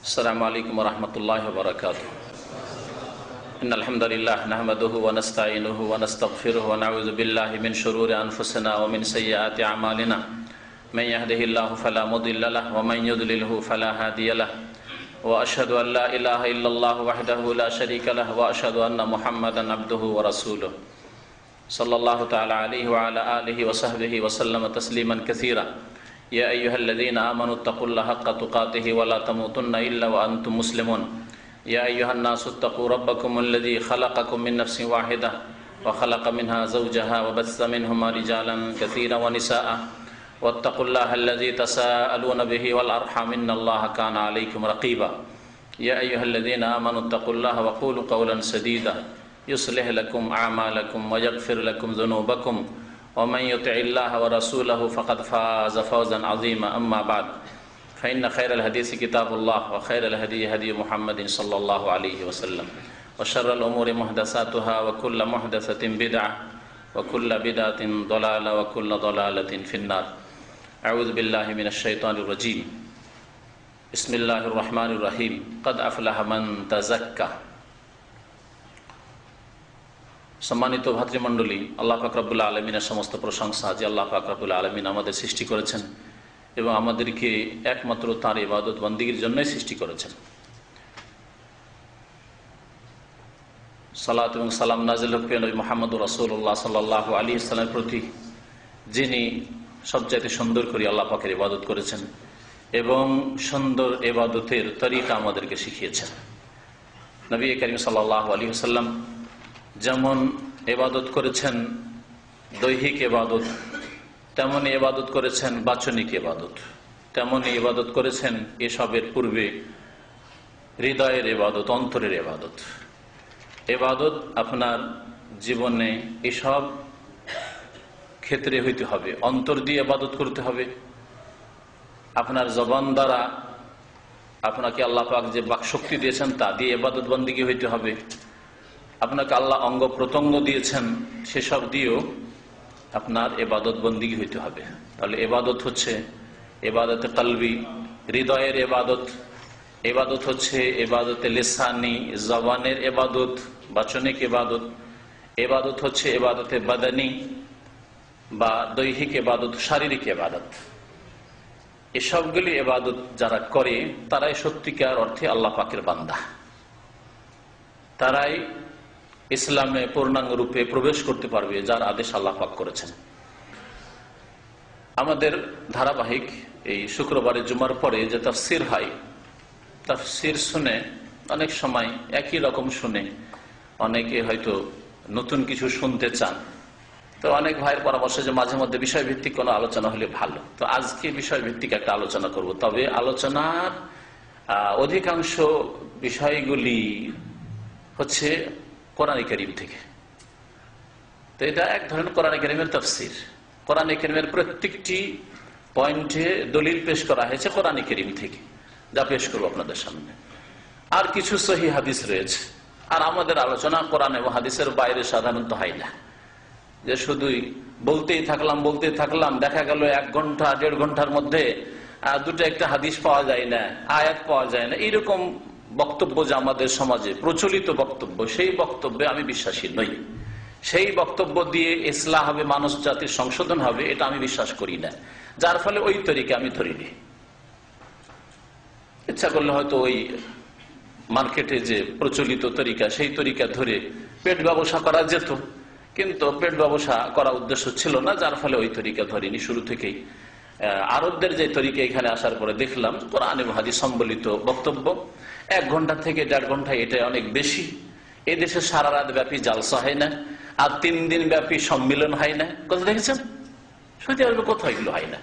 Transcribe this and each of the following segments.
अस्सलामु अलैकुम वरहमतुल्लाहि वबरकातुहू। इन्नल हम्दुलिल्लाह नहमदुहु व नस्तईनुहु व नस्तगफिरुहु व नऊज़ु बिल्लाहि मिन शुरूरि अनफुसिना व मिन सय्यिआति अमालिना। मन यहदिहिल्लाहु फला मुदिल्ल लहु व मन युद्लिलहु फला हादिय लहु। व अशहदु अन ला इलाहा इल्लल्लाहु वहदहु ला शरीका लहु व अशहदु अन्ना मुहम्मदन अब्दुहु व रसूलुहु सल्लल्लाहु तआला अलैहि व अला आलिहि व सहबिहि व सल्लम तस्लीमन कसीरा। या अय्युहल्लज़ीना आमनुत्तक़ुल्लाह हक़्क़ तुक़ातिहि व ला तमूतुन्ना इल्ला व अंतुम मुस्लिमून। या अय्युहन्नासुत्तक़ू रब्बकुमुल्लज़ी ख़लक़कुम मिन नफ़्सिन वाहिदा व ख़लक़ मिन्हा ज़ौजहा व बस्स मिन्हुमा रिजालन कसीरन व निसाअ वत्तक़ुल्लाहल्लज़ी तसाअलून बिही वल अर्हाम इन्नल्लाहा काना अलैकुम रक़ीबा। या अय्युहल्लज़ीना आमनुत्तक़ुल्लाह व क़ूलू क़ौलन सदीदा युस्लिह लकुम अअमालकुम व यग़फ़िर लकुम ज़ुनूबकुम वमन युतिइल्लाह व रसूलहु फ़क़द फ़ाज़ फ़ौज़न अज़ीमा। अम्मा बाद फ़इन्न ख़ैरल हदीस किताबुल्लाह व ख़ैरल हदी हदी मुहम्मदिन सल्लल्लाहु अलैहि वसल्लम व शर्रल उमूरि मुहदसातुहा व कुल्लु मुहदसतिन बिदअह व कुल्लु बिदअतिन दलाला व कुल्लु दलालतिन फ़िन्नार। अऊज़ु बिल्लाहि मिनश शैतानिर रजीम। बिस्मिल्लाहिर रहमानिर रहीम। क़द अफ़लह मन तज़क्का। सम्मानित भातृमंडলী, আল্লাহ পাক রব্বুল আলামিনের সমস্ত প্রশংসা যে আল্লাহ পাক রব্বুল আলামিন আমাদের সৃষ্টি করেছেন এবং আমাদেরকে একমাত্র তাঁর ইবাদত বন্দেগীর জন্যই সৃষ্টি করেছেন। সালাত এবং সালাম নাজিল হোক নবী মুহাম্মদ রাসূলুল্লাহ সাল্লাল্লাহু আলাইহি ওয়াসাল্লামের প্রতি, যিনি সবচাইতে সুন্দর করে আল্লাহ পাকের ইবাদত করেছেন এবং সুন্দর ইবাদতের তরিকা আমাদেরকে শিখিয়েছেন। নবী করিম সাল্লাল্লাহু আলাইহি ওয়াসাল্লাম যেমন ইবাদত করেছেন দৈহিক ইবাদত, তেমনি ইবাদত করেছেন বাচনিক ইবাদত, তেমনি ইবাদত করেছেন এসবের পূর্বে হৃদয়ের ইবাদত, অন্তরের ইবাদত। ইবাদত আপনার জীবনে এসব ক্ষেত্রে হইতে হবে। অন্তর দিয়ে ইবাদত করতে হবে, আপনার জবান দ্বারা আপনাকে আল্লাহ পাক যে বাকশক্তি দিয়েছেন তা দিয়ে ইবাদত বন্দেগী হইতে হবে, আপনাকে আল্লাহ অঙ্গ প্রত্যঙ্গ দিয়েছেন সেসব দিয়েও আপনার ইবাদত বন্দেগী হইতে হবে। তাহলে ইবাদত হচ্ছে ইবাদতে কলবি, হৃদয়ের ইবাদত। ইবাদত হচ্ছে ইবাদতে লিসানি, জবানের ইবাদত, বাচনিক ইবাদত। ইবাদত হচ্ছে ইবাদতে বাদানি বা দৈহিক ইবাদত, শারীরিক ইবাদত। এসবগুলি ইবাদত যারা করে তারাই সত্যিকার অর্থে আল্লাহ পাকের বান্দা, তারাই ইসলামে পূর্ণাঙ্গ রূপে প্রবেশ করতে পারবে যার আদেশ আল্লাহ পাক করেছেন। আমাদের ধারাবাহিক এই শুক্রবারের জুমার পরে যে তাফসির হয়, তাফসির শুনে অনেক সময় একই রকম শুনে অনেকে হয়তো নতুন কিছু শুনতে চান। তো অনেক ভাইয়ের পরামর্শ যে মাঝে মধ্যে বিষয়ভিত্তিক কোনো আলোচনা হলে ভালো। তো আজকে বিষয়ভিত্তিক একটা আলোচনা করব, তবে আলোচনার অধিকাংশ বিষয়গুলি হচ্ছে কোরআনে কারীম থেকে। তো এটা এক ধরনের কোরআনে কারীমের তাফসীর। কোরআনে কারীমের প্রত্যেকটি পয়েন্টে দলিল পেশ করা হয়েছে কোরআনে কারীম থেকে, যা পেশ করবো আপনাদের সামনে। আর কিছু সহিহ হাদিস রয়েছে। আর আমাদের আলোচনা কোরআন এবং হাদিসের বাইরে সাধারণত হয় না, যে শুধুই বলতেই থাকলাম, দেখা গেল 1 ঘন্টা 1.5 ঘন্টার মধ্যে দুটো একটা হাদিস পাওয়া যায় না, আয়াত পাওয়া যায় না। এইরকম বক্তব্য যে আমাদের সমাজে প্রচলিত বক্তব্য, সেই বক্তব্যে আমি বিশ্বাসী নই। সেই বক্তব্য দিয়ে ইসলাহ হবে, মানুষ জাতির সংশোধন হবে, এটা আমি বিশ্বাস করি না। যার ফলে ওই তরিকা আমি ধরিনি। ইচ্ছা করলে হয়তো ওই মার্কেটে যে প্রচলিত তরিকা, সেই তরিকা ধরে পেট ব্যবসা করা যেত, কিন্তু পেট ব্যবসা করা উদ্দেশ্য ছিল না, যার ফলে ওই তরিকা ধরিনি শুরু থেকেই। আরবদের যে তরিকা এখানে আসার পরে দেখলাম কোরআন এবং হাদিস সম্বলিত বক্তব্য 1 ঘন্টা থেকে 1.5 ঘন্টা, এটা অনেক বেশি। এদেশে সারা রাত ব্যাপী জালসা হয় না, আর 3 দিন ব্যাপী সম্মিলন হয় না। কথা দেখেছেন? সৌদি আরবে কোথাও এগুলো হয় না।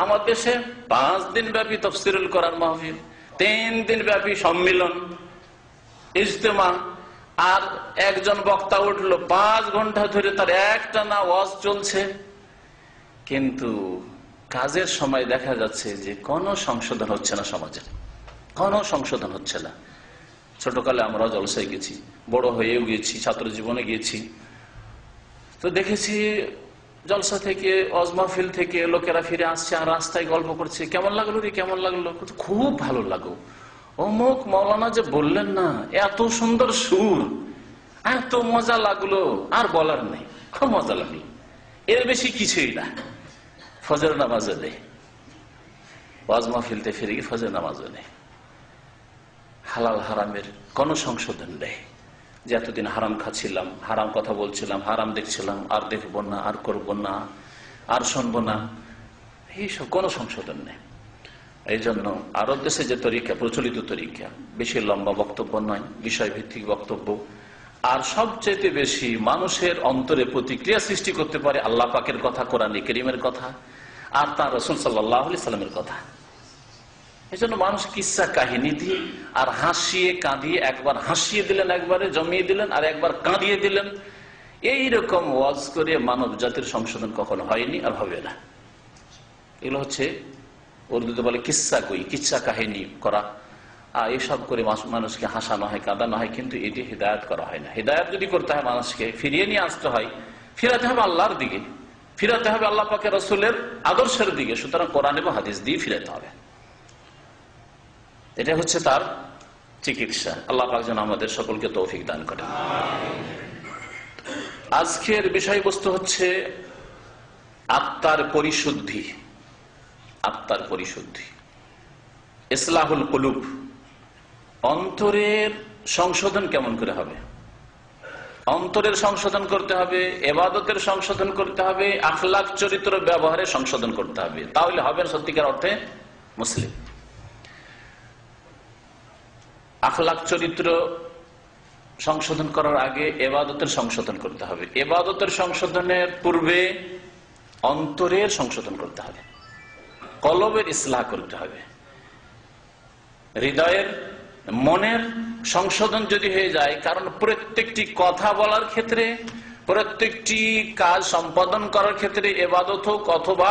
আমার দেশে 5 দিন ব্যাপী তাফসীরুল কোরআন মাহফিল, 3 দিন ব্যাপী সম্মিলন, ইজতেমা, আর একজন বক্তা উঠলো 5 ঘন্টা ধরে তার একটানা ওয়াজ চলছে। কিন্তু কাজের সময় দেখা যাচ্ছে যে কোনো সংশোধন হচ্ছে না, সমাজে কোনো সংশোধন হচ্ছে না। ছোটকালে আমরা জলসায় গেছি, বড় হয়েও গিয়েছি, ছাত্র জীবনে গিয়েছি, তো দেখেছি জলসা থেকে, ওয়াজ মাহফিল থেকে লোকেরা ফিরে আসছে আর রাস্তায় গল্প করছে, কেমন লাগলো রে, কেমন লাগলো, খুব ভালো লাগলো, অমুক মৌলানা যে বললেন না, এত সুন্দর সুর, এত মজা লাগলো, আর বলার নেই, খুব মজা লাগলো, এর বেশি কিছুই না। ফজর নামাজে নেই, ওয়াজ মাহফিলতে ফিরে গিয়ে ফজর নামাজও নেই। হালাল হারামের কোন সংশোধন নেই, যে এতদিন হারাম খাচ্ছিলাম, হারাম কথা বলছিলাম, হারাম দেখছিলাম, আর দেখবো না, আর করবো না, আর শুনবো না, এইসব কোনো সংশোধন নেই। এই জন্য আরব দেশে যে তরিকা, প্রচলিত তরিকা, বেশি লম্বা বক্তব্য নয়, বিষয়ভিত্তিক বক্তব্য, আর সবচেয়ে বেশি মানুষের অন্তরে প্রতিক্রিয়া সৃষ্টি করতে পারে আল্লাহ পাকের কথা, কোরআনে কারীমের কথা, আর তার রাসূল সাল্লাল্লাহু আলাইহি সাল্লামের কথা। এই জন্য মানুষ কিসসা কাহিনী দিয়ে আর হাসিয়ে কাঁদিয়ে, একবার হাসিয়ে দিলেন, একবারে জমিয়ে দিলেন, আর একবার কাঁদিয়ে দিলেন, এইরকম ওয়াজ করে মানব জাতির সংশোধন কখনো হয়নি আর হবে না। এগুলো হচ্ছে উর্দুতে বলে কিসসা কই, কিচ্ছা কাহিনী করা। আর এসব করে মানুষকে হাসানো হয়, কাঁদানো হয়, কিন্তু এটি হিদায়াত করা হয় না। হিদায়াত যদি করতে হয়, মানুষকে ফিরিয়ে নিয়ে আসতে হয়, ফিরাতে হবে আল্লাহর দিকে, ফিরাতে হবে আল্লাহ পাকের রাসূলের আদর্শের দিকে। সুতরাং কোরআন এবং হাদিস দিয়ে ফিরাতে হবে, এটা হচ্ছে তার চিকিৎসা। আল্লাহ পাক যেন আমাদের সকলকে তৌফিক দান করেন। আজকের বিষয়বস্তু হচ্ছে আত্মার পরিশুদ্ধি। আত্মার পরিশুদ্ধি, ইসলাহুল কুলুব। অন্তরের সংশোধন কেমন করে হবে? অন্তরের সংশোধন করতে হবে, ইবাদতের সংশোধন করতে হবে, আখলাক চরিত্র ব্যবহারের সংশোধন করতে হবে, তাহলে হবে সত্যিকার অর্থে মুসলিম। আখলাক চরিত্র সংশোধন করার আগে ইবাদতের সংশোধন করতে হবে। ইবাদতের সংশোধনের পূর্বে অন্তরের সংশোধন করতে হবে, কলবের ইসলাহ করতে হবে। হৃদয়ের, মনের সংশোধন যদি হয়ে যায়, কারণ প্রত্যেকটি কথা বলার ক্ষেত্রে, প্রত্যেকটি কাজ সম্পাদন করার ক্ষেত্রে, ইবাদত হোক অথবা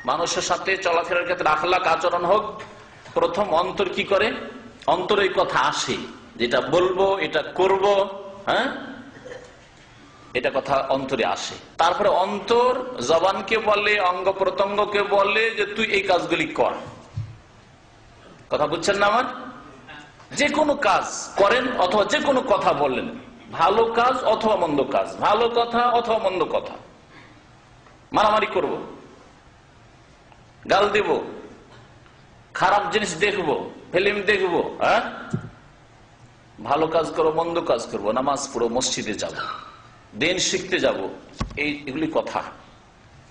মানুষের সাথে চলাফেরার ক্ষেত্রে আখলাক আচরণ হোক, প্রথম অন্তর কি করে? অন্তরে কথা আসে, যেটা বলবো, এটা করব, হ্যাঁ, এটা কথা অন্তরে আসে। তারপরে অন্তর জবানকে বলে, অঙ্গ প্রত্যঙ্গকে বলে যে তুই এই কাজগুলি কর। কথা বুঝছেন না আমার? যে কোনো কাজ করেন অথবা যে কোনো কথা বলেন, ভালো কাজ অথবা মন্দ কাজ, ভালো কথা অথবা মন্দ কথা, মারামারি করব, গাল দেব, খারাপ জিনিস দেখব, ফিল্ম দেখব, হ্যাঁ, ভালো কাজ করো, মন্দ কাজ করবো, নামাজ পড়ো, মসজিদে যাব, দিন শিখতে যাব, এগুলি কথা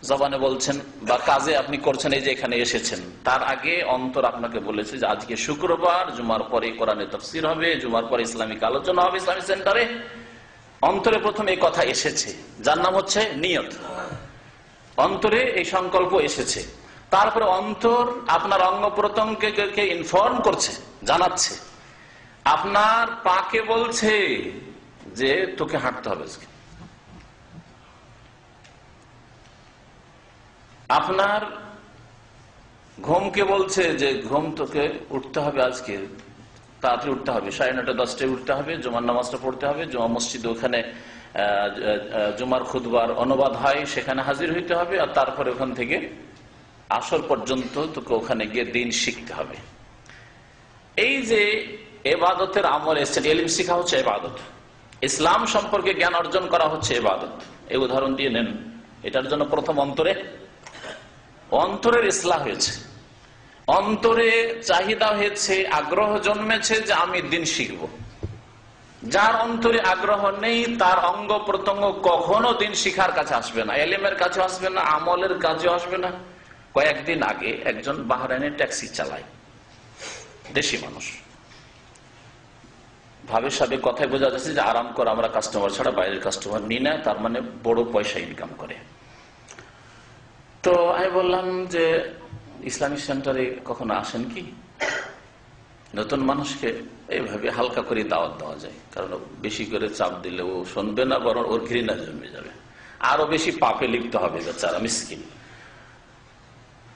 জবানে বলছেন বা কাজে আপনি করছেন। এই যে এখানে এসেছেন, তার আগে অন্তর আপনাকে বলেছে যে আজকে শুক্রবার, জুমার পরে কোরআনের তাফসীর হবে, জুমার পরে ইসলামিক আলোচনা হবে ইসলামিক সেন্টারে। অন্তরে প্রথম এই কথা এসেছে, যার নাম হচ্ছে নিয়ত। অন্তরে এই সংকল্প এসেছে। তারপরে অন্তর আপনার অঙ্গ প্রত্যঙ্গকে ইনফর্ম করছে, জানাচ্ছে। আপনার পাকে বলছে যে তোকে হাঁটতে হবে আজকে, আপনার ঘুমকে বলছে যে ঘুম, তোকে উঠতে হবে আজকে, তাড়াতাড়ি উঠতে হবে, 9:30 10টায় উঠতে হবে, জুমার নামাজটা পড়তে হবে, জুমা মসজিদে ওখানে জুমার খুতবার অনুবাদ হয়, সেখানে হাজির হইতে হবে, আর তারপরে ওখান থেকে আসর পর্যন্ত তোকে ওখানে গিয়ে দিন শিখতে হবে। এই যে ইবাদতের আমল এসেছে, ইলম শিখা হচ্ছে ইবাদত, ইসলাম সম্পর্কে জ্ঞান অর্জন করা হচ্ছে ইবাদত। এই উদাহরণ দিয়ে নেন, এটার জন্য প্রথম অন্তরের ইসলাহ হয়েছে, অন্তরে চাহিদা হয়েছে, আগ্রহ জন্মেছে যে আমি দিন শিখব। যার অন্তরে আগ্রহ নেই, তার অঙ্গ প্রত্যঙ্গ কখনো দিন শিখার কাছে আসবে না, ইলমের কাছে আসবে না, আমলের কাছে আসবে না। কয়েকদিন আগে একজন বাহরাইনে ট্যাক্সি চালায়, দেশি মানুষ, ভাবে সাবে কথায় বোঝা যাচ্ছে যে আরাম করে, আমরা কাস্টমার ছাড়া বাইরের কাস্টমার নিই না, তার মানে বড় পয়সা ইনকাম করে। তো আমি বললাম যে ইসলামিক সেন্টারে কখনো আসেন কি? নতুন মানুষকে এইভাবে হালকা করে দাওয়াত দেওয়া যায়, কারণ বেশি করে চাপ দিলে ও শুনবে না, বরং ওর ঘৃণা জন্মে যাবে, আরো বেশি পাপে লিপ্ত হবে বেচারা মিসকিন।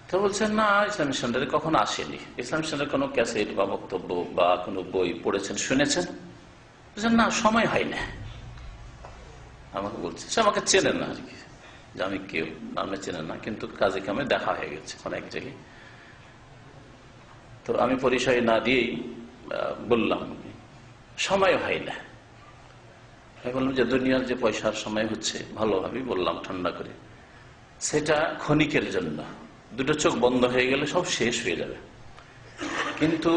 তো বলছেন না, ইসলামিক সেন্টারে কখনো আসেনি। ইসলামিক সেন্টারে কোনো ক্যাসেট বা বক্তব্য বা কোনো বই পড়েছেন, শুনেছেন? বলছেন না, সময় হয় না। আমাকে বলছে, সে আমাকে চেনে না আর কি, যে আমি কেউ, নামে চেনে না, কিন্তু কাজে কামে দেখা হয়ে গেছে অনেক জায়গায়। তো আমি পরিচয় না দিয়েই বললাম সময় হয় না। বললাম যে দুনিয়ার যে পয়সার সময় হচ্ছে, ভালোভাবেই বললাম ঠান্ডা করে, সেটা ক্ষণিকের জন্য, দুটো চোখ বন্ধ হয়ে গেলে সব শেষ হয়ে যাবে। কিন্তু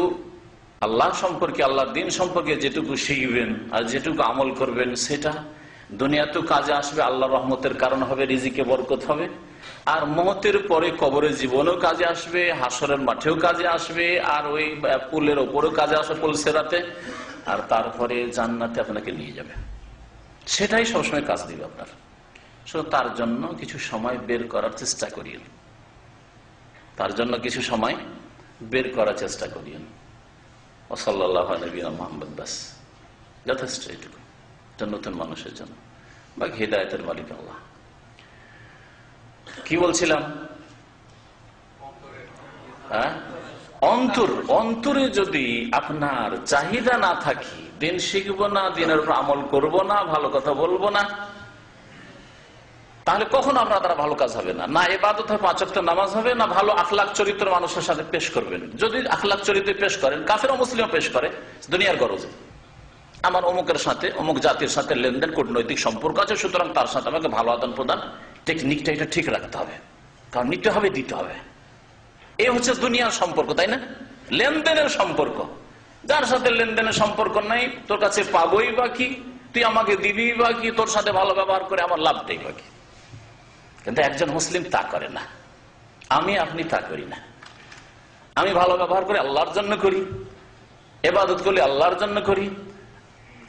আল্লাহ সম্পর্কে, আল্লাহর দিন সম্পর্কে যেটুকু শিখবেন আর যেটুকু আমল করবেন সেটা দুনিয়াতেও কাজে আসবে, আল্লাহর রহমতের কারণ হবে, রিজিকে বরকত হবে, আর মওতের পরে কবরের জীবনেও কাজে আসবে, হাসরের মাঠেও কাজে আসবে, আর ওই পুলের ওপরেও কাজে আসবে, পুল সেরাতে, আর তারপরে জান্নাতে আপনাকে নিয়ে যাবে। সেটাই সবসময় কাজ দিবে আপনার। তার জন্য কিছু সময় বের করার চেষ্টা করিয়েন, তার জন্য কিছু সময় বের করার চেষ্টা করিয়েন। সাল্লাল্লাহু আলাইহি মুহাম্মদ, বাস যথেষ্ট এটুকু নতুন মানুষের জন্য। বাকি হিদায়াতের মালিক আল্লাহ। কি বলছিলাম? অন্তরে যদি আপনার চাহিদা না থাকে, দিন শিখবো না, দিনের উপর আমল করবো না, ভালো কথা বলবো না, তাহলে কখনো আপনার দ্বারা ভালো কাজ হবে না। না ইবাদত হয়, 5 ওয়াক্ত নামাজ হবে, না ভালো আখলাক চরিত্র মানুষের সাথে পেশ করবেন। যদি আখলাক চরিত্র পেশ করেন, কাফের ও মুসলিম পেশ করে দুনিয়ার গরজে, আমার অমুকের সাথে, অমুক জাতির সাথে লেনদেন, কূটনৈতিক সম্পর্ক আছে, সুতরাং তার সাথে আমাকে ভালো আদান প্রদান, টেকনিকটা এটা ঠিক রাখতে হবে, কারণ নিতে হবে, দিতে হবে। এই হচ্ছে দুনিয়ার সম্পর্ক, তাই না? লেনদেনের সম্পর্ক। যার সাথে লেনদেনের সম্পর্ক নাই, তোর কাছে পাবোই বা কি, তুই আমাকে দিবি বা কি, তোর সাথে ভালো ব্যবহার করে আমার লাভটাই বা কি। কিন্তু একজন মুসলিম তা করে না, আপনি তা করি না। আমি ভালো ব্যবহার করে আল্লাহর জন্য করি, ইবাদত করলে আল্লাহর জন্য করি,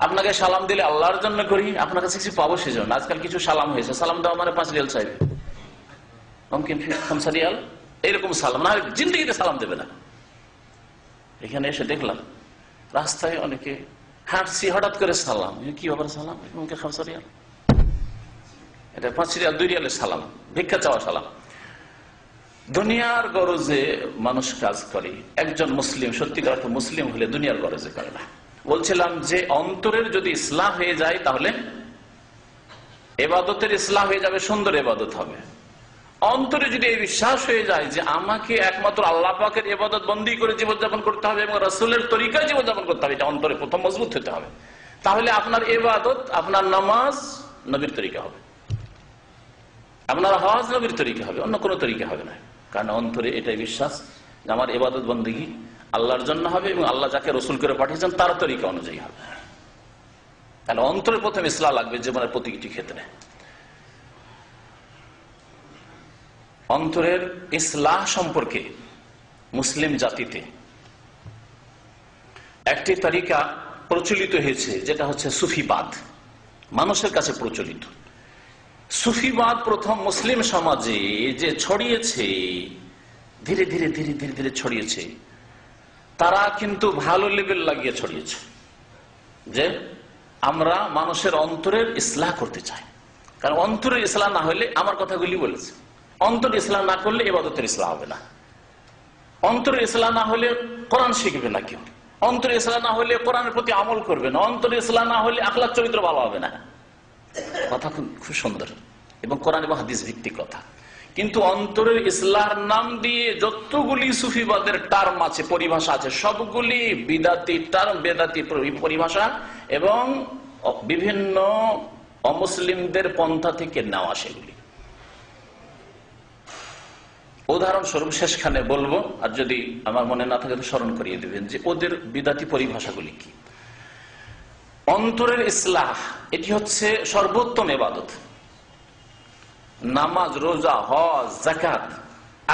আপনাকে সালাম দিলে আল্লাহর জন্য করি, আপনার কাছে কিছু পাবো সেজন্য। আজকাল কিছু সালাম হয়েছে, সালাম দেওয়া মানে 5 রিয়াল চাইবে, রিয়াল, এইরকম সালাম না, জিন্দগিতে সালাম দেবে না। এখানে এসে দেখলাম রাস্তায় অনেকে হাঁটছি, হঠাৎ করে সালাম, কি ব্যাপার সালাম, রিয়াল, এটা 5 রিয়াল, 2 রিয়ালের সালাম, ভিক্ষা চাওয়া সালাম। দুনিয়ার গরজে মানুষ কাজ করে। একজন মুসলিম, সত্যিকার অর্থে মুসলিম হলে দুনিয়ার গরজে করে না। বলছিলাম যে অন্তরের যদি ইসলাহ হয়ে যায়, তাহলে ইবাদতের ইসলাহ হয়ে যাবে, সুন্দর ইবাদত হবে। অন্তরে যদি এই বিশ্বাস হয়ে যায় যে আমাকে একমাত্র আল্লাহ পাকের ইবাদত বন্দী করে জীবনযাপন করতে হবে এবং রাসূলের তরিকায় জীবনযাপন করতে হবে, এটা অন্তরে প্রথম মজবুত হতে হবে, তাহলে আপনার ইবাদত, আপনার নামাজ নবীর তরিকা হবে, আপনার হজ নবীর তরিকা হবে, অন্য কোনো তরিকা হবে না। কারণ অন্তরে এটাই বিশ্বাস যে আমার ইবাদত বন্দেগী আল্লাহর জন্য হবে এবং আল্লাহ যাকে রসুল করে পাঠিয়েছেন তার তরিকা অনুযায়ী হবে। তাহলে অন্তরের প্রথম ইসলাহ লাগবে জীবনের প্রতিটি ক্ষেত্রে। অন্তরের ইসলাহ সম্পর্কে মুসলিম জাতিতে একটি তরিকা প্রচলিত হয়েছে, যেটা হচ্ছে সুফিবাদ, মানুষের কাছে প্রচলিত। সুফিবাদ প্রথম মুসলিম সমাজে যে ছড়িয়েছে, ধীরে ধীরে ধীরে ধীরে ধীরে ছড়িয়েছে, তারা কিন্তু ভালো লেবেল লাগিয়ে ছড়িয়েছে যে আমরা মানুষের অন্তরের ইসলাহ করতে চাই। কারণ অন্তরের ইসলাহ না হলে, আমার কথাগুলি বলেছে, অন্তর ইসলাহ না করলে ইবাদতের ইসলাহ হবে না। অন্তরের ইসলাহ না হলে কোরআন শিখবে না কেউ, অন্তরের ইসলাহ না হলে কোরআনের প্রতি আমল করবে না, অন্তরের ইসলাহ না হলে আখলাক চরিত্র ভালো হবে না। কথা খুব সুন্দর এবং কোরআন এবং হাদিস ভিত্তিক কথা। কিন্তু অন্তরের ইসলাহর নাম দিয়ে যতগুলি সুফিবাদের টার্ম আছে, পরিভাষা আছে, সবগুলি বিদাতি টার্ম, বেদাতি পরিভাষা এবং বিভিন্ন অমুসলিমদের পন্থা থেকে নেওয়া। সেগুলি উদাহরণস্বরূপ শেষখানে বলবো, আর যদি আমার মনে না থাকে তো স্মরণ করিয়ে দেবেন যে ওদের বিদাতি পরিভাষাগুলি কি। অন্তরের ইসলাহ এটি হচ্ছে সর্বোত্তম ইবাদত। নামাজ, রোজা, হজ, যাকাত,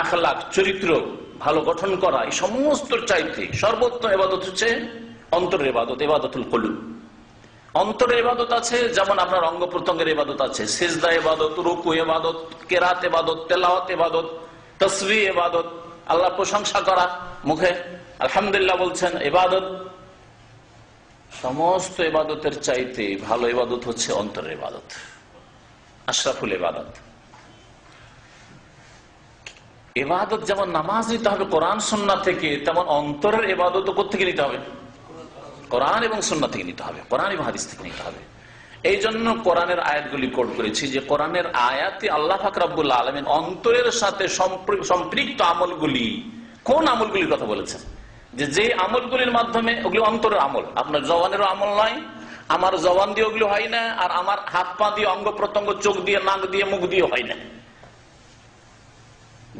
আখলাক, চরিত্র ভালো গঠন করা, এই সমস্ত চাইতে সর্বোত্তম ইবাদত হচ্ছে অন্তরের ইবাদত, ইবাদতুল কুলুব। অন্তরের ইবাদত আছে যেমন আপনার অঙ্গ প্রত্যঙ্গের ইবাদত আছে, সিজদা ইবাদত, রুকু ইবাদত, কেরাত ইবাদত, তেলাওয়াত ইবাদত, তাসবিহ ইবাদত, আল্লাহর প্রশংসা করা, মুখে আলহামদুলিল্লাহ বলছেন ইবাদত। সমস্ত ইবাদতের চাইতে ভালো ইবাদত হচ্ছে অন্তরের ইবাদত, আশরাফুল ইবাদত। ইবাদত যেমন নামাজ নিতে হবে কোরআন সুন্নাহ থেকে, তেমন অন্তরের ইবাদত কোত্থেকে নিতে হবে? কোরআন এবং সুন্নাহ থেকে নিতে হবে, কোরআন এবং হাদিস থেকে নিতে হবে। এই জন্য কোরআনের আয়াতগুলি কোট করেছি যে কোরআনের আয়াতে আল্লাহ পাক রব্বুল আলামিন অন্তরের সাথে সম্পৃক্ত আমলগুলি, কোন আমলগুলির কথা বলেছেন? যে আমলগুলির মাধ্যমে, ওগুলো অন্তরের আমল, আপনার জবানেরও আমল নয়, আমার জবান দিয়ে ওগুলো হয় না, আর আমার হাত পা দিয়ে, অঙ্গ প্রত্যঙ্গ, চোখ দিয়ে, নাক দিয়ে, মুখ দিয়ে হয় না,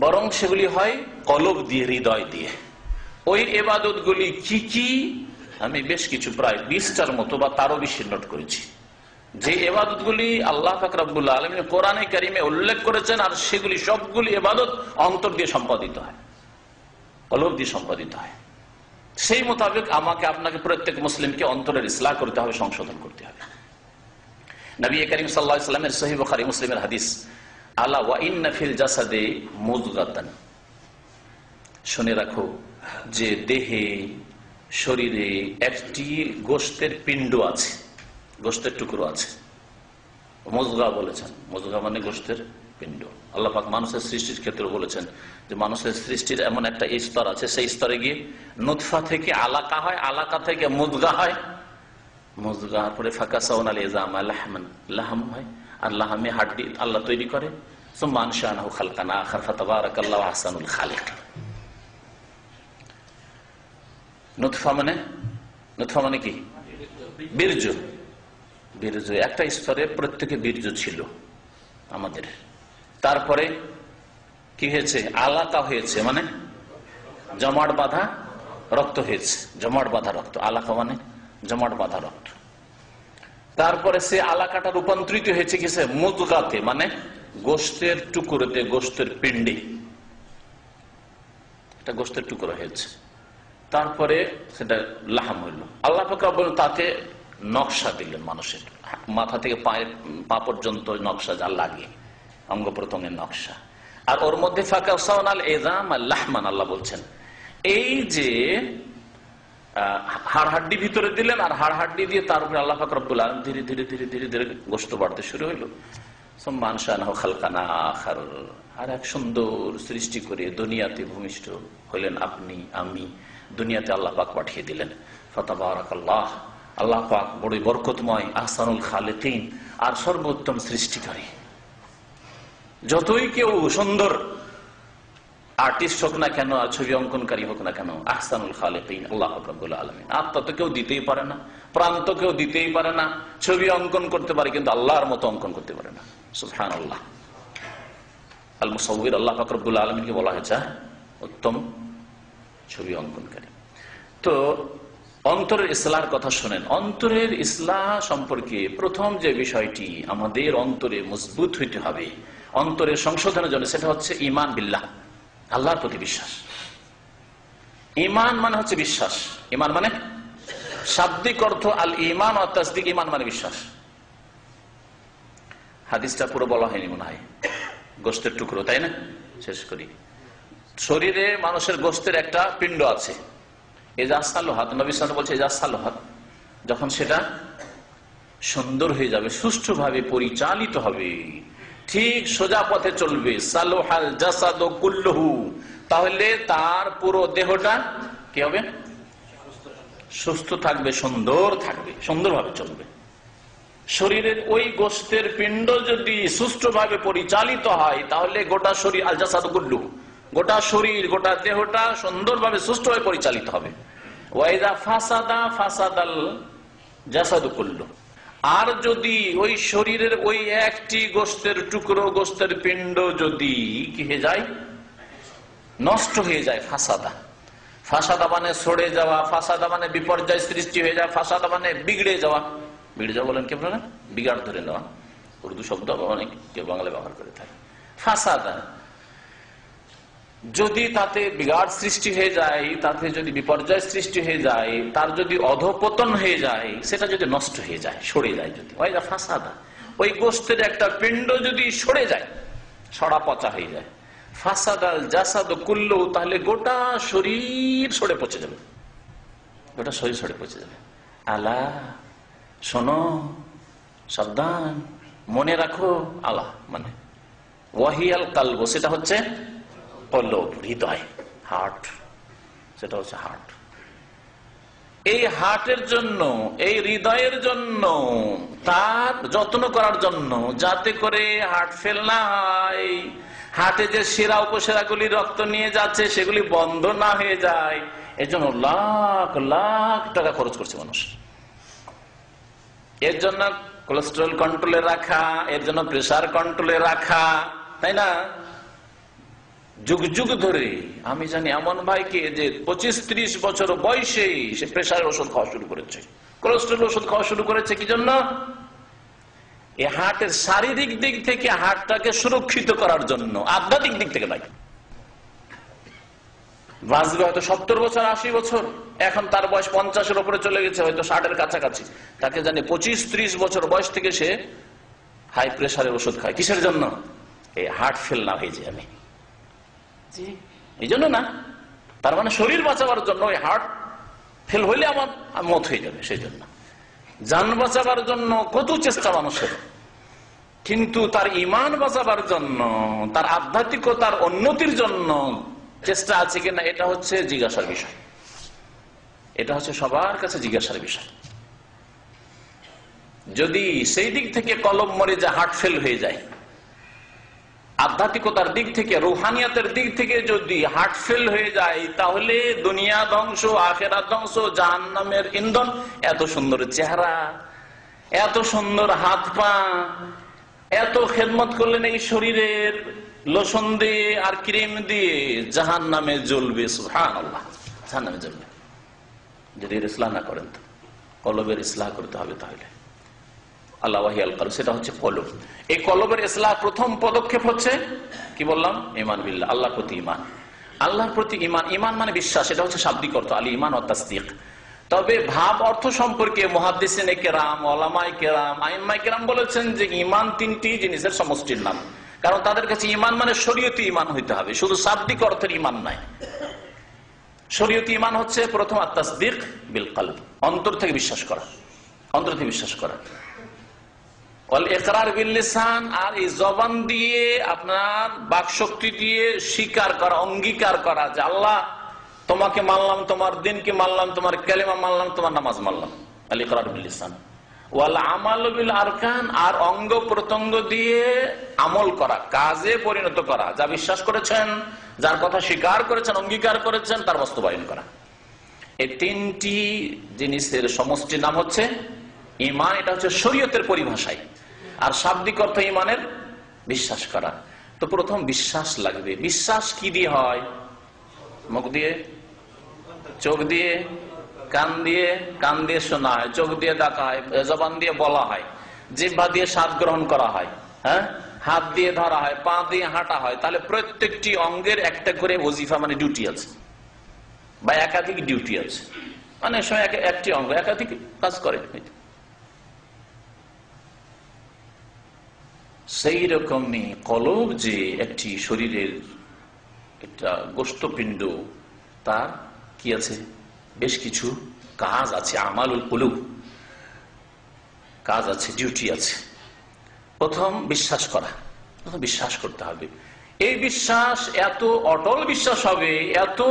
বরং সেগুলি হয় কলব দিয়ে, হৃদয় দিয়ে। ওই ইবাদত গুলি কি কি, আমি বেশ কিছু প্রায় 20টার মতো বা তারও বেশি নোট করেছি, যে ইবাদত গুলি আল্লাহ পাক রব্বুল আলামিন কোরআনে কারিমে উল্লেখ করেছেন, আর সেগুলি সবগুলি ইবাদত অন্তর দিয়ে সম্পাদিত হয়, কলব দিয়ে সম্পাদিত হয়। সেই মোতাবেক আমাকে আপনাকে প্রত্যেক মুসলিমকে অন্তরের ইসলাহ করতে হবে, সংশোধন করতে হবে। নবী করিম সাল্লাল্লাহু আলাইহি ওয়াসাল্লামের সহিহ বুখারী মুসলিমের হাদিস, আলা ওয়া ইন্না ফিল জাসাদে মুদগাতান, শুনে রাখো যে দেহে, শরীরে একটি গোশতের পিণ্ড আছে, গোশতের টুকরো আছে। মুজগা বলেছেন, মুজগা মানে গোশতের পিণ্ড। আল্লাহ পাক মানুষের সৃষ্টির ক্ষেত্রে বলেছেন যে মানুষের সৃষ্টির এমন একটা স্তর আছে, সেই স্তরে গিয়ে নুতফা থেকে আলাকা হয়, আলাকা থেকে মুদগা হয়, মুজগার পরে ফাকাসাউন আল ইজামা লাহমান, লাহাম হয়, আর লাহামে হাড্ডি আল্লাহ তৈরি করে। সুম্মা আনশানাহু খালকান আখার ফাতাবারাকাল্লাহু আহসানুল খালিকিন। নুতফা মানে কি? বীর্য। বীর্য একটা স্তরে প্রত্যেকে বীর্য ছিল আমাদের। তারপরে কি হয়েছে? আলাকা হয়েছে, মানে জমাট বাঁধা রক্ত হয়েছে, জমাট বাঁধা রক্ত। আলাকা মানে জমাট বাঁধা রক্ত। তারপরে সে আলাকাটা রূপান্তরিত হয়েছে কিসে? মুদগাতে, মানে গোশতের টুকরোতে, গোশতের পিণ্ডে একটা গোশতের টুকরো হয়েছে। তারপরে সেটা লাহাম হইল। আল্লাহ পাক রব্বুল তাকে নকশা দিলেন, মানুষের মাথা থেকে পা পর্যন্ত নকশা, যা লাগে অঙ্গ প্রত্যঙ্গের নকশা। আর ওর মধ্যে ফাকাসাউন আল ইজাম আল লাহমান, আল্লাহ বলছেন এই যে হাড় হাড্ডি ভিতরে দিলেন, আর হাড় হাড্ডি দিয়ে তার উপরে আল্লাহ পাক রব্বুল আলামিন ধীরে ধীরে ধীরে ধীরে ধীরে গোশত বাড়তে শুরু হইল। সুম্মা আনশানাহু খালকান আখার, আর এক সুন্দর সৃষ্টি করে দুনিয়াতে ভূমিষ্ঠ হলেন আপনি, আমি। দুনিয়াতে আল্লাহ পাক পাঠিয়ে দিলেন। ফাতাবারাকাল্লাহ, আল্লাহ পাক বড়ই বরকতময়, আহসানুল খালিকিন, আর সর্বোত্তম সৃষ্টিকারী। যতই কেউ সুন্দর আর্টিস্ট হোক না কেন, ছবি অঙ্কনকারী হোক না কেন, আহসানুল খালিকিন আল্লাহ রাব্বুল আলামিন। আত্মা তো কেউ দিতেই পারে না, প্রাণ তো কেউ দিতেই পারে না। ছবি অঙ্কন করতে পারে, কিন্তু আল্লাহর মতো অঙ্কন করতে পারে না। সুবহানাল্লাহ। আল মুসাউবির, আল্লাহ পাক রব্বুল আলামিনকে বলা হয়েছে উত্তম ছবি অঙ্কনকারী। তো অন্তরের ইসলাহর কথা শোনেন। অন্তরের ইসলাহ সম্পর্কে প্রথম যে বিষয়টি আমাদের অন্তরে মজবুত হইতে হবে অন্তরের সংশোধনের জন্য, সেটা হচ্ছে ঈমান বিল্লাহ, আল্লাহর প্রতি বিশ্বাস। ঈমান মানে হচ্ছে বিশ্বাস। ঈমান মানে শাব্দিক অর্থ আল ঈমান ওয়া তাসদীক। ঈমান মানে বিশ্বাস। হাদিসটা পুরো বলা হয়নি মনে হয়, গোশতের টুকরো, তাই না? শেষ করি। শরীরে মানুষের গোশতের একটা পিণ্ড আছে, এজা সালহাত, নবী সাল্লাল্লাহু আলাইহি ওয়াসাল্লাম বলছে এজা সালহাত, যখন সেটা সুন্দর হয়ে যাবে, সুষ্ঠুভাবে পরিচালিত হবে, ঠিক সোজা পথে চলবে, সালহাল জাসাদু কুল্লুহু, তাহলে তার পুরো দেহটা কি হবে? সুস্থ থাকবে, সুন্দর থাকবে, সুন্দরভাবে চলবে। শরীরের ওই গোশতের পিণ্ড যদি সুষ্ঠুভাবে পরিচালিত হয়, তাহলে গোটা শরীর, আল জাসাদু কুল্লুহু, গোটা শরীর, গোটা দেহটা সুন্দরভাবে সুষ্ঠুভাবে পরিচালিত হবে। ওয়াইদা ফাসাদা ফাসাদাল জাসাদু কুল্লুহু, আর যদি ওই শরীরের ওই একটি গোশতের টুকরো, গোশতের পিণ্ড যদি কি হয়ে যায়? নষ্ট হয়ে যায়। ফাসাদা, ফাসাদা মানে সরে যাওয়া, ফাসাদা মানে বিপর্যয় সৃষ্টি হয়ে যাওয়া, ফাসাদা মানে বিগড়ে যাওয়া। বিগড়ে যাওয়া বলেন কে বলেন? বিগাড় ধরে নেওয়া, উর্দু শব্দ অনেক কেউ বাংলায় ব্যবহার করে থাকে। ফাসাদা, যদি তাতে বিগাড় সৃষ্টি হয়ে যায়, তাতে যদি বিপর্যয় সৃষ্টি হয়ে যায়, তার যদি অধঃপতন হয়ে যায়, সেটা যদি নষ্ট হয়ে যায়, সরে যায়, যদি ওই ফাসাদা, ওই গোশতের একটা পিণ্ড যদি সরে যায়, সরা পচা হয়ে যায়, ফাসাদাল জাসাদু কুল্লু, তাহলে গোটা শরীর সরে পচে যাবে, গোটা শরীর সরে পচে যাবে। আলা, শোনো, সাবধান, মনে রাখো। আলা মানে ওয়াহিয়াল কালব, সেটা হচ্ছে কলব, হৃদয়, হার্ট, সেটা হচ্ছে হার্ট। এই হার্টের জন্য, এই হৃদয়ের জন্য, তার যত্ন করার জন্য, যাতে করে হার্ট ফেল না হয়, হার্টে যে শিরা উপশিরাগুলি রক্ত নিয়ে যাচ্ছে সেগুলি বন্ধ না হয়ে যায়, এর জন্য লাখ লাখ টাকা খরচ করছে মানুষ। এর জন্য কোলেস্টেরল কন্ট্রোলে রাখা, এর জন্য প্রেসার কন্ট্রোলে রাখা, তাই না? যুগ যুগ ধরে আমি জানি এমন ভাইকে যে 25-30 বছর বয়সেই সে প্রেসারের ওষুধ খাওয়া শুরু করেছে, কোলেস্টেরল ওষুধ খাওয়া শুরু করেছে। কি জন্য? এই হার্টের শারীরিক দিক থেকে হার্টটাকে সুরক্ষিত করার জন্য, আধ্যাত্মিক দিক থেকে নয়। বাঁচবে হয়তো 70 বছর 80 বছর, এখন তার বয়স 50-এর উপরে চলে গেছে, হয়তো 60-এর কাছাকাছি। তাকে জানি 25-30 বছর বয়স থেকে সে হাই প্রেসারের ওষুধ খায়। কিসের জন্য? এই হার্ট ফেল না হয়ে যায়। আমি এই জন্য না, তার মানে শরীর বাঁচাবার জন্য। ওই হার্ট ফেল হইলে আমার মত হয়ে যাবে, সেই জন্য জান বাঁচাবার জন্য কত চেষ্টা মানুষের। কিন্তু তার ঈমান বাঁচাবার জন্য, তার আধ্যাত্মিকতার উন্নতির জন্য চেষ্টা আছে কিনা, এটা হচ্ছে জিজ্ঞাসার বিষয়। এটা হচ্ছে সবার কাছে জিজ্ঞাসার বিষয়। যদি সেই দিক থেকে কলম মরে যে হার্ট ফেল হয়ে যায়, আধ্যাত্মিকতার দিক থেকে, রুহানিয়াতের দিক থেকে যদি হার্ট ফেল হয়ে যায়, তাহলে দুনিয়া ধ্বংস, আখিরাত ধ্বংস, জাহান্নামের ইন্ধন। এত সুন্দর চেহারা, এত সুন্দর হাত পা, এত খেদমত করলেন এই শরীরের, লোশন দিয়ে আর ক্রিম দিয়ে জাহান্নামে জ্বলবে। সুবহানাল্লাহ, জাহান্নামে জ্বলবে যদি এর ইসলাহ না করেন। তো কলবের ইসলাহ করতে হবে। তাহলে আল্লাহ ওয়াহিয়াল কলব, সেটা হচ্ছে কলব। এই কলবের ইসলাহ প্রথম পদক্ষেপ হচ্ছে কি বললাম? ঈমান বিল্লাহ, আল্লাহর প্রতি ঈমান। আল্লাহর প্রতি ঈমান, ঈমান মানে বিশ্বাস, এটা হচ্ছে শাব্দিক অর্থ, আল ঈমান ওয়া তাসদীক। তবে ভাব অর্থ সম্পর্কে মুহাদ্দিসিনে কেরাম, উলামায়ে কেরাম, আইম্মায়ে কেরাম বলেছেন যে ঈমান 3টি জিনিসের সমষ্টির নাম। কারণ তাদের কাছে ঈমান মানে শরীয়তি ঈমান হইতে হবে, শুধু শাব্দিক অর্থের ঈমান নাই। শরীয়তি ঈমান হচ্ছে প্রথম আত-তাসদীক বিল কলব, অন্তর থেকে বিশ্বাস করা, অন্তর থেকে বিশ্বাস করা। ওয়াল ইকরার বিল লিসান, আর এই জবান দিয়ে, আপনার বাকশক্তি দিয়ে স্বীকার করা, অঙ্গীকার করা যে আল্লাহ তোমাকে মানলাম, তোমার দিনকে মানলাম, তোমার কালেমা মানলাম, তোমার নামাজ মানলাম। আল ইকরার বিল লিসান। ওয়াল আমাল বিল আরকান, আর অঙ্গ প্রত্যঙ্গ দিয়ে আমল করা, কাজে পরিণত করা। যা বিশ্বাস করেছেন, যার কথা স্বীকার করেছেন, অঙ্গীকার করেছেন, তার বাস্তবায়ন করা। এই 3টি জিনিসের সমষ্টির নাম হচ্ছে ঈমান। এটা হচ্ছে শরীয়তের পরিভাষায়। আর শাব্দিক অর্থ ঈমানের বিশ্বাস করা। তো প্রথম বিশ্বাস লাগবে। বিশ্বাস কি দিয়ে হয়? মুখ দিয়ে, চোখ দিয়ে, কান দিয়ে। কান দিয়ে শোনা হয়, চোখ দিয়ে দেখা হয়, জবান দিয়ে বলা হয়, জিহ্বা দিয়ে স্বাদ গ্রহণ করা হয়, হ্যাঁ, হাত দিয়ে ধরা হয়, পা দিয়ে হাঁটা হয়। তাহলে প্রত্যেকটি অঙ্গের একটা করে ওজিফা মানে ডিউটি আছে, বা একাধিক ডিউটি আছে। অনেক সময় একটি অঙ্গ একাধিক কাজ করে। সেই রকমই কলব যে একটি শরীরের একটা গোষ্ঠপিণ্ড, তার কি আছে? বেশ কিছু কাজ আছে, আমালুল কুলুব, কাজ আছে, ডিউটি আছে। প্রথম বিশ্বাস করা, প্রথম বিশ্বাস করতে হবে। এই বিশ্বাস এত অটল বিশ্বাস হবে, এত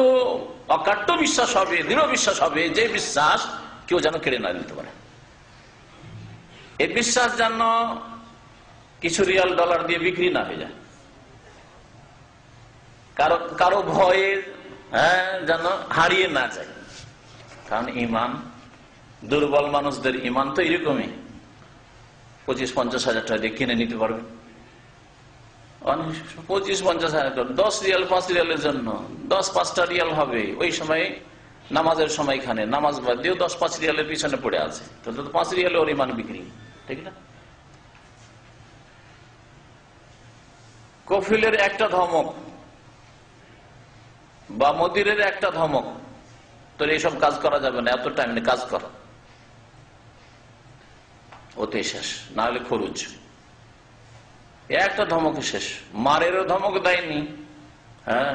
অকাট্য বিশ্বাস হবে, দৃঢ় বিশ্বাস হবে, যে বিশ্বাস কেউ যেন কেড়ে না নিতে পারে। এই বিশ্বাস যেন কিছু রিয়াল ডলার দিয়ে বিক্রি না হয়ে যায়, কারো ভয়ে যেন হারিয়ে না যায়। কারণ ঈমান, দুর্বল মানুষদের ঈমান তো এরকমই, 25-50 হাজার টাকা দিয়ে কিনে নিতে পারবে। 25-50 হাজার টাকা, 10 রিয়াল 5 রিয়ালের জন্য 10-5টা রিয়াল হবে। ওই সময় নামাজের সময়খানে নামাজ বাদ দিয়েও 10-5 রিয়ালের পিছনে পড়ে আছে, তাহলে তো 5 রিয়ালে ওর ঈমান বিক্রি, ঠিক না? কফিলের একটা ধমক বা মদিরের একটা ধমক, তোর এইসব কাজ করা যাবে না, এত টাইম নেই, কাজ কর, ওতে শেষ, না হলে খরচ। একটা ধমকে শেষ। মারেরও ধমক দেয়নি, হ্যাঁ,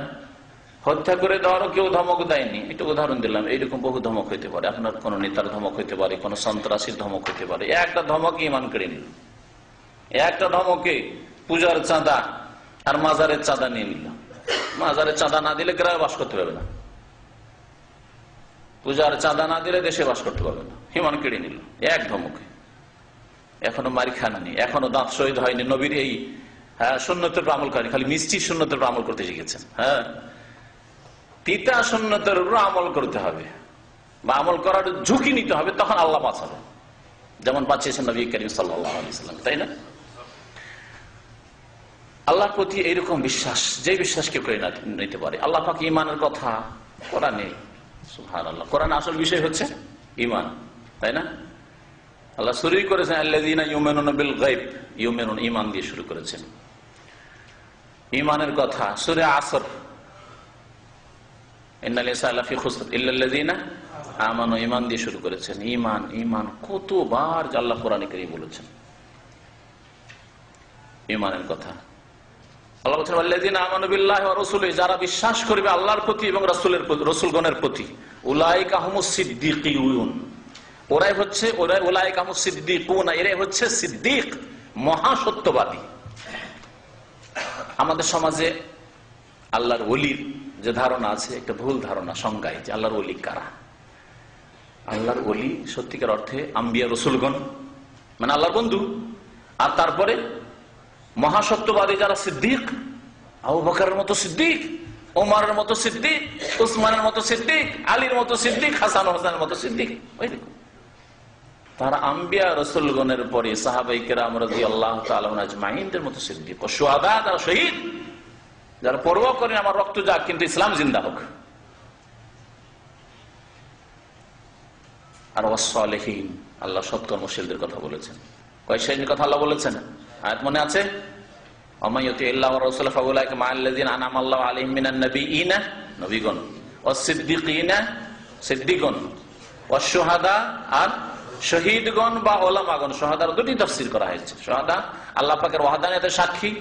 হত্যা করে দেওয়ারও কেউ ধমক দেয়নি। একটু উদাহরণ দিলাম। এইরকম বহু ধমক হইতে পারে, আপনার কোন নেতার ধমক হইতে পারে, কোন সন্ত্রাসীর ধমক হইতে পারে। একটা ধমকে ঈমান কেড়ে নিল, একটা ধমকে পূজার চাঁদা আর মাজারের চাঁদা নিয়ে নিল। মাজারের চাঁদা না দিলে গ্রামে বাস করতে পারবে না, পূজার চাঁদা না দিলে দেশে বাস করতে পারবে না। ঈমান কেড়ে নিল এক ধমকে। এখনো মারি খাননি, এখনো দাঁত শহীদ হয়নি, নবীর এই সুন্নতের আমল করেনি, খালি মিষ্টির সুন্নতের আমল করতে শিখেছেন। হ্যাঁ, তিতা সুন্নতের উপর আমল করতে হবে বা আমল করার ঝুঁকি নিতে হবে, তখন আল্লাহ বাঁচাবে, যেমন বাঁচিয়েছেন নবী করিম সাল্লাল্লাহু আলাইহি ওয়াসাল্লাম, তাই না? আল্লাহর প্রতি এইরকম বিশ্বাস, যে বিশ্বাস কেউ করে নিতে পারে। আল্লাহ পাক ঈমানের কথা কোরআনে, সুবহানাল্লাহ, কোরআন আসল বিষয় হচ্ছে ঈমান, তাই না? আল্লাহ শুরুই করেছেন আল্লাযীনা ইউমিনুনা বিল গায়ব, ইউমিনুন, ঈমান দিয়ে শুরু করেছেন ঈমানের কথা। সূরা আসর, ইন্নাল ইনসানা লাফি খুসর ইল্লাল্লাযীনা আমানু, ঈমান দিয়ে শুরু করেছেন। ঈমান, ঈমান কতবার আল্লাহ কোরআনে কারীমে বলেছেন ঈমানের কথা। আল্লাহ বলেছেন আল্লাযীনা আমানু বিল্লাহি ওয়া রাসূলিহি, যারা বিশ্বাস করবে আল্লাহর প্রতি এবং রাসূলগণের প্রতি, উলাইকা হুমুস সিদ্দীকুন, ওরাই হচ্ছে উলাইকা হুমুস সিদ্দীকুন, এরাই হচ্ছে সিদ্দীক, মহাসত্যবাদী। আমাদের সমাজে আল্লাহর ওলির যে ধারণা আছে, একটা ভুল ধারণা সংজ্ঞায়, যে আল্লাহর ওলি কারা। আল্লাহর ওলি সত্যিকার অর্থে আম্বিয়া রসুলগণ, মানে আল্লাহর বন্ধু, আর তারপরে মহাসত্যবাদী যারা সিদ্দিক, আবু বকরের মতো সিদ্দিক, ওমরের মতো সিদ্দিক, উসমানের মতো সিদ্দিক, আলীর মতো সিদ্দিক, হাসান হোসেনের মতো সিদ্দিক, ওইরকম তারা আম্বিয়া রসুলগণের পরে সাহাবায়ে কেরাম রাদিয়াল্লাহু তাআলা আজমাইনদের মতো সিদ্দিক, ও শুহাদা, যারা শহীদ, যারা পরোয়া করেন আমার রক্ত যাক কিন্তু ইসলাম জিন্দা হোক। আর ওয়াসসালিহিন, আল্লাহ সৎকর্মশীলদের কথা বলেছেন। কয় শ্রেণীর কথা আল্লাহ বলেছেন আয়াত মনে আছে? ওমাইয়ুতি ইল্লাহু ওয়া রাসূলুহু ফাউলাইকা মাআল্লাযীনা আনআমা আল্লাহু আলাইহিম মিনান নাবিয়িনা, নবীগণ, ওয়াস-সিদ্দীকিনা, সিদ্দীকগণ, ওয়াশ-শুহাদা, আর শহীদগণ বা ওলামাগণ। শুহাদার দুটি তাফসীর করা হয়েছে। শুহাদা আল্লাহ পাকের ওয়াহদানিয়তের সাক্ষী,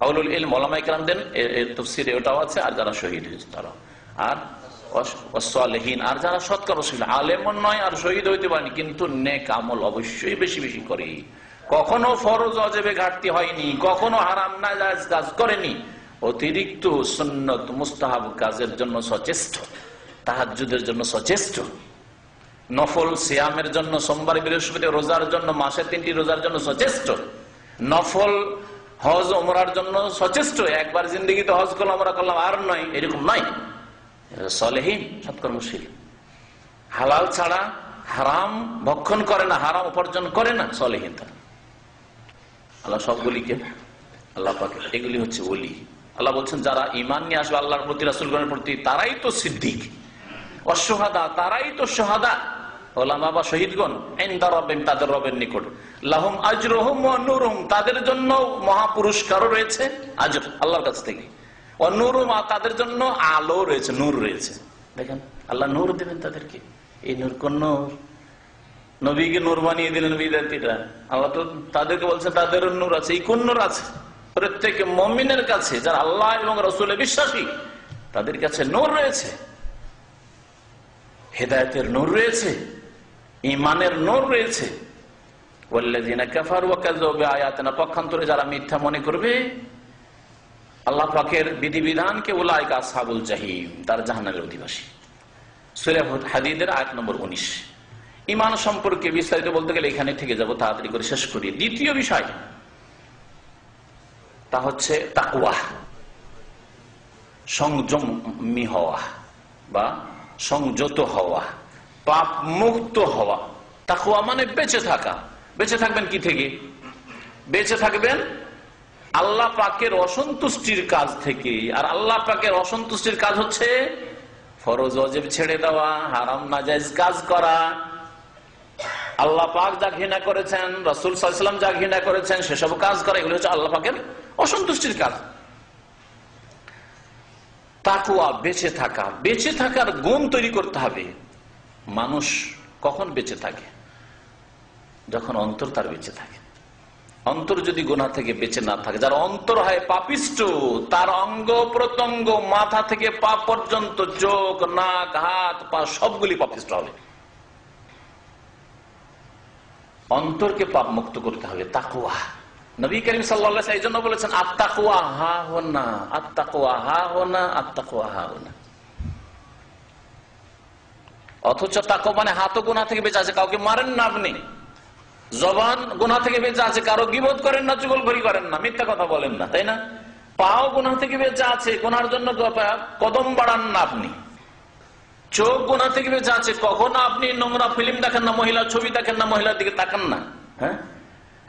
আউলুল ইলম, ওলামায়ে কেরামদের এর তাফসীরে ওটাও আছে, আর যারা শহীদ হয়েছে তারা। আর ওয়াস-সালিহিন, আর যারা সৎকর্মশীল, আলেমও নয় আর শহীদ হইতে পারেনি কিন্তু নেক আমল অবশ্যই বেশি বেশি করে, কখনো ফরজ ওয়াজিবে ঘাটতি হয়নি, কখনো হারাম নাজায়েজ কাজ করেনি, অতিরিক্ত সুন্নত মুস্তাহাব কাজের জন্য সচেষ্ট, তাহাজ্জুদের জন্য সচেষ্ট, নফল সিয়ামের জন্য, সোমবার বৃহস্পতি রোজার জন্য, মাসে 3টি রোজার জন্য সচেষ্ট, নফল হজ ওমরার জন্য সচেষ্ট। একবার জিন্দেগিতে হজ করলাম, ওমরা করলাম, আর নয়, এরকম নয়। সালেহীন, সৎকর্মশীল, হালাল ছাড়া হারাম ভক্ষণ করে না, হারাম উপার্জন করে না, সালেহীন তারা। আল্লাহ সবগুলিকে আল্লাহ পাকে, এগুলি হচ্ছে ওলি। আল্লাহ বলছেন যারা ঈমান নিয়ে আসবে আল্লাহর প্রতি, রাসূলগণের প্রতি, তারাই তো সিদ্দিক। ওয়াশ-শুহাদা, তারাই তো শুহাদা, ওলামা বা শহীদগণ, ইনদা রাব্বিহিম, তাদের রবের নিকট, লাহুম আজরুহুম ওয়া নূরুহুম, তাদের জন্য মহা পুরস্কারও রয়েছে, আজর আল্লাহর কাছ থেকে, ওয়া নূরুহুম, তাদের জন্য আলো রয়েছে, নূর রয়েছে। দেখেন আল্লাহ নূর দেবেন তাদেরকে। এই নূর কোন নূর? নবীকে নূর বানিয়ে দিলেন বিদ্যার্থীরা। আল্লাহ তো তাদেরকে বলছেন তাদের নূর আছে। এই কোন নূর আছে? প্রত্যেক মুমিনের কাছে, যারা আল্লাহ এবং রাসূলে বিশ্বাসী, তাদের কাছে নূর রয়েছে, হেদায়েতের নূর রয়েছে, ঈমানের নূর রয়েছে। ওয়াল্লাযিনা কাফারু ওয়া কাযযাবু বিআয়াতিনা, পক্ষান্তরে যারা মিথ্যা মনে করবে আল্লাহ পাকের বিধিবিধানকে, উলাইকা আসহাবুল জাহিম, তার জাহান্নামের অধিবাসী। সূরা হাদীদের আয়াত নম্বর 19। ঈমান সম্পর্কে বিস্তারিত বলতে গেলে এখানে থেকে যাব, তাড়াতাড়ি করে শেষ করি। দ্বিতীয় বিষয় তা হচ্ছে তাকওয়া, সংযমী হওয়া বা সংযত হওয়া, পাপ মুক্ত হওয়া। তাকওয়া মানে বেঁচে থাকা। বেঁচে থাকবেন কি থেকে? বেঁচে থাকবেন আল্লাহ পাকের অসন্তুষ্টির কাজ থেকে। আর আল্লাহ পাকের অসন্তুষ্টির কাজ হচ্ছে ফরজ ওয়াজিব ছেড়ে দেওয়া, হারাম নাজায়েজ কাজ করা। আল্লাহ পাক যা ঘৃণা করেছেন, রাসূল সাল্লাল্লাহু আলাইহি ওয়াসাল্লাম যা ঘৃণা করেছেন, সেসব কাজ করা, এগুলো হচ্ছে আল্লাহ পাকের অসন্তুষ্টির কাজ। তাকওয়া, বেঁচে থাকা, বেঁচে থাকার গুণ তৈরি করতে হবে। মানুষ কখন বেঁচে থাকে? যখন অন্তর তার বেঁচে থাকে। অন্তর যদি গুনাহ থেকে বেঁচে না থাকে, যার অন্তর হয় পাপিষ্ট, তার অঙ্গ প্রত্যঙ্গ মাথা থেকে পা পর্যন্ত, চোখ, নাক, হাত, পা সবগুলি পাপিষ্ট হবে। অন্তরকে পাপ মুক্ত করতে হবে, তাকওয়া। নবী করিম সাল্লাল্লাহু আলাইহি ওয়াসাল্লাম এই জন্য বলেছেন আত-তাকওয়া হাহুনা, আত-তাকওয়া হাহুনা, আত-তাকওয়া হাহুনা। অথচ তাকওয়া মানে হাতও গুনাহ থেকে বেঁচে আছে, কাউকে মারেন না আপনি, জবান গুনাহ থেকে বেঁচে আছে, কারো গীবত করেন না, চুগলখড়ি করেন না, মিথ্যা কথা বলেন না, তাই না? পাও গুনাহ থেকে বেঁচে আছে, গুনার জন্য কদম বাড়ান না আপনি। চোখ গুনাহ থেকে বেঁচে আছে। কখনো আপনি নোংরা ফিল্ম দেখেন না, মহিলার ছবি দেখেন না, মহিলার দিকে তাকান না। হ্যাঁ,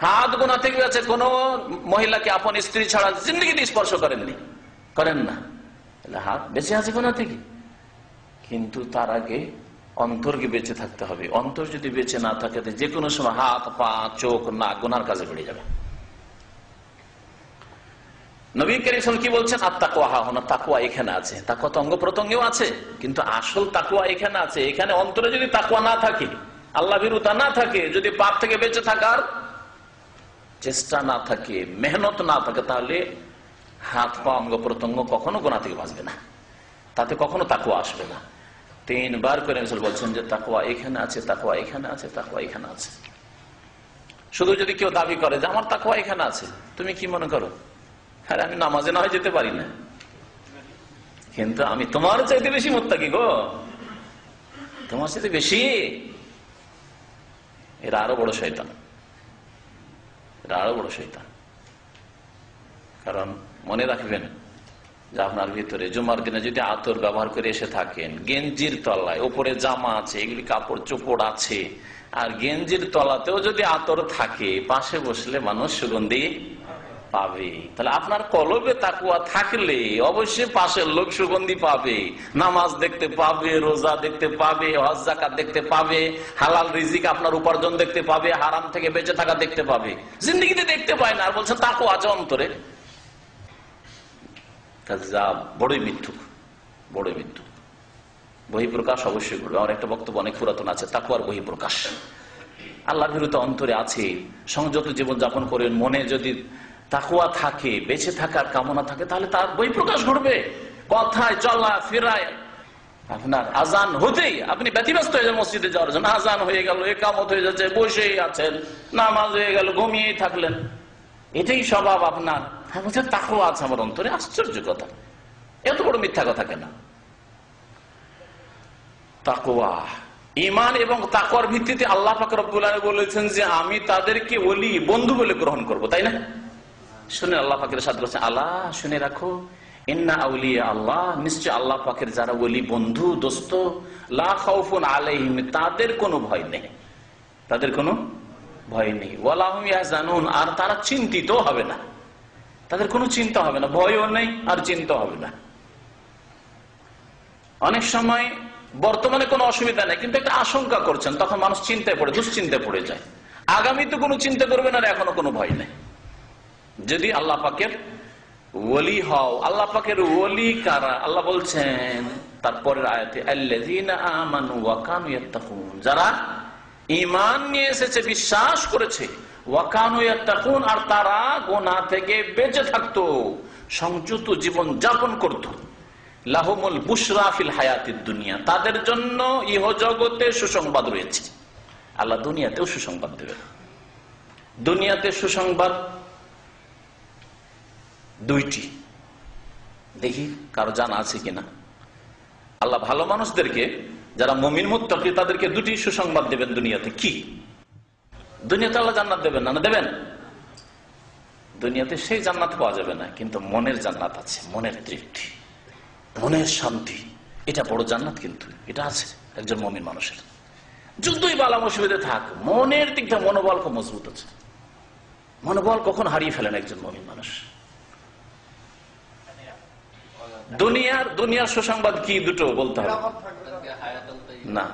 হাত গুনাহ থেকে বেঁচে, কোন মহিলাকে আপন স্ত্রী ছাড়া জিন্দগিতে স্পর্শ করেন না, হাত বেঁচে আছে গুনাহ থেকে। কিন্তু তার আগে অন্তরকে বেঁচে থাকতে হবে। অন্তর যদি বেঁচে না থাকে, যে কোনো সময় হাত, পা, চোখ, নাক গুনার কাজে বেড়ে যাবে। নবী করিম সাল্লাল্লাহু আলাইহি ওয়াসাল্লাম কি বলছেন? আত-তাকওয়া হাহুনা, তাকওয়া এখানে আছে। তাকওয়া তো অঙ্গ প্রত্যঙ্গেও আছে, কিন্তু আসল তাকওয়া এখানে আছে। এখানে অন্তরে যদি তাকওয়া না থাকে, আল্লাহ ভীরুতা না থাকে, যদি পাপ থেকে বেঁচে থাকার চেষ্টা না থাকে, মেহনত না থাকে, তাহলে হাত, পা, অঙ্গ প্রত্যঙ্গ কখনো গুনাহ থেকে বাঁচবে না, তাতে কখনো তাকওয়া আসবে না। 3 বার করে রাসূল বলছেন যে তাকওয়া এখানে আছে, তাকওয়া এখানে আছে, তাকওয়া এখানে আছে। শুধু যদি কেউ দাবি করে যে আমার তাকওয়া এখানে আছে, তুমি কি মনে করো? আরে আমি নামাজে না হয় যেতে পারি না, কিন্তু আমি তোমার চাইতে বেশি মুত্তাকি গো, তোমার চাইতে বেশি। এরা আরো বড় শয়তান, এরা আরো বড় শয়তান। কারণ মনে রাখবেন যে আপনার ভিতরে জুমার দিনে যদি আতর ব্যবহার করে এসে থাকেন, গেঞ্জির তলায় উপরে জামা আছে, এগুলি কাপড় চোপড় আছে, আর গেঞ্জির তলাতেও যদি আতর থাকে, পাশে বসলে মানুষ সুগন্ধি পাবে। তাহলে আপনার কলবে তাকওয়া থাকলে অবশ্যই পাশের লোক সুগন্ধি পাবে, নামাজ দেখতে পাবে, রোজা দেখতে পাবে, হজ যাকাত দেখতে পাবে, হালাল রিজিক আপনার উপার্জন দেখতে পাবে, হারাম থেকে বেঁচে থাকা দেখতে পাবে। জিন্দেগিতে দেখতে পায় না, আর বলছেন তাকওয়া আছে অন্তরে। বড়ই মিথ্যুক, বড়ই মিথ্যুক। বহিঃপ্রকাশ অবশ্যই করবে। আমার একটা বক্তব্য অনেক পুরাতন আছে, তাকওয়ার বহিঃপ্রকাশ। আল্লাহ ভীরুতা অন্তরে আছে, সংযত জীবন যাপন করেন, মনে যদি তাকওয়া থাকে, বেঁচে থাকার কামনা থাকে, তাহলে তার বহিঃপ্রকাশ ঘটবে। কথায়, চলা ফেরায়, আপনার আজান হতেই আপনি ব্যতিব্যস্ত হয়ে যান মসজিদে যাওয়ার জন্য। আজান হয়ে গেল, ইকামত হয়ে যাচ্ছে, বসেই আছেন, নামাজ হয়ে গেল, ঘুমিয়েই থাকলেন, এটাই স্বভাব আপনার। তাকওয়া আছে আমার অন্তরে। আশ্চর্য কথা, এত বড় মিথ্যা কথা কেন? তাকওয়া, ঈমান এবং তাকওয়ার ভিত্তিতে আল্লাহ পাক রব্বুল আলামিন বলেছেন যে আমি তাদেরকে ওলি, বন্ধু বলে গ্রহণ করব, তাই না? শুনে আল্লাহ পাকের সাথে বলছেন, আল্লাহ শুনে রাখো, ইন্না আউলিয়া আল্লাহ, নিশ্চয় আল্লাহ পাকের যারা ওলি, বন্ধু, দোস্ত, লা খাউফুন আলাইহিম, তাদের কোনো ভয় নেই, তাদের কোনো ভয় নেই, ওয়ালা হুম ইয়াহজানুন, আর তারা চিন্তিত হবে না, তাদের কোনো চিন্তা হবে না, ভয়ও নেই আর চিন্তা হবে না। অনেক সময় বর্তমানে কোনো অসুবিধা নেই, কিন্তু একটা আশঙ্কা করছেন, তখন মানুষ চিন্তায় পড়ে, দুশ্চিন্তায় পড়ে যায়। আগামীতে কোনো চিন্তা করবে না, এখনো কোনো ভয় নেই। যদি আল্লাহ পাকের ওলি হও। আল্লাহ পাকের ওলি কারা? আল্লাহ বলছেন তারপরের আয়াতে, আল্লাযীনা আমানু ওয়া কানু ইয়াত্তাকুন, যারা ঈমান নিয়ে এসেছে, বিশ্বাস করেছে, ওয়া কানু ইয়াত্তাকুন, আর তারা গুনাহ থেকে বেঁচে থাকতো, সংযত জীবন যাপন করত। লাহুমুল বুশরা ফিল হায়াতিদ দুনিয়া, তাদের জন্য ইহজগতে সুসংবাদ রয়েছে। আল্লাহ দুনিয়াতেও সুসংবাদ দেবেন। দুনিয়াতে সুসংবাদ দুইটি, দেখি কারো জানা আছে কিনা। আল্লাহ ভালো মানুষদেরকে, যারা মুমিন মুত্তাকি, তাদেরকে দুটি সুসংবাদ দেবেন দুনিয়াতে। কি? দুনিয়াতে আল্লাহ জান্নাত দেবেন না? দেবেন। দুনিয়াতে সেই জান্নাত পাওয়া যাবে না, কিন্তু মনের জান্নাত আছে, মনের তৃপ্তি, মনের শান্তি, এটা বড় জান্নাত। কিন্তু এটা আছে একজন মুমিন মানুষের। যতই বালা মুসিবতে থাক, মনের দিক থেকে মনোবল খুব মজবুত আছে। মনোবল কখন হারিয়ে ফেলেন একজন মুমিন মানুষ। দুনিয়ার সুসংবাদ কি? দুটো বলতে হবে না?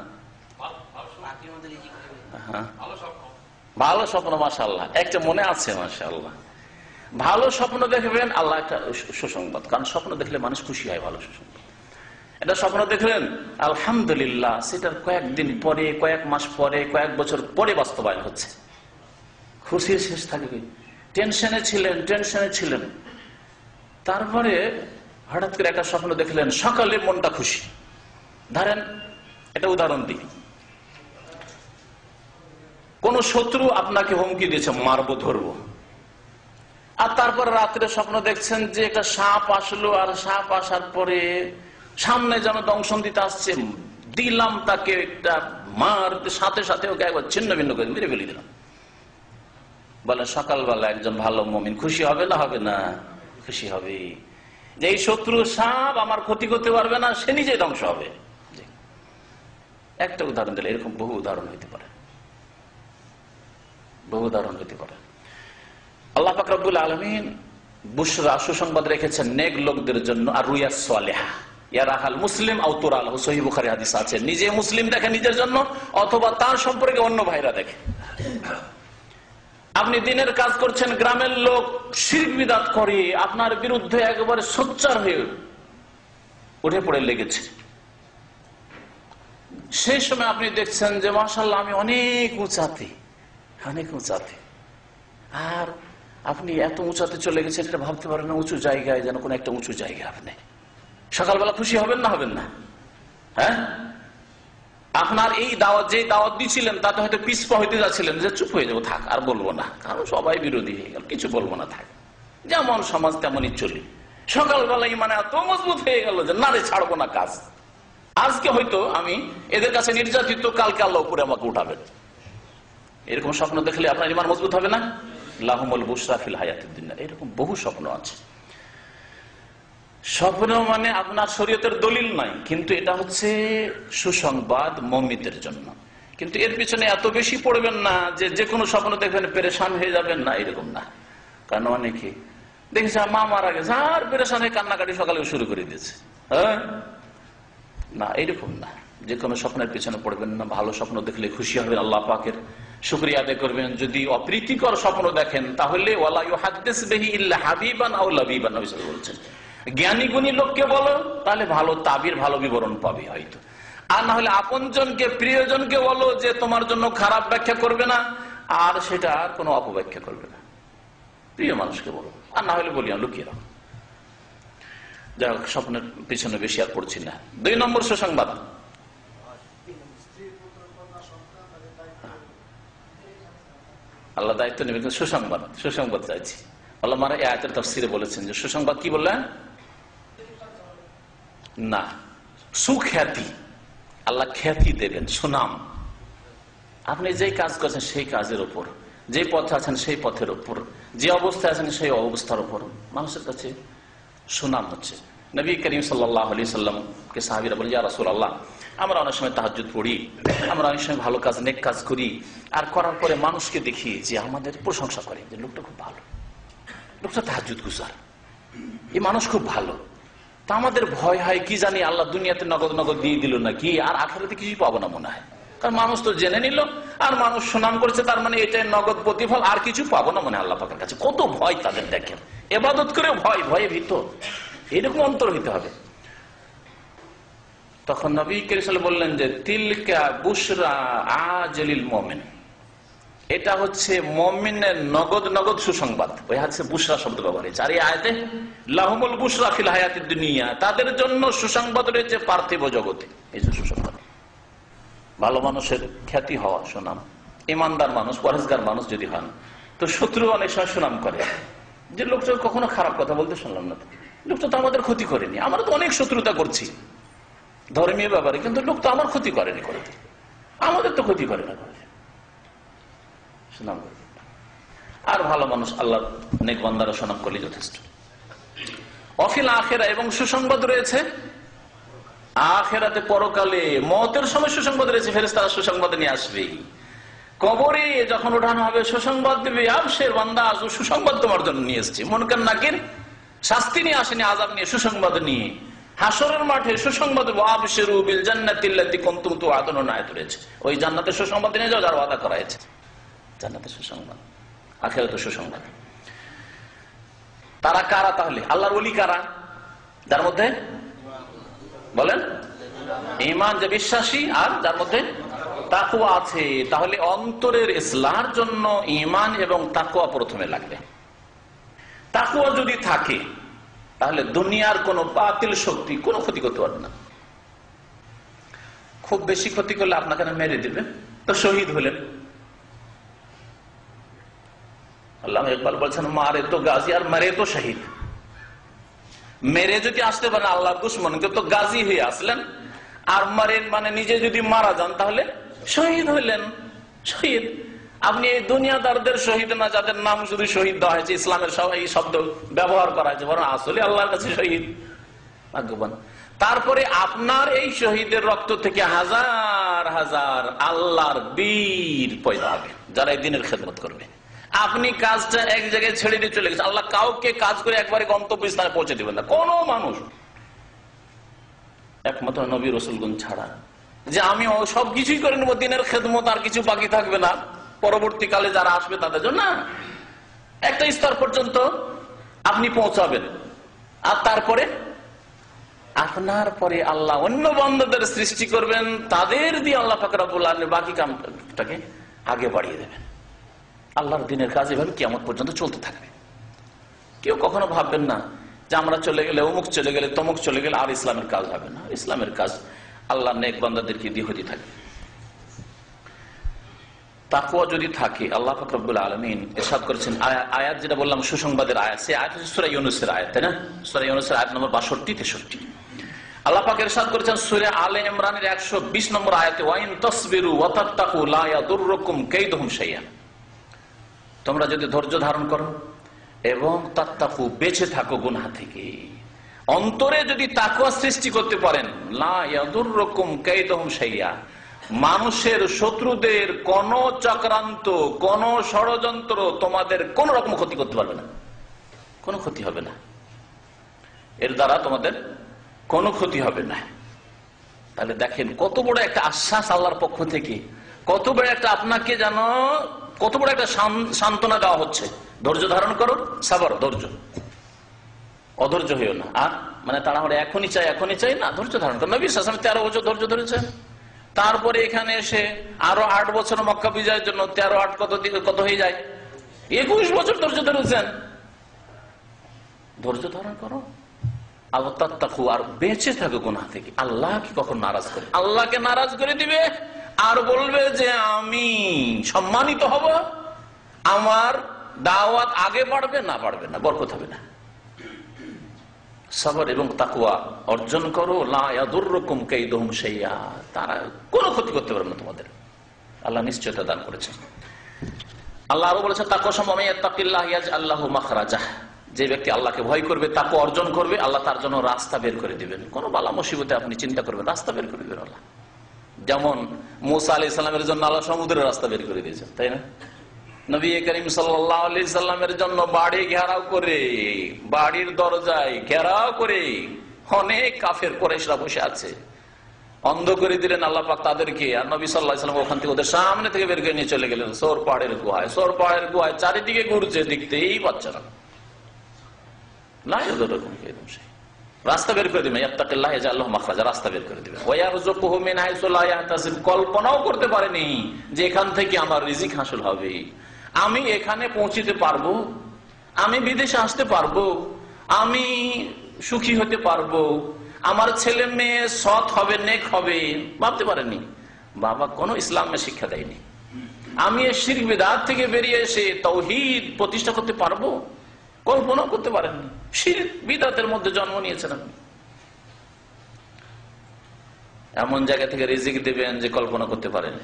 ভালো স্বপ্ন, মাশাআল্লাহ, একটা মনে আছে, মাশাআল্লাহ। ভালো স্বপ্ন দেখবেন, আল্লাহ একটা সুসংবাদ। কারণ স্বপ্ন দেখলে মানুষ খুশি হয়, ভালো সুসংবাদ। এটা স্বপ্ন দেখলেন, আলহামদুলিল্লাহ, সেটার কয়েকদিন পরে, কয়েক মাস পরে, কয়েক বছর পরে বাস্তবায়ন হচ্ছে, খুশির শেষ থাকবে। টেনশনে ছিলেন, তারপরে হঠাৎ করে একটা স্বপ্ন দেখলেন, সকালে মনটা খুশি। ধরেন এটা উদাহরণ দিই, কোন শত্রু আপনাকে হুমকি দিয়েছে, মারবো, ধরবো, আর তারপরে রাত্রে স্বপ্ন দেখছেন যে একটা সাপ আসলো, আর সাপ আসার পরে সামনে যেন দংশন দিতে আসছে, দিলাম তাকে একটা মার, সাথে সাথে ওকে একবার ছিন্ন ভিন্ন করে মেরে ফেলে দিলাম। বলে সকালবেলা একজন ভালো মুমিন খুশি হবে না? হবে না? খুশি হবে যে এই শত্রু সাপ আমার ক্ষতি করতে পারবে না, সে নিজে ধ্বংস হবে। একটা উদাহরণ দিলে এরকম বহু উদাহরণ হইতে পারে, বহু উদাহরণ হইতে পারে। আল্লাহ পাক রব্বুল আলামিন বুশরা সুসংবাদ রেখেছেন নেক লোকদের জন্য, আর রুয়া সালেহা ইয়ারাহাল মুসলিম আও তুরালাহু, সহিহ বুখারী হাদিস আছে, নিজে মুসলিম দেখে নিজের জন্য অথবা তার সম্পর্কে অন্য ভাইরা দেখে। আপনি দিনের কাজ করছেন, গ্রামের লোক শিরক বিদআত করে আপনার বিরুদ্ধে একেবারে সোচ্চার হয়ে উঠে পড়ে লেগেছে, সেই সময় আপনি দেখছেন যে মাশাআল্লাহ আমি অনেক উঁচাতে, অনেক উঁচাতে, আর আপনি এত উঁচাতে চলে গেছেন এটা ভাবতে পারেন না, উঁচু জায়গায় যেন কোন একটা উঁচু জায়গা। আপনি সকালবেলা খুশি হবেন না হবেন না? হ্যাঁ, আপনার এই দাওয়াত, যে দাওয়াত দিয়েছিলেন তাতে হয়তো পিছপা হইতে যাচ্ছিলেন যে চুপ হয়ে যাবো, থাক আর বলবো না, কারণ সবাই বিরোধী হয়ে গেল, কিছু বলবো না, থাক, যেমন সমাজ তেমনই চলি। সকালবেলা মানে এত মজবুত হয়ে গেল যে না রে ছাড়বো না কাজ, আজকে হয়তো আমি এদের কাছে নির্যাতিত, কালকে আল্লাহ উপরে আমাকে উঠাবেন। এরকম স্বপ্ন দেখলে আপনার ঈমান মজবুত হবে না? লাহুমুল বুশরা ফিল হায়াতিদ দুনিয়া, এরকম বহু স্বপ্ন আছে। স্বপ্ন মানে আপনার শরীয়তের দলিল নাই, কিন্তু এটা হচ্ছে সুসংবাদ মুমিনদের জন্য। কিন্তু এর পিছনে এত বেশি পড়বেন না যে যে কোনো স্বপ্ন দেখবেন পেরেশান হয়ে যাবেন, না, এরকম না। কারণ অনেকে দেখেছে মা মারা গেছে আর পেরেশান হয়ে কান্নাকাটি সকালে শুরু করে দিয়েছে, হ্যাঁ, না, এরকম না। যে কোনো স্বপ্নের পিছনে পড়বেন না। ভালো স্বপ্ন দেখলে খুশি হবেন, আল্লাহ পাকের শুকরিয়া আদায় করবেন। যদি অপ্রীতিকর স্বপ্ন দেখেন তাহলে ওয়ালা ইউহাদ্দিস বিহি ইল্লা হাবিবান আও লাবিবান, নবী সাল্লাল্লাহু আলাইহি ওয়াসাল্লাম বলেছেন, জ্ঞানী গুণী লোককে বলো, তাহলে ভালো তাবির, ভালো বিবরণ পাবে হয়তো। আর না হলে আপনজনকে, প্রিয়জনকে বলো যে তোমার জন্য খারাপ ব্যাখ্যা করবে না, আর সেটা আর কোনো অপব্যাখ্যা করবে না। প্রিয় মানুষকে বলো, আর না হলে বলিয়া লুকিয়ে রাখো। যাই হোক, স্বপ্নের পিছনে বেশি আর পড়ছি না। 2 নম্বর সুসংবাদ, আল্লাহ দায়িত্ব নেবেন, সুসংবাদ, সুসংবাদ চাইছি। আল্লাহ মারা এই আয়াতের তাফসীরে বলেছেন যে সুসংবাদ কি বললেন না, সুখ্যাতি, আল্লাহ খ্যাতি দেবেন, সুনাম। আপনি যেই কাজ করছেন সেই কাজের উপর, যে পথে আছেন সেই পথের উপর, যে অবস্থায় আছেন সেই অবস্থার উপর মানুষের কাছে সুনাম হচ্ছে। নবী করিম সাল্লাল্লাহু আলাইহি সাল্লামকে সাহাবীরা বলে, ইয়া রাসূলুল্লাহ, আমরা অনেক সময় তাহাজ্জুদ পড়ি, আমরা অনেক সময় ভালো কাজ, নেক কাজ করি, আর করার পরে মানুষকে দেখি যে আমাদের প্রশংসা করে যে লোকটা খুব ভালো, লোকটা তাহাজ্জুদ গুজার, এই মানুষ খুব ভালো। তা আমাদের ভয় হয় কি জানি আল্লাহ দুনিয়াতে নগদ নগদ দিয়ে দিল নাকি, আর আখিরাতে কিছুই পাবো না মনে হয়। কারণ মানুষ তো জেনে নিল আর মানুষ সুনাম করেছে, তার মানে এটাই নগদ প্রতিফল, আর কিছু পাবো না মনে হয় আল্লাহ পাকের কাছে। কত ভয় তাদের, দেখেন, ইবাদত করে ভয়, ভয়ে ভীত, এরকম অন্তর হইতে হবে। তখন নবী কারীম সাল্লাল্লাহু আলাইহি ওয়াসাল্লাম বললেন যে তিলকা বুশরা আজলিল মুমিন, এটা হচ্ছে মুমিনের নগদ নগদ সুসংবাদ। ওই হচ্ছে বুশরা শব্দ ব্যবহার হয়েছে। আর এই আয়াতে লাহুমুল বুশরা ফিল হায়াতিদ দুনিয়া, তাদের জন্য সুসংবাদ রয়েছে পার্থিব জগতে। এই যে সুসংবাদ, ভালো মানুষের খ্যাতি হওয়া, সুনাম, ইমানদার মানুষ, পরহেজগার মানুষ যদি হন, তো শত্রু অনেক সময় সুনাম করে যে লোকটা কখনো খারাপ কথা বলতে শুনলাম না, লোকটা তো আমাদের ক্ষতি করেনি, আমরা তো অনেক শত্রুতা করছি ধর্মীয় ব্যাপারে, কিন্তু লোক তো আমার ক্ষতি করেনি, করে আমাদের তো ক্ষতি করে না, সুনাম করে। আর ভালো মানুষ, আল্লাহ নেক বান্দারা সুনাম করলে যথেষ্ট। অফিল আখিরা, এবং সুসংবাদ রয়েছে আখিরাতে, পরকালে মওতের সময় সুসংবাদ রয়েছে, ফেরেশতারা সুসংবাদ নিয়ে আসবে। কবরে যখন ওঠানো হবে সুসংবাদ দেবে, আবশের বান্দা, সুসংবাদ তোমার জন্য নিয়ে এসেছি। মুনকার নাকির শাস্তি নিয়ে আসেনি, আযাব নিয়ে, সুসংবাদ নিয়ে। হাসরের মাঠে সুসংবাদ, ওয়াবশিরু বিল জান্নাতিল্লাতী কুনতুম তুআদুন, আয়াত রয়েছে, ওই জান্নাতের সুসংবাদ নিয়ে যাও যার ওয়াদা করা হয়েছে। জান্নাতের সুসংবাদ, আখিরাতের সুসংবাদ। তারা কারা তাহলে? আল্লাহর ওলি কারা? যার মধ্যে বলেন ঈমান, যে বিশ্বাসী, আর যার মধ্যে তাকওয়া আছে। তাহলে অন্তরের ইসলাহের জন্য ঈমান এবং তাকওয়া প্রথমে লাগবে। তাকওয়া যদি থাকে তাহলে দুনিয়ার কোন বাতিল শক্তি কোনো ক্ষতি করতে পারবে না। খুব বেশি ক্ষতি করলে আপনাকে মেরে দিবে, তো শহীদ হলেন। আল্লামা ইকবাল বলছেন, মারে তো গাজী আর মারে তো শহীদ। মেরে যদি আসতে পারেন আল্লাহর দুশমনকে, তো গাজী হয়ে আসলেন। আর মারেন মানে নিজে যদি মারা যান তাহলে শহীদ হইলেন, শহীদ। আপনি এই দুনিয়াদারদের শহীদ না, যাদের নাম শুধু শহীদ দেওয়া হয়েছে, ইসলামের সবাই এই শব্দ ব্যবহার করা হয়েছে, বরং আসলে আল্লাহর কাছে শহীদ, ভাগ্যবান। তারপরে আপনার এই শহীদের রক্ত থেকে হাজার হাজার হাজার আল্লাহর বীর পয়দা হবে যারা এই দিনের খেদমত করবে। আপনি কাজটা এক জায়গায় ছেড়ে দিয়ে চলে গেছেন, আল্লাহ কাউকে কাজ করে একবারে গন্তব্যস্থানে পৌঁছে দিবেন না, কোন মানুষ, একমাত্র নবী রাসূলগণ ছাড়া, যে আমি সবকিছুই করে নেবো দিনের খেদমত আর কিছু বাকি থাকবে না পরবর্তীকালে যারা আসবে তাদের জন্য। একটা স্তর পর্যন্ত আপনি পৌঁছাবেন, আর তারপরে আপনার পরে আল্লাহ অন্য বান্দাদের সৃষ্টি করবেন, তাদের দিয়ে আল্লাহ পাক রব্বুল আলামিন বাকি কামটাকে আগে বাড়িয়ে দেবেন। আল্লাহর দিনের কাজ এভাবে কিয়ামত পর্যন্ত চলতে থাকবে। কেউ কখনো ভাববেন না যে আমরা চলে গেলে, অমুক চলে গেলে, তমুক চলে গেলে আর ইসলামের কাজ হবে না। ইসলামের কাজ আল্লাহ নেক বান্দাদেরকে দিয়ে হতে থাকবে। তাকওয়া যদি থাকে, আল্লাহ পাক রব্বুল আলামিন ইরশাদ করেছেন, আয়াত যেটা বললাম সুসংবাদের আয়াত, সেই আয়াত হচ্ছে সূরা ইউনূসের আয়াত, তাই না? সূরা ইউনূসের আয়াত নম্বর 62-63। আল্লাহ পাক ইরশাদ করেছেন সূরা আলে ইমরানের 120 নম্বর আয়াতে, ওয়া ইন তাসবিরু ওয়া তাত্তাকু লা ইয়াদুররুকুম কাইদুহুম শাইআ। তোমরা যদি ধৈর্য ধারণ করো এবং তাত্তাকু বেঁচে থাকো গুনাহ থেকে, অন্তরে যদি তাকওয়া সৃষ্টি করতে পারেন, লা ইয়াদুররুকুম কাইদুহুম শাইআ, মানুষের শত্রুদের কোন চক্রান্ত, কোন ষড়যন্ত্র তোমাদের কোন রকম ক্ষতি করতে পারবে না, কোনো ক্ষতি হবে না, এর দ্বারা তোমাদের কোনো ক্ষতি হবে না। তাহলে দেখেন কত বড় একটা আশ্বাস আল্লাহর পক্ষ থেকে, কত বড় একটা আপনাকে যেন কত বড় একটা সান্ত্বনা দেওয়া হচ্ছে। ধৈর্য ধারণ করো, সাবর, ধৈর্য, অধৈর্য হইও না। আর মানে তাড়াহুড়ো এখনই চাই না, ধৈর্য ধারণ করো। নবী সাল্লাল্লাহু আলাইহি ওয়াসাল্লাম 13 বছর ধৈর্য ধরেছেন, তারপরে এখানে এসে আরো 8 বছর মক্কা বিজয়ের জন্য 13-8 কত হয়ে যায়, 21 বছর ধৈর্য ধরেছেন। ধৈর্য ধারণ করো, আল্লাহ তাত্তাকু, আর বেঁচে থাকো গুনাহ থেকে। আল্লাহ কি কখন নারাজ করে? আল্লাহকে নারাজ করে দিবে আর বলবে যে আমি সম্মানিত হব, আমার দাওয়াত আগে বাড়বে না, বরকত হবে না। সবর এবং তাকওয়া অর্জন করো, লা ইয়াদুররুকুম কাইদুহুম শাইআ, তারা কোনো ক্ষতি করতে পারবে না তোমাদের। আল্লাহ নিশ্চয়তা দান করেছেন। আল্লাহ আরো বলেছেন তাকওয়া সম্পর্কে, ইয়াত্তাকিল্লাহ ইয়াজআল লাহু মাখরাজা, যে ব্যক্তি আল্লাহকে ভয় করবে, তাকওয়া অর্জন করবে, আল্লাহ তার জন্য রাস্তা বের করে দিবেন। কোন বালা মুসিবতে আপনি চিন্তা করবেন, রাস্তা বের করে দিবেন আল্লাহ। যেমন মুসা আলাইহিস সালামের জন্য আল্লাহ সমুদ্রের রাস্তা বের করে দিয়েছেন, তাই না? নবী করিম সাল্লাল্লাহু আলাইহি সাল্লামের জন্য বাড়ি ঘেরাও করে, বাড়ির দরজায় ঘেরাও করে অনেক কাফের কুরাইশরা বসে আছে, অন্ধ করে দিলেন আল্লাহ পাক তাদেরকে। আর নবী সাল্লাল্লাহু আলাইহি সাল্লাম ওখান থেকে ওদের সামনে থেকে বের করে নিয়ে চলে গেলেন সোর পাহাড়ের গুহায়। চারিদিকে ঘুরছে, দেখতেই পাচ্ছে না। রাস্তা বের করে দিবেন, ইয়াত্তাকিল্লাহ ইয়াজআল লাহু মাখরাজা, রাস্তা বের করে দিবেন। ওয়া ইয়ারযুকুহু মিন হাইসু লা ইয়াহতাসিব, কল্পনাও করতে পারেনি যে এখান থেকে আমার রিজিক হাসিল হবে, আমি এখানে পৌঁছতে পারবো, আমি বিদেশে আসতে পারবো, আমি সুখী হতে পারবো, আমার ছেলে মেয়ে সৎ হবে, নেক হবে, ভাবতে পারেনি। বাবা কোনো ইসলামের শিক্ষা দেয়নি। আমি এই শিরক বিদআত থেকে বেরিয়ে এসে তাওহীদ প্রতিষ্ঠা করতে পারবো, কল্পনা করতে পারেননি। শিরক বিদআতের মধ্যে জন্ম নিয়েছেন আপনি, এমন জায়গা থেকে রিজিক দিবেন যে কল্পনা করতে পারেন।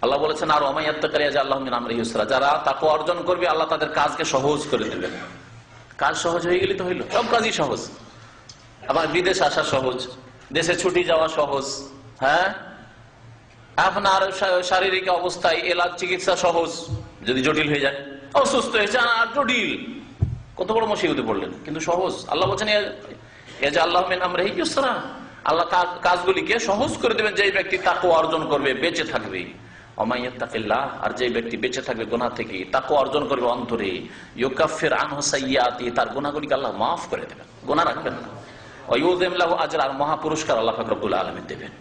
আল্লাহ বলেছেন আর ওয়া ইয়াত্তাকিল্লাহ ইয়াজআল লাহু মিন আমরিহি ইউসরা, যারা তাকওয়া অর্জন করবে আল্লাহ তাদের কাজকে সহজ করে দিবেন। কাজ সহজ হয়ে গেলে তো হইল, সব কাজই সহজ। আবার বিদেশ আসা সহজ, দেশে ছুটি যাওয়া সহজ, হ্যাঁ, আপনার শারীরিক অবস্থায় এলাজ চিকিৎসা সহজ, যদি জটিল হয়ে যায়, অসুস্থ হয়েছে আর জটিল, কত বড় মুসিবতে পড়লেন, কিন্তু সহজ। আল্লাহ বলছেন ইয়াজআল লাহু মিন আমরিহি ইউসরা, আল্লাহ কাজগুলিকে সহজ করে দেবেন যে ব্যক্তি তাকওয়া অর্জন করবে, বেঁচে থাকবে। ওয়া মান ইয়াত্তাকিল্লাহ, আর যে ব্যক্তি বেঁচে থাকবে গুনাহ থেকে, তাকওয়া অর্জন করবে অন্তরে, ইউকাফির আনহু সাইয়্যাতি, তার গুনাহগুলিকে আল্লাহ মাফ করে দেবেন, গুনাহ রাখবেন না। ওয়া ইউযিম লাহু আজরা, আর মহা পুরস্কার আল্লাহ পাক রব্বুল আলামিন দেবেন।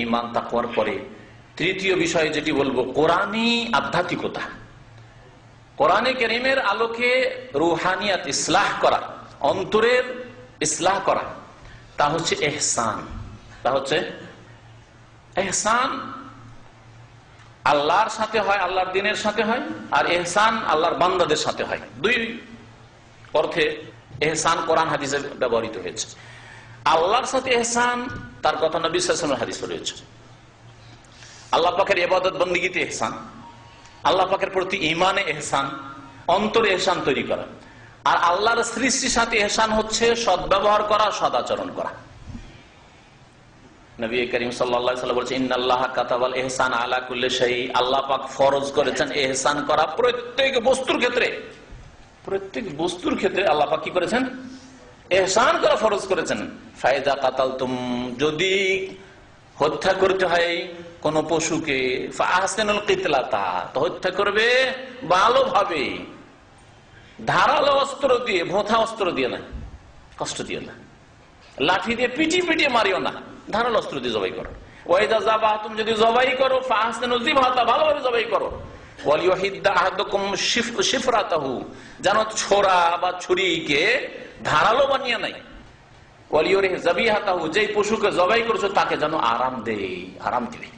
ঈমান তাকওয়ার পরে তৃতীয় বিষয় যেটি বলবো, কোরআনী আধ্যাত্মিকতা। কোরআনে কারীমের আলোকে রুহানিয়াত, ইসলাহ করা, অন্তরের ইসলাহ করা, তা হচ্ছে ইহসান। তা হচ্ছে ইহসান আল্লাহর সাথে হয়, আল্লাহর দ্বীনের সাথে হয়, আর ইহসান আল্লাহর বান্দাদের সাথে হয়। দুই অর্থে ইহসান কোরআন হাদিসে ব্যবহৃত হয়েছে। আল্লাহর সাথে ইহসান, তার কথা নবী সাল্লাল্লাহু আলাইহি ওয়াসাল্লাম হাদিসে রয়েছে। আল্লাহ পাকের ইবাদত বন্দেগীতে ইহসান, আল্লাহ পাকের প্রতি ঈমানে ইহসান, অন্তরে ইহসান তৈরি করা। আর আল্লাহর সৃষ্টির সাথে ইহসান হচ্ছে সদ্ব্যবহার করা, সদাচরণ করা। নবী করিম সাল্লাল্লাহু আলাইহি ওয়াসাল্লাম বলেছেন ইন্নাল্লাহা কাতাবাল ইহসান আলা কুল্লি শাই, আল্লাহ পাক ফরজ করেছেন ইহসান করা প্রত্যেক বস্তুর ক্ষেত্রে। প্রত্যেক বস্তুর ক্ষেত্রে আল্লাহ পাক কি করেছেন? ইহসান করা ফরজ করেছেন। ফাইদা কাতালতুম, যদি হত্যা করতে হয় কোন পশুকে, ফাহসিনুল কিতলাতা, তো হত্যা করবে ভালোভাবে, ধারালো অস্ত্র দিয়ে, ভোঁথা অস্ত্র দিয়ে না, কষ্ট দিও না, লাঠি দিয়ে পিটিয়ে পিটিয়ে মারিও না, ধারালো অস্ত্র দিয়ে জবাই করো। ওয়াইদা যাবাহতুম, যদি জবাই করো, ফাহসিনুল যিবহাতা, ভালোভাবে জবাই করো। ওয়ালিয়াহিদ্দা আহাদুকুম শিফরাতাহু, যেন ছোরা বা ছুরিকে ধারালো বানিয়ে নাই। ওয়ালিয়ারিহ যাবিহাতাহু, যেই পশুকে জবাই করেছো তাকে যেন আরাম দেয়, আরাম দিবে।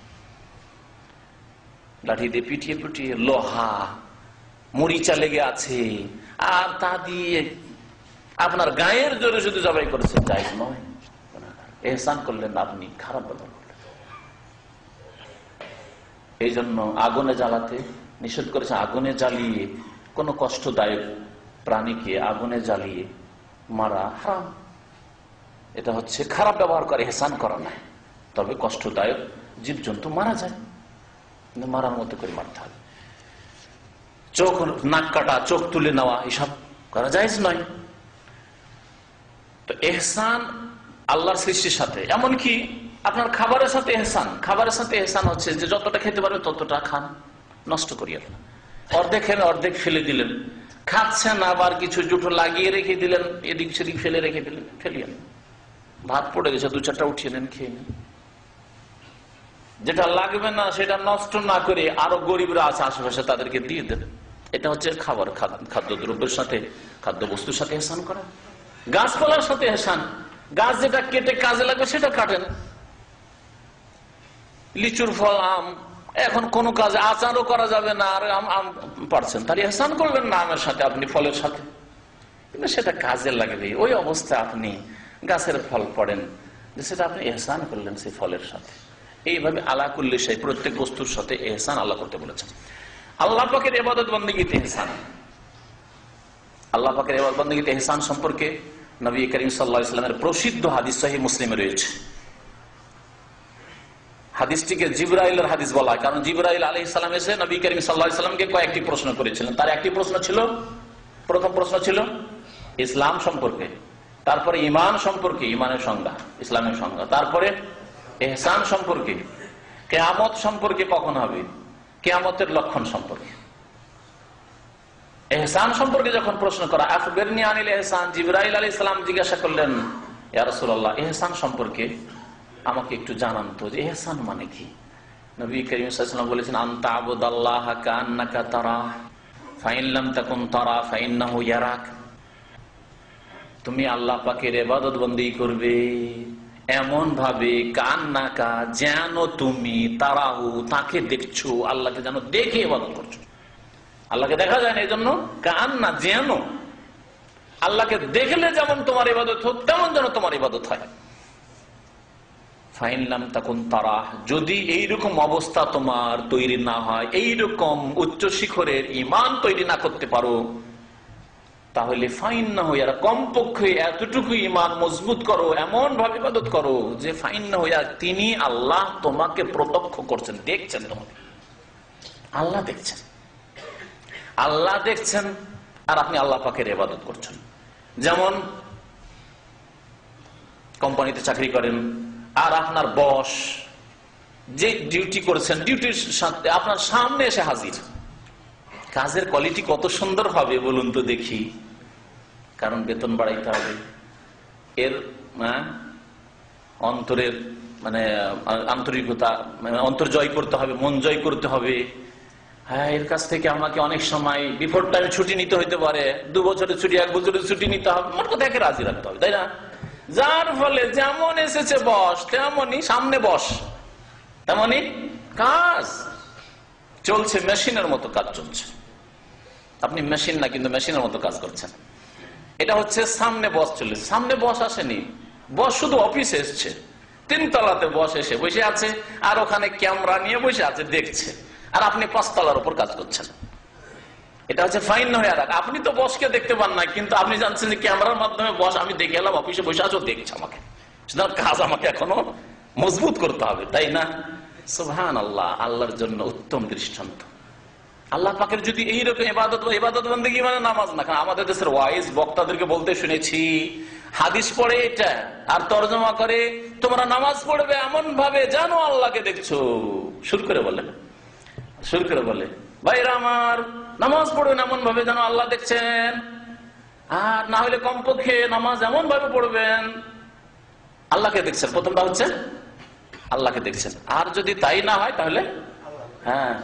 লাঠি দিয়ে পিটিয়ে পিটিয়ে, লোহা মরিচা লেগে আছে, আর তা দিয়ে আপনার গায়ের জোরে শুধু জবাই করেছেন, জায়েজ নয়। ইহসান করলেন আপনি, খারাপ ব্যবহার করলেন। এই জন্য আগুনে জ্বালাতে নিষেধ করেছে। আগুনে জ্বালিয়ে কোন কষ্টদায়ক প্রাণীকে আগুনে জ্বালিয়ে মারা হারাম। এটা হচ্ছে খারাপ ব্যবহার করে, ইহসান করা নাই। তবে কষ্টদায়ক জীবজন্তু মারা যায়, কিন্তু মারার মতো করে মারতে হবে। চোখ নাক কাটা, চোখ তুলে নেওয়া, এসব করা জায়েজ নয়। তো ইহসান আল্লাহর সৃষ্টির সাথে, এমনকি আপনার খাবারের সাথে ইহসান। খাবারের সাথে ইহসান হচ্ছে যে যতটা খেতে পারবে ততটা খান, নষ্ট করিয়েন না। অর্ধেক খেলে অর্ধেক ফেলে দিলেন, খাচ্ছেন আবার কিছু জুটো লাগিয়ে রেখে দিলেন, এদিক সেদিক ফেলে রেখে দিলেন, ফেলিয়েন। ভাত পড়ে গেছে, দু চারটা উঠিয়ে নেন, খেয়ে নেন। যেটা লাগবে না সেটা নষ্ট না করে আরো গরিবরা আছে আশেপাশে, তাদেরকে দিয়ে দেন। এটা হচ্ছে খাবার, খাদ্যদ্রব্যের সাথে, খাদ্য বস্তুর সাথে ইহসান করা। গাছপালার সাথে ইহসান, গাছ যেটা কেটে কাজে লাগবে সেটা কাটেন। লিচুর ফল, আম, এখন কোন কাজে আচারও করা যাবে না, আর আম পারছেন, তার ইহসান করবেন না আমের সাথে, আপনি ফলের সাথে, কিন্তু সেটা কাজে লাগবে। ওই অবস্থায় আপনি গাছের ফল পড়েন, যে সেটা আপনি ইহসান করলেন সেই ফলের সাথে। এইভাবে আলা কুল্লি শাই, প্রত্যেক বস্তুর সাথে ইহসান আল্লাহ করতে বলেছেন। আল্লাহ পাকের ইবাদত বন্দেগীতে ইহসান। আল্লাহ পাকের ইবাদত বন্দেগীতে ইহসান সম্পর্কে নবী করিম সাল্লাল্লাহু আলাইহি ওয়াসাল্লামের প্রসিদ্ধ হাদিস সহিহ মুসলিমে রয়েছে। হাদিসটিকে জিবরাইলের হাদিস বলা হয়, কারণ জিবরাইল আলাইহিস সালাম এসে নবী করিম সাল্লাল্লাহু আলাইহি ওয়াসাল্লামকে কয়েকটি প্রশ্ন করেছিলেন। তার একটি প্রশ্ন ছিল, প্রথম প্রশ্ন ছিল ইসলাম সম্পর্কে, তারপরে ঈমান সম্পর্কে, ঈমানের সংজ্ঞা, ইসলামের সংজ্ঞা, তারপরে ইহসান সম্পর্কে, কিয়ামত সম্পর্কে, কখন হবে, কিয়ামতের লক্ষণ সম্পর্কে। ইহসান সম্পর্কে যখন প্রশ্ন করা, আখবিরনি আনিল ইহসান, জিবরাইল আলাইহিস সালাম জিজ্ঞাসা করলেন, ইয়া রাসূলুল্লাহ, ইহসান সম্পর্কে আমাকে একটু জানান তো, যে ইহসান মানে কি। নবী করিম সাল্লাল্লাহু আলাইহি ওয়াসাল্লাম বলেছেন, আনতা আবুদাল্লাহা কাআন্নাকা তারাহ ফাইন লাম তাকুন তারা ফাইন্নাহু ইয়ারাক। তুমি আল্লাহ পাকের ইবাদত বন্দেগী করবে এমন ভাবে, কান্নাকা, যেন তুমি তারাহু, তাকে দেখছো, আল্লাহকে যেন দেখে ইবাদত করছো। আল্লাহকে দেখা যায় না, এই জন্য কান্না, যেন আল্লাহকে দেখলে যেমন তোমার ইবাদত হোক, তেমন যেন তোমার ইবাদত হয়। ফাইন লাম তাকুন তারা, যদি এইরকম অবস্থা তোমার তৈরি না হয়, এইরকম উচ্চ শিখরের ঈমান তৈরি না করতে পারো, তাহলে ফাইন না হইয়া, কমপক্ষে এতটুকু ঈমান মজবুত করো, এমন ভাবে ইবাদত করো যে ফাইন না হইয়া, তিনি আল্লাহ তোমাকে প্রত্যক্ষ করছেন, দেখছেন, তোমাকে আল্লাহ দেখছেন, আল্লাহ দেখছেন, আর আপনি আল্লাহ পাকের ইবাদত করছেন। যেমন কোম্পানিতে চাকরি করেন, আর আপনার বস যে ডিউটি করেছেন, ডিউটির সাথে আপনার সামনে এসে হাজির। কাজের কোয়ালিটি কত সুন্দর হবে বলুন তো দেখি, কারণ বেতন বাড়াইতে হবে, এর অন্তরের আন্তরিকতা, অন্তর জয় করতে হবে, মন জয় করতে হবে। হ্যাঁ, এর কাছ থেকে আমাকে অনেক সময় বিফোর টাইম ছুটি নিতে হইতে পারে, 2 বছরের ছুটি, 1 বছরের ছুটি নিতে হবে, আমার কথা একে রাজি রাখতে হবে, তাই না? যার ফলে যেমন এসেছে বস, তেমনই সামনে বস, তেমনই কাজ চলছে, মেশিনের মতো কাজ চলছে। আপনি মেশিন না, কিন্তু মেশিনের মতো কাজ করছেন। এটা হচ্ছে সামনে বস চলেছে, সামনে বস আসেনি, বস শুধু অফিসে এসছে, 3 তলাতে বস এসে বসে আছে, আর ওখানে ক্যামেরা নিয়ে বসে আছে, দেখছে, আর আপনি 5 তলার উপর কাজ করছেন। এটা হচ্ছে ফাইন না হয়ে রাখ। আপনি তো বসকে দেখতে পান না, কিন্তু আপনি জানছেন যে ক্যামেরার মাধ্যমে বস, আমি দেখে এলাম অফিসে বসে আছো, দেখছে আমাকে, কাজ আমাকে এখনো মজবুত করতে হবে, তাই না? সুবহানাল্লাহ, আল্লাহর জন্য উত্তম দৃষ্টান্ত। আল্লাহ পাকের যদি এইরকম ইবাদত বন্দেগী মানে নামাজ না, কারণ আমাদের দেশের ওয়াইজ বক্তাদেরকে বলতে শুনেছি, হাদিস পড়ে এটা আর তর্জমা করে তোমরা নামাজ পড়বে এমন ভাবে জানো আল্লাহকে দেখছো। শুরু করে বলে ভাইরা আমার, নামাজ পড়বেন এমন ভাবে যেন আল্লাহ দেখছেন, আর না হলে কমপক্ষে নামাজ এমন ভাবে পড়বেন আল্লাহকে দেখছেন। প্রথমটা হচ্ছে আল্লাহকে দেখছেন, আর যদি তাই না হয় তাহলে হ্যাঁ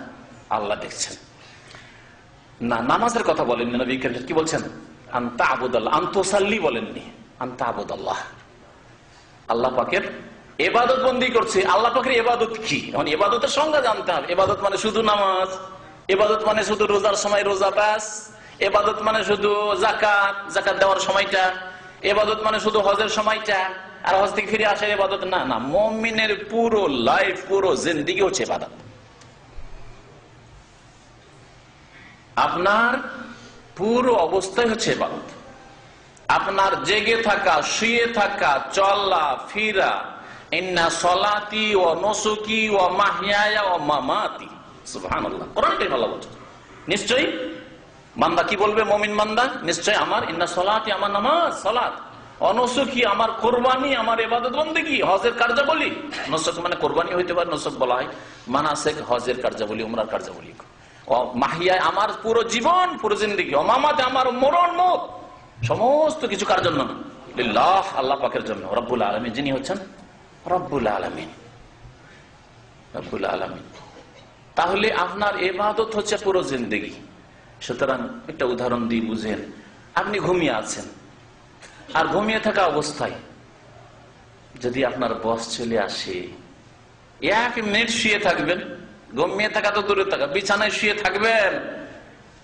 আল্লাহ দেখছেন না। নামাজের কথা বলেননি নবী করিম, কি বলছেন? আনতা আবুদাল্লাহ, আনতুসাল্লি বলেননি, আনতা আবুদাল্লাহ। আল্লাহ পাকের ইবাদত বন্দি করছে। আল্লাহ পাকের ইবাদত কি? এখন ইবাদতের সংজ্ঞা জানতে হবে। ইবাদত মানে শুধু নামাজ, ইবাদত মানে শুধু রোজার সময় রোজা ব্যাস, ইবাদত মানে শুধু যাকাত দেওয়ার সময়টা, ইবাদত মানে শুধু হজের সময়টা আর হজ থেকে ফিরে আসার ইবাদত না। না, মুমিনের পুরো লাইফ, পুরো জিন্দেগি হচ্ছে ইবাদত। আপনার পুরো অবস্থায় হচ্ছে ইবাদত। আপনার জেগে থাকা, শুয়ে থাকা, চলা ফিরা, ইন্না সলাতি ওয়া নুসুকি ওয়া মাহইয়ায়া ওয়া মামাতি, সুবহানাল্লাহ, কোরআনটাই ভালো বলছে। নিশ্চয়ই বান্দা কি বলবে? মুমিন বান্দা নিশ্চয় আমার ইন্না সলাতি, আমার নামাজ, সালাত, অনুসুকি আমার কুরবানি, আমার ইবাদত বন্দেগী, হজের কার্যাবলী। নুসুক মানে কুরবানি হইতে পারে, নুসুক বলা হয় মানাসিক, হজের কার্যাবলী, উমরার কার্যাবলী। ও মাহিয়া আমার পুরো জীবন, পুরো জিন্দেগি, ও মামাতে আমার মরণ মত, সমস্ত কিছু কার জন্য? লিল্লাহ, আল্লাহ পাকের জন্য। রব্বুল আলামিন, যিনি হচ্ছেন রব্বুল আলামিন, রব্বুল আলামিন। তাহলে আপনার ইবাদত হচ্ছে পুরো জিন্দেগি। সুতরাং একটা উদাহরণ দিয়ে বুঝেন। আপনি ঘুমিয়ে আছেন, আর ঘুমিয়ে থাকা অবস্থায় যদি আপনার বস চলে আসে, 1 মিনিট শুয়ে থাকবেন। ঘুমিয়ে থাকা তো দূরে থাকা, বিছানায় শুয়ে থাকবেন,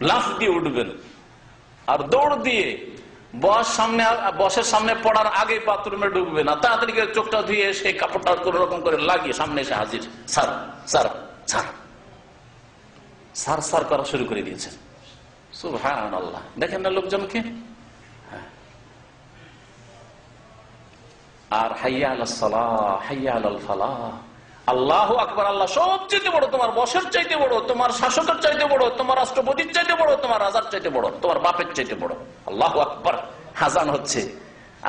লাফ দিয়ে উঠবেন আর দৌড় দিয়ে বসের সামনে পড়ার আগে বাথরুমে ঢুকবেন, আর তাড়াতাড়ি করে চোখটা ধুয়ে সেই কাপড়টা কোন রকম করে লাগিয়ে সামনে এসে হাজির, সার সার সার সার সার করা শুরু করে দিয়েছেন। সুবহানাল্লাহ, দেখেন না লোকজনকে। আর হাইয়া আলাস সালাহ, হাইয়া আলাল ফালাহ, আল্লাহু আকবার, আল্লাহ সবচেয়ে বড়, তোমার বসের চাইতে বড়, তোমার শাসকের চাইতে বড়, তোমার রাষ্ট্রপতির চাইতে বড়, তোমার রাজার চাইতে বড়, তোমার বাপের চাইতে বড়। আল্লাহু আকবার, আযান হচ্ছে,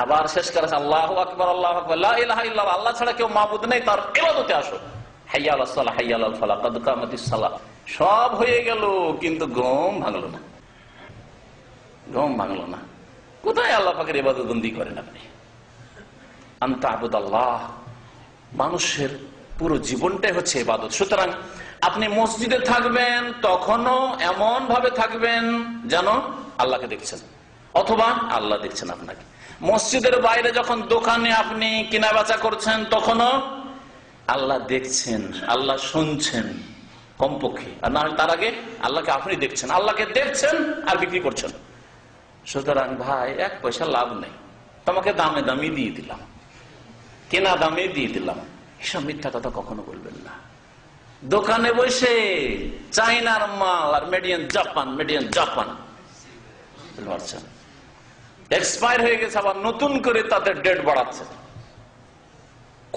আবার শেষ করা আল্লাহু আকবার, আল্লাহু আকবার, লা ইলাহা ইল্লাল্লাহ, আল্লাহ ছাড়া কেউ মাবুদ নেই, তার ইবাদতে আসো। হাইয়া আলাস সালাহ, হাইয়া আলাল ফালাহ, কাদ কামাতিস সালাহ। সব হয়ে গেল, কিন্তু ঘুম ভাঙলো না, ঘুম ভাঙলো না। কোথায় আল্লাহ পাকের ইবাদত বন্দি করেন আপনি? আনতা আবুদাল্লাহ, মানুষের পুরো জীবনটাই হচ্ছে ইবাদত। সুতরাং আপনি মসজিদে থাকবেন, তখনও এমন ভাবে থাকবেন যেন আল্লাহকে দেখছেন, অথবা আল্লাহ দেখছেন আপনাকে। মসজিদের বাইরে যখন দোকানে আপনি কেনা বেচা করছেন, তখনও আল্লাহ দেখছেন, আল্লাহ শুনছেন কমপক্ষে, আর না তার আগে আল্লাহকে আপনি দেখছেন, আল্লাহকে দেখছেন আর বিক্রি করছেন। সুতরাং ভাই, 1 পয়সা লাভ নেই, তোমাকে দামে দামি দিয়ে দিলাম, কেনা দামে দিয়ে দিলাম, এসব মিথ্যা কথা কখনো বলবেন না। দোকানে বসে চাইনার মাল আর made in Japan, made in Japan expire হয়ে গেছে, আবার নতুন করে তাদের ডেট বাড়াচ্ছে।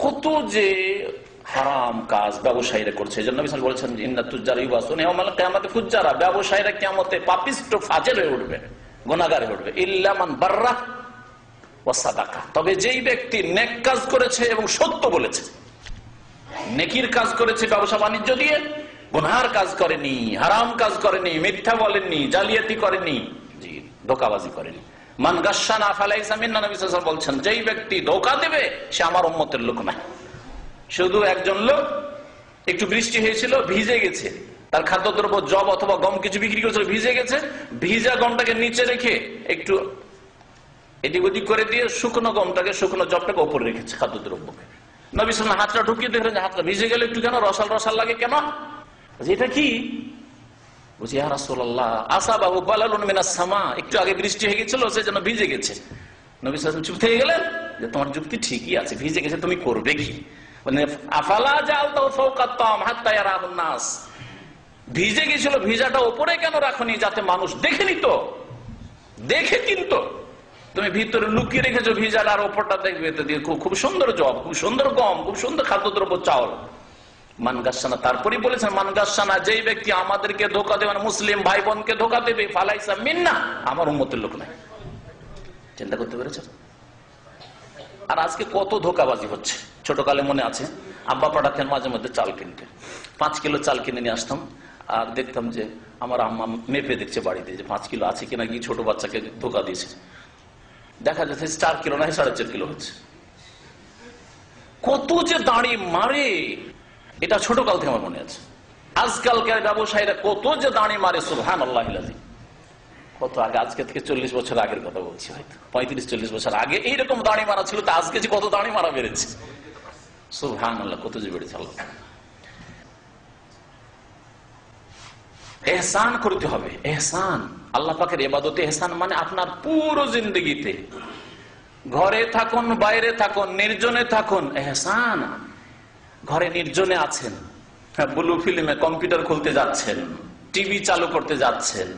কত যে হারাম কাজ ব্যবসায়ীরা করছে। এই জন্য নবী সাল্লাল্লাহু আলাইহি ওয়াসাল্লাম বলেছেন, ইন্নাত তুজ্জারা ইউবাসুনা ইয়াওমাল কিয়ামাতি ফুজ্জারা, ব্যবসায়ীরা কিয়ামতে পাপিষ্ট, ফাজের হয়ে উঠবে, গুনাহগার হয়ে উঠবে। ইল্লা মান বাররা ওয়া সাদাকা, তবে যেই ব্যক্তি নেক কাজ করেছে এবং সত্য বলেছে, নেকির কাজ করেছে ব্যবসা বাণিজ্য দিয়ে, গুনার কাজ করেনি, হারাম কাজ করেনি, মিথ্যা বলেননি, জালিয়াতি করেনি, জি ধোঁকাবাজি করেনি। মান গাশশানা ফালাইসা মিন্না, নবী সাল্লাল্লাহু আলাইহি ওয়াসাল্লাম বলছেন, যেই ব্যক্তি ধোঁকা দেবে সে আমার উম্মতের লোক না। শুধু একজন লোক, একটু বৃষ্টি হয়েছিল, ভিজে গেছে, তার খাদ্যদ্রব্য জব অথবা গম কিছু বিক্রি করেছিল, ভিজে গেছে, ভিজা গমটাকে নিচে রেখে একটু এদিক ওদিক করে দিয়ে শুকনো গমটাকে, শুকনো জবটাকে উপরে রেখেছে খাদ্যদ্রব্যকে। নবী সাল্লাল্লাহু আলাইহি ওয়াসাল্লাম হাতটা ঢুকিয়ে দেখলেন যে হাতটা ভিজে গেল, একটু কেন রসাল রসাল লাগে কেন? এটা কি? বুঝি ইয়া রাসূলুল্লাহ আসাবাহু বালালুন মিনাস সামা, একটু আগে বৃষ্টি হয়ে গেছিল সেজন্য ভিজে গেছে। নবী সাল্লাল্লাহু আলাইহি ওয়াসাল্লাম চুপ থেকে গেলেন যে তোমার যুক্তি ঠিকই আছে, ভিজে গেছে, তুমি করবে কি? মানে আফালা জাআলতাহু ফাওকা আত-তাম হাত্তা ইয়ারাহুন নাস, ভিজে গেছিল, ভিজাটা উপরে কেন রাখনি যাতে মানুষ দেখে নিত, দেখে কিনতো। তো তুমি ভিতরে লুকিয়ে রেখেছো ভিজাল, আর ওপরটা দেখবে খুব সুন্দর জব, খুব সুন্দর গম, খুব সুন্দর খাদ্যদ্রব্য চাউল। মানগাসানা, তারপরে বলেছেন মানগাসানা, যেই ব্যক্তি আমাদেরকে ধোকা দেবে, মুসলিম ভাই বোনকে ধোকা দেবে, ফালাইসা মিন্না, আমার উম্মতের লোক নাই। চিন্তা করতে পেরেছেন? আর আজকে কত ধোকাবাজি হচ্ছে। ছোটকালে মনে আছে, আব্বা পাঠাতেন মাঝে মধ্যে চাল কিনতে, 5 কিলো চাল কিনে নিয়ে আসতাম, আর দেখতাম যে আমার আম্মা মেপে দেখছে বাড়িতে যে 5 কিলো আছে কিনা, কি ছোট বাচ্চাকে ধোকা দিয়েছে। দেখা যাচ্ছে 4 কিলো না 4.5 কিলো হচ্ছে। কত যে দাঁড়ি মারে, এটা ছোটকাল থেকে আমার মনে আছে। আজকালকার ব্যবসায়ীরা কত যে দাঁড়ি মারে, সুবহানাল্লাহ। কত আগে, আজকে থেকে 40 বছর আগের কথা বলছি, হয়তো 35-40 বছর আগে এইরকম দাঁড়ি মারা ছিল, তা আজকে যে কত দাঁড়ি মারা বেড়েছে, সুবহানাল্লাহ, কত যে বেড়েছে। এহসান করতে হবে, এহসান। আল্লাহ পাকের ইবাদতে এহসান মানে আপনার পুরো জিন্দগিতে, ঘরে থাকুন, বাইরে থাকুন, নির্জনে থাকুন, এহসান। ঘরে নির্জনে আছেন, ব্লু ফিল্মে কম্পিউটার খুলতে যাচ্ছেন, টিভি চালু করতে যাচ্ছেন,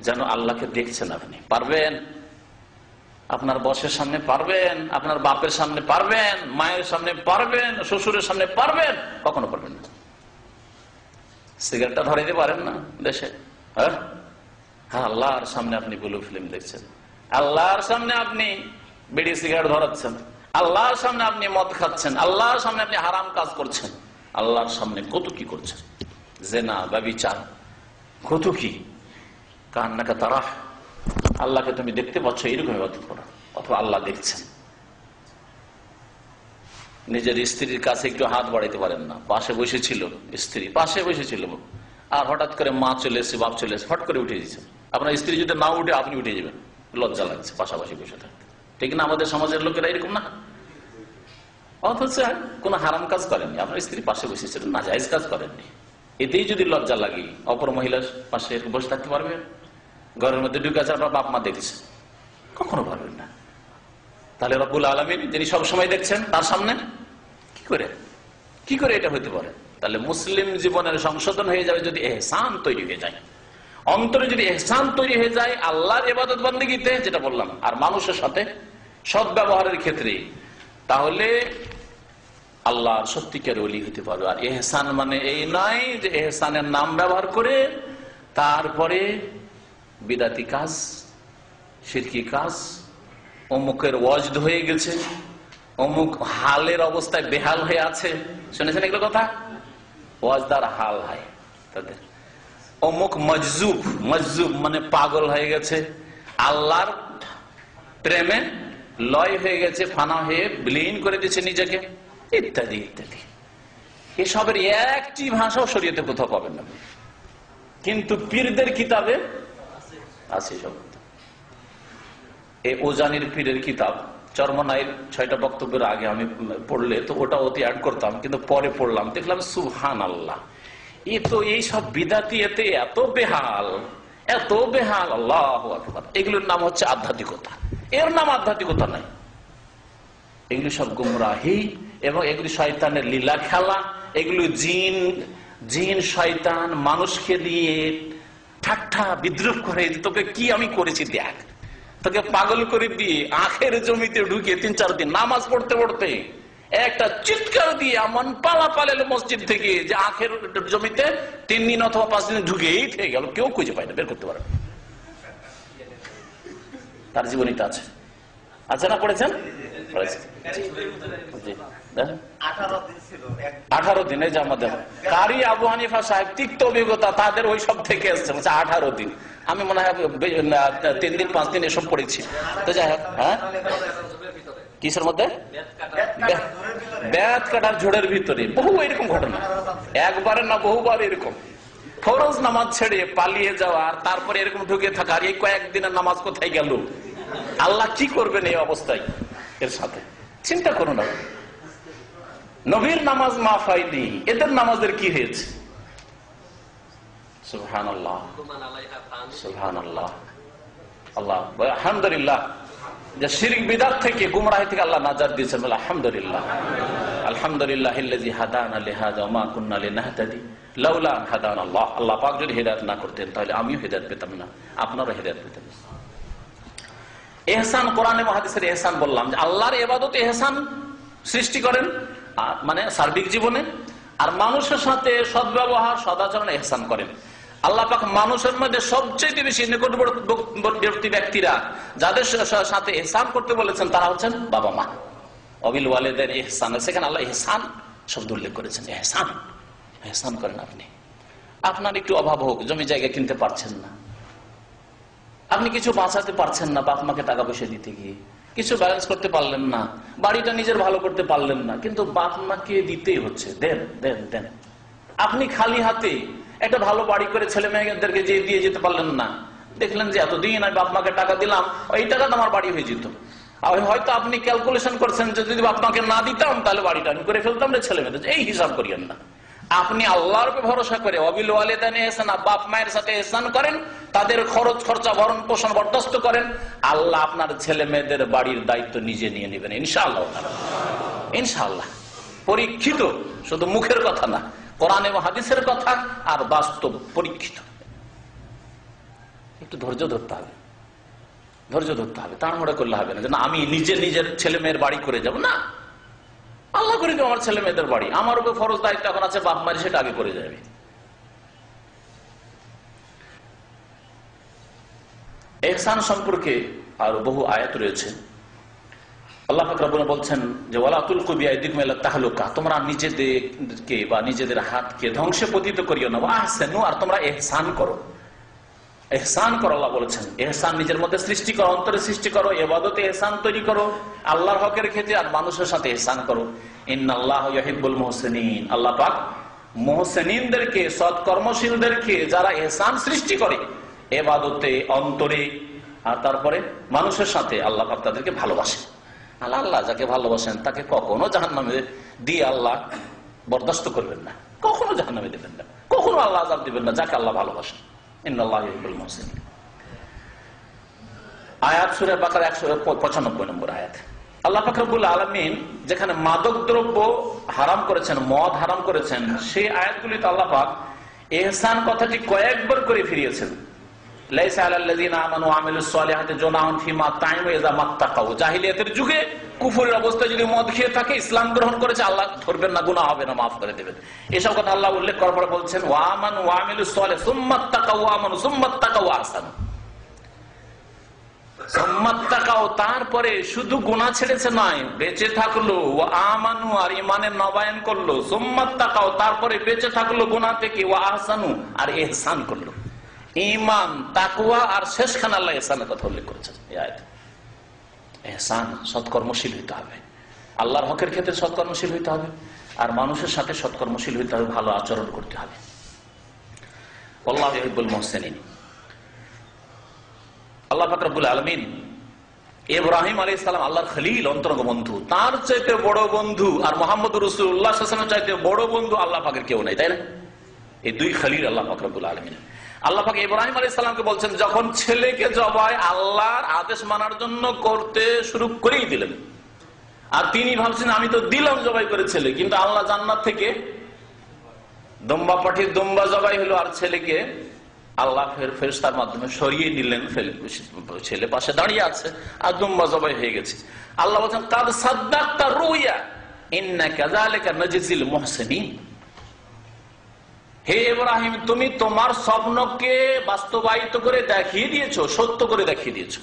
যেন আল্লাহকে দেখছেন। আপনি পারবেন? আপনার বসের সামনে পারবেন? আপনার বাপের সামনে পারবেন? মায়ের সামনে পারবেন? শ্বশুরের সামনে পারবেন? কখনো পারবেন না। সিগারেটটা ধরাইতে পারেন না দেশে? হ্যাঁ, আল্লাহর সামনে আপনি ব্লু ফিল্ম দেখছেন, আল্লাহর সামনে আপনি বিড়ি সিগারেট ধরাচ্ছেন, আল্লাহর সামনে আপনি মদ খাচ্ছেন, আল্লাহর সামনে আপনি হারাম কাজ করছেন, আল্লাহর সামনে কত কি করছেন, জেনা, ব্যভিচার, কত কি। কান্নাকা তারা, আল্লাহকে তুমি দেখতে পাচ্ছ, এইরকম ইবাদত করো, অথবা আল্লাহ দেখছেন। নিজের স্ত্রীর কাছে একটু হাত বাড়াইতে পারেন না, পাশে বসেছিল স্ত্রী, পাশে বসেছিল, আর হঠাৎ করে মা চলে এসে, বাপ চলে এসে, ফট করে উঠে দিয়েছেন। আপনার স্ত্রী যদি না উঠে, আপনি উঠে যাবেন, লজ্জা লাগছে পাশাপাশি বসে থাকতে, ঠিক না? আমাদের সমাজের লোকেরা এরকম না। অথচ কোন হারাম কাজ করেননি, আপনার স্ত্রী পাশে বসেছিলেন, না জায়েজ কাজ করেননি, এতেই যদি লজ্জা লাগে, অপর মহিলার পাশে বসে থাকতে পারবেন? ঘরের মধ্যে ঢুকে আছে, আপনার বাপ মা দেখছে, কখনো পারবেন না। তাহলে রব্বুল আলামিন, যিনি সবসময় দেখছেন, তার সামনে কি করে এটা হতে পারে? তাহলে মুসলিম জীবনের সংশোধন হয়ে যাবে যদি এহসান তৈরি হয়ে যায়, অন্তরে যদি এহসান তৈরি হয়ে যায় আল্লাহর ইবাদত বন্দেগীতে, যেটা বললাম, আর মানুষের সাথে সৎ ব্যবহারের ক্ষেত্রে, তাহলে আল্লাহর সত্যিকার ওলি হতে পারবে। আর এহসান মানে এই নয় যে এহসানের নাম ব্যবহার করে তারপরে বিদাতি কাজ, শিরকি কাজ, অমুকের ওয়াজদ হয়ে গেছে, অমুক হালের অবস্থায় বেহাল হয়ে আছে, শুনেছেন এগুলো কথা? ওয়াজদার হাল হয় তাদের। অমুক মজজুব, মজজুব মানে পাগল হয়ে গেছে, আল্লাহর প্রেমে লয় হয়ে গেছে, ফানা হয়ে বিলীন করে দিয়েছে নিজেকে, ইত্যাদি ইত্যাদি। এসবের একটি ভাষাও শরীয়তে কোথাও পাবেন না, কিন্তু পীরদের কিতাবে আছে সব। এই ওজানির পীরের কিতাব চরমনাইর 6টা বক্তব্যের আগে আমি পড়লে তো ওটা অতি অ্যাড করতাম, কিন্তু পরে পড়লাম, দেখলাম সুবহানাল্লাহ, এ তো এইসব বিদাতি, এতে এত বেহাল, এত বেহাল, আল্লাহু আকবার। এগুলোর নাম হচ্ছে আধ্যাত্মিকতা, এর নাম আধ্যাত্মিকতা নাই। এগুলো সব গুমরাহি, এবং এগুলি শয়তানের লীলা খেলা। এগুলো জিন শয়তান মানুষকে দিয়ে ঠাট্টা বিদ্রুপ করে, তোকে কি আমি করেছি দেখ, তোকে পাগল করে দিয়ে আখের জমিতে ঢুকে 3-4 দিন নামাজ পড়তে পড়তে একটা চিৎকার দিয়ে এমন পালা পালালো মসজিদ থেকে যে আখের জমিতে 3 দিন অথবা 5 দিন ঢুকেই থেকে গেল, কেউ খুঁজে পায় না, বের করতে পারে। তার জীবনীটা আছে, আছে না? পড়েছেন? 18 দিনে যে আমাদের কারি আবু হানিফা সাহেব, তিক্ত অভিজ্ঞতা তাদের ওই সব থেকে এসছে, 18 দিন। আমি মনে হয় 3 দিন 5 দিন এসব পড়েছি। তো যাই হোক, হ্যাঁ, কিসের মধ্যে? বেত কাটার ঝোড়ের ভিতরে বহু এরকম ঘটনা, একবারে না বহুবার এরকম। ফরজ নামাজ ছেড়ে পালিয়ে যাওয়া, আর তারপরে এরকম ঢুকে থাকা, আর এই কয়েকদিনের নামাজ কোথায় গেল, আল্লাহ কি করবেন এই অবস্থায় এর সাথে, চিন্তা করুন। নবীর নামাজ মাফ হয়নি, এদের নামাজের কি হয়েছে? সুবহানাল্লাহ, সুবহানাল্লাহ, আল্লাহ আলহামদুলিল্লাহ, যে শিরক বিদআত থেকে, গুমরাহি থেকে আল্লাহ নাজাত দিয়েছেন, আলহামদুলিল্লাহ। আলহামদুলিল্লাহিল্লাযী হাদানা লিহাযা ওয়া মা কুন্না লিনাহতাদি লাউলা আন হাদানাল্লাহ। আল্লাহ পাক যদি হিদায়াত না করতেন তাহলে আমিও হিদায়াত পেতাম না, আপনারা হিদায়াত পেতেন না। এহসান, কোরআন এবং হাদিসের এহসান বললাম যে আল্লাহর ইবাদতে এহসান সৃষ্টি করেন মানে সার্বিক জীবনে, আর মানুষের সাথে সদ্ব্যবহার সদাচরণ এহসান করেন। আল্লাহ পাক মানুষের মধ্যে সবচেয়ে বেশি নিকটবর্তী ব্যক্তিরা যাদের সাথে এহসান করতে বলেছেন তারা হচ্ছেন বাবা মা। অবিল ওয়ালিদাইন ইহসান, সেখানে আল্লাহ ইহসান শব্দ উল্লেখ করেছেন। এহসান, এহসান করেন আপনি। আপনার একটু অভাব হোক, জমি জায়গা কিনতে পারছেন না, আপনি কিছু বাঁচাতে পারছেন না বাপ মাকে টাকা পয়সা দিতে গিয়ে, কিছু ব্যালেন্স করতে পারলেন না, বাড়িটা নিজের ভালো করতে পারলেন না, কিন্তু বাপ মাকে দিতেই হচ্ছে, দেন দেন দেন। আপনি খালি হাতে একটা ভালো বাড়ি করে ছেলে মেয়েদেরকে দিয়ে যেতে পারলেন না, দেখলেন যে এতদিন আমি বাপ মাকে টাকা দিলাম, ওই টাকা তো আমার বাড়ি হয়ে যেত। হয়তো আপনি ক্যালকুলেশন করছেন যে যদি বাপ মাকে না দিতাম তাহলে বাড়িটা আমি করে ফেলতাম রে ছেলে মেয়েদের, এই হিসাব করিয়েন না। আপনি আল্লাহর উপর ভরসা করে অবিল ওয়ালিদাইন ইহসান, বাপ মায়ের সাথে ইহসান করেন, তাদের খরচ খরচা ভরণ পোষণ বরদাস্ত করেন। আল্লাহ আপনার ছেলে মেয়েদের বাড়ির দায়িত্ব নিজে নিয়ে নেবেন ইনশাআল্লাহ। ইনশাআল্লাহ। পরীক্ষিত, শুধু মুখের কথা না, কোরআন এবং হাদিসের কথা আর বাস্তব পরীক্ষিত। একটু ধৈর্য ধরতে হবে, ধৈর্য ধরতে হবে, তাড়াহুড়া করলে হবে না যে আমি নিজের ছেলে মেয়ের বাড়ি করে যাব না। আল্লাহ করে দেব আমার ছেলে মেয়েদের বাড়ি, আমার উপর ফরজ দায়িত্ব এখন আছে বাপ মায়ের, সেটা আগে করে যাবে। ইহসান সম্পর্কে আরো বহু আয়াত রয়েছে। আল্লাহ পাক রব্বুল বলছেন যে ওয়ালা তুলকু বিআইদিকুম ইলা তাহলুকা, তোমরা নিজেদেরকে বা নিজেদের হাতকে ধ্বংসে পতিত করিও না। ওয়া আহসিনু, আর তোমরা ইহসান করো। ইহসান করো আল্লাহ বলেছেন। ইহসান নিজের মধ্যে সৃষ্টি করো, অন্তরে সৃষ্টি করো, ইবাদতে ইহসান তৈরি করো, আল্লাহর হকের ক্ষেত্রে আর মানুষের সাথে ইহসান করো। ইন্নাল্লাহা ইউহিব্বুল মুহসিনিন, আল্লাহ পাক মুহসিনিনদেরকে, সৎকর্মশীলদেরকে, যারা ইহসান সৃষ্টি করে ইবাদতে, অন্তরে আর তারপরে মানুষের সাথে, আল্লাহ পাক তাদেরকে ভালোবাসেন। আল্লাহ যাকে ভালোবাসেন তাকে কখনো জাহান্নামে দিয়ে আল্লাহ বরদাস্ত করবেন না, কখনো জাহান্নামে দেবেন না, কখনো আল্লাহ আযাব দিবেন না যাকে আল্লাহ ভালোবাসেন। ইন্নাল্লাহা ইউহিব্বুল মুহসিনিন। আয়াত সূরা বাকারা 195 নম্বর আয়াত। আল্লাহ পাক রব্বুল আলামিন যেখানে মাদক দ্রব্য হারাম করেছেন, মদ হারাম করেছেন, সেই আয়াতগুলিতে আল্লাহ পাক ইহসান কথাটি কয়েকবার করে ফিরিয়েছেন। লাইসা আলাল লাযিনা আমানু ওয়া আমিলুস সালিহাতি জুনাহুন ফিমা তাইমু ইযা মাত্তাকাউ, জাহিলিয়াতের যুগে কুফরের অবস্থায় যদি মদ খেয়ে থাকে, ইসলাম গ্রহণ করেছে, আল্লাহ ধরবেন না, গুনাহ হবে না, মাফ করে দেবেন। এসব কথা আল্লাহ উল্লেখ করার পরে বলছেন ওয়া আমানু ওয়া আমিলুস সালিহ সুম্মা তাকাউ ওয়া আমানু সুম্মা তাকাউ ওয়া আহসানু। সুম্মা তাকাউ, তারপরে শুধু গুনাহ ছেড়েছে নয়, বেঁচে থাকলো, ওয়া আমানু, আর ঈমানের নবায়ন করলো, সুম্মা তাকাউ, তারপরে বেঁচে থাকলো গুনাহ থেকে, ওয়া আহসানু, আর ইহসান করলো। ঈমান, তাকওয়া আর শেষখানে আল্লাহ ইহসানের কথা উল্লেখ করেছেন এই আয়াতে। ইহসান, সৎকর্মশীল হইতে হবে, আল্লাহর হকের ক্ষেত্রে সৎকর্মশীল হইতে হবে, আর মানুষের সাথে সৎকর্মশীল হইতে হবে, ভালো আচরণ করতে হবে। আল্লাহু ইউহিব্বুল মুহসিনিন। আল্লাহ পাক রব্বুল আলামিন ইব্রাহিম আলাইহিস সালাম আল্লাহর খলিল, অন্তরঙ্গ বন্ধু, তার চাইতে বড় বন্ধু আর মুহাম্মদুর রাসূলুল্লাহ সাল্লাল্লাহু আলাইহি ওয়াসাল্লামের চাইতে বড় বন্ধু আল্লাহ পাকের কেউ নাই, তাই না? এই দুই খলিল আল্লাহ পাক রব্বুল আলামিন। আল্লাহ পাক ইব্রাহিম আলাইহিস সালামকে বলছেন, যখন ছেলেকে জবাই আল্লাহর আদেশ মানার জন্য করতে শুরু করেই দিলেন, আর তিনি ভাবছেন আমি তো দিলাম জবাই করে ছেলে, কিন্তু আল্লাহ জান্নাত থেকে দুম্বা পাঠিয়ে দুম্বা জবাই হলো, আর ছেলেকে আল্লাহ ফেরেশতার মাধ্যমে সরিয়ে নিলেন, ছেলে পাশে দাঁড়িয়ে আছে আর দুম্বা জবাই হয়ে গেছে। আল্লাহ বলছেন কাদ সাদ্দাকতা রুয়া ইন্না কাযালিকা নাজিল মুহসিনিন। হে ইব্রাহিম, তুমি তোমার স্বপ্নকে বাস্তবায়িত করে দেখিয়ে দিয়েছো, সত্য করে দেখিয়ে দিয়েছো।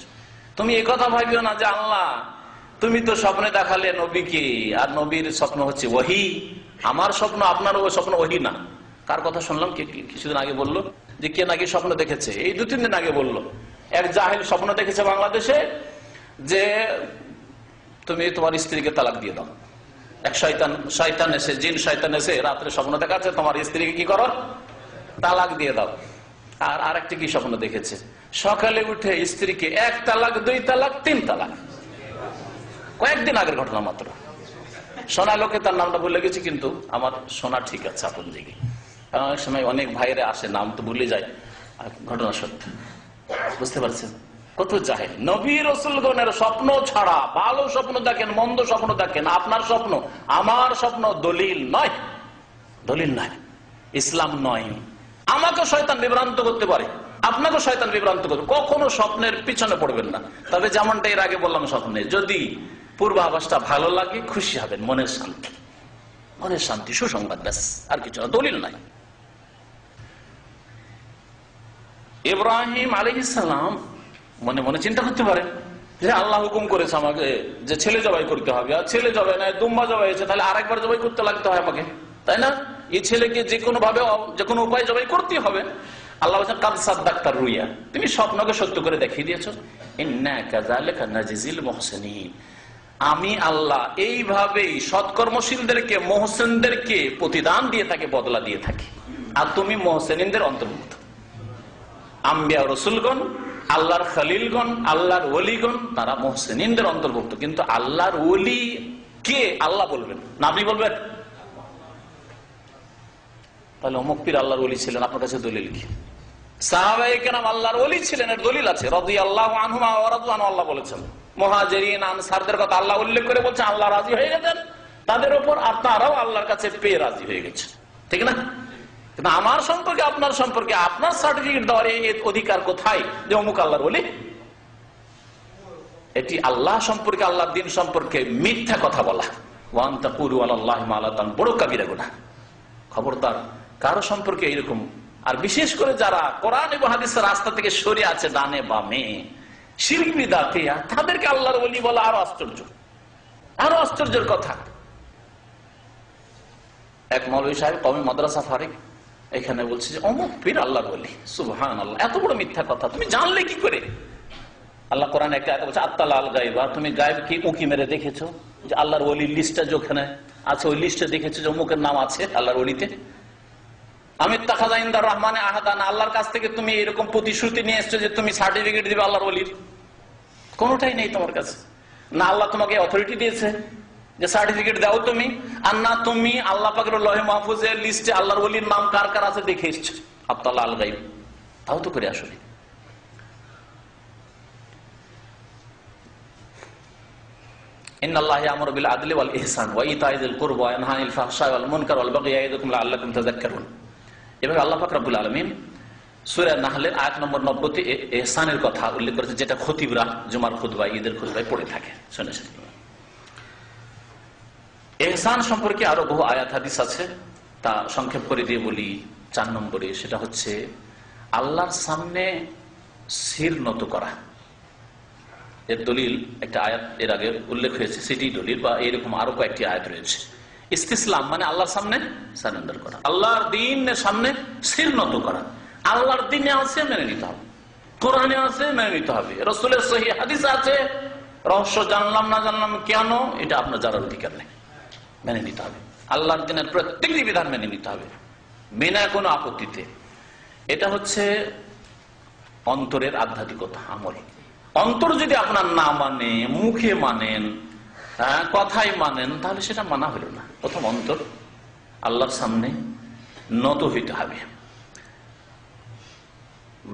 তুমি একথা ভাবিও না যে আল্লাহ তুমি তো স্বপ্নে দেখালে নবীকে, আর নবীর স্বপ্ন হচ্ছে ওহী, আমার স্বপ্ন আপনার স্বপ্ন ওহী না। কার কথা শুনলাম কিছুদিন আগে বললো যে কে নাকি স্বপ্ন দেখেছে, এই 2-3 দিন আগে বললো এক জাহিল স্বপ্ন দেখেছে বাংলাদেশে যে তুমি তোমার স্ত্রীকে তালাক দিয়ে দাও। এক শয়তান এসে, জিন শয়তান এসে রাত্রে স্বপ্ন দেখাচ্ছে তোমার স্ত্রীকে কি করো, তালাক দিয়ে দাও। আর আরেকটা কি স্বপ্ন দেখেছে, সকালে উঠে স্ত্রীকে 1 তালাক 2 তালাক 3 তালাক। কয়েকদিন আগের ঘটনা মাত্র। শোনা লোকে, তার নামটা ভুলে গেছি, কিন্তু আমার শোনা ঠিক আছে আপন দিকে। কারণ অনেক সময় অনেক ভাইরা আসে, নাম তো ভুলে যায়, ঘটনা সত্য। বুঝতে পারছেন কত জাহেল। নবী রাসূলগণের স্বপ্ন ছাড়া ভালো স্বপ্ন দেখেন, মন্দ স্বপ্ন দেখেন, আপনার স্বপ্ন আমার স্বপ্ন দলিল নয়, দলিল নয়, ইসলাম নয়। আমাকে শয়তান বিভ্রান্ত করতে পারে, আপনাকে শয়তান বিভ্রান্ত করবে। কখনো স্বপ্নের পিছনে পড়বেন না। তবে যেমনটা এর আগে বললাম, স্বপ্নে যদি পূর্বাভাসটা ভালো লাগে খুশি হবেন, মনের শান্তি, মনের শান্তি, সুসংবাদ, ব্যাস, আর কিছু না, দলিল নাই। ইব্রাহিম আলাইহিস সালাম মনে মনে চিন্তা করতে পারেন যে আল্লাহ হুকুম করেছে আমাকে যে ছেলে জবাই করতে হবে, আর ছেলে জবাই নাই, দুম্বা জবাই হয়েছে, তাহলে আরেকবার জবাই করতে লাগতে হয় আমাকে, তাই না? এই ছেলেকে যে কোনো ভাবে, যে কোনো উপায় জবাই করতে হবে। আল্লাহ বলছেন কাদ সাদ্দাকতার রুইয়া, তুমি স্বপ্নকে সত্য করে দেখিয়ে দিয়েছো। ইন্না কাযালিকা নাজিজিল মুহসিনিন, আমি আল্লাহ এইভাবেই সৎকর্মশীলদেরকে, মুহসিনদেরকে প্রতিদান দিয়ে থাকি, বদলা দিয়ে থাকি। আর তুমি মুহসিনদের অন্তর্ভুক্ত। আম্বিয়া রাসূলগণ, আল্লাহর খলিলগণ, আল্লাহর ওলিগণ, তারা মুহসিনদের অন্তর্ভুক্ত। কিন্তু আল্লাহর ওলি কে আল্লাহ বলবেন না, আপনি বলবেন। তাহলে অমুক পীর আল্লাহর ওলি ছিলেন, আপনার কাছে দলিল কি? সাহাবায়ে কেরাম আল্লাহর ওলি ছিলেন, এর দলিল আছে। রাদিয়াল্লাহু আনহুম ওয়া রাদু আনহু, আল্লাহ বলেছেন। মুহাজিরিন আনসারদের কথা আল্লাহ উল্লেখ করে বলছেন আল্লাহ রাজি হয়ে গেছেন তাদের উপর, আর তারাও আল্লাহর কাছে পেয়ে রাজি হয়ে গেছে, ঠিক না? কিন্তু আমার সম্পর্কে, আপনার সম্পর্কে আপনার সার্টিফিকেট দেওয়ার এই অধিকার কোথায় যে অমুক আল্লাহর ওলি? এটি আল্লাহ সম্পর্কে, আল্লাহর দ্বীন সম্পর্কে মিথ্যা কথা বলা। ওয়া আন তাকুলু আলাল্লাহি মা লা তা'লামুন, বড় কাবিরা গুনাহ। খবরদার কারো সম্পর্কে এরকম, আর বিশেষ করে যারা কোরআন এবং হাদিসের রাস্তা থেকে সরে আছে, ডানে বামে, শিরক বিদআতিয়া, তাদেরকে আল্লাহর ওলি বলা আরো আশ্চর্য, আরো আশ্চর্যের কথা। এক মৌলভী সাহেব কওমি মাদ্রাসা ফারিক, এখানে বলছে যে অমুক পীর আল্লাহর ওলি। সুবহানাল্লাহ, এত বড় মিথ্যা কথা তুমি জানলে কি করে? আল্লাহ কোরআনে একটা আয়াত বলছে আত্তালা আল গায়বা, তুমি গায়েব কি উকি মেরে দেখেছো? যে আল্লাহর ওলির লিস্টটা যেখানে আছে, ওই লিস্টে দেখেছো যে অমুকের নাম আছে আল্লাহর ওলিতে? আমি তাখাযা ইনদার রহমানে আহাদান, আল্লাহর কাছ থেকে তুমি এরকম প্রতিশ্রুতি নিয়ে এসছো যে তুমি সার্টিফিকেট দিবে আল্লাহর ওলির? কোনোটাই নেই তোমার কাছে। না আল্লাহ তোমাকে অথরিটি দিয়েছে যে সার্টিফিকেট দাও তুমি, আর না তুমি আল্লাহ পাকের লৌহে মাহফুজের লিস্টে আল্লাহর ওলির নাম কার কার আছে দেখে এসছো। আত্তালা আল গায়ব, তাও তো করে আসলে। ইন্নাল্লাহা ইয়া'মুরু বিল আদলি ওয়াল ইহসান ওয়া ইতা'i যিল কুরবা ওয়া ইয়ানহা আনিল ফাহশাই ওয়াল মুনকার ওয়াল বাগই ইয়া'iযুকুম লাআল্লাকুম তাযাক্কারুন। এভাবে আল্লাহ পাক রব্বুল আলামিন সূরা নাহলের আয়াত নম্বর 90 তে ইহসানের কথা উল্লেখ করেছে, যেটা খতিবরা জুমার খুতবা, ঈদের খুতবায় পড়ে থাকে। শুনেছেন? ইহসান সম্পর্কে আরো বহু আয়াত হাদিস আছে, তা সংক্ষেপ করে দিয়ে বলি। 4 নম্বরে সেটা হচ্ছে আল্লাহর সামনে শির নত করা। এর দলিল একটা আয়াত এর আগে উল্লেখ হয়েছে, সেটি দলিল, বা এরকম আরো কয়েকটি আয়াত রয়েছে। ইস্তিসলাম মানে আল্লাহর সামনে সারেন্ডার করা, আল্লাহর দ্বীনের সামনে শির নত করা। আল্লাহর দ্বীনে আছে, মেনে নিতে হবে। কোরআনে আছে, মেনে নিতে হবে। রাসূলের সহিহ হাদিস আছে, রহস্য জানলাম না জানলাম কেন, এটা আপনার জানার অধিকার নেই, মেনে নিতে হবে। আল্লাহর দ্বীনের প্রত্যেকটি বিধান মেনে নিতে হবে বিনা কোনো আপত্তিতে। এটা হচ্ছে অন্তরের আধ্যাত্মিকতা, আমল। অন্তর যদি আপনার না মানে, মুখে মানেন, কথাই মানেন, তাহলে সেটা মানা হলো না। প্রথম অন্তর আল্লাহর সামনে নত হইতে হবে।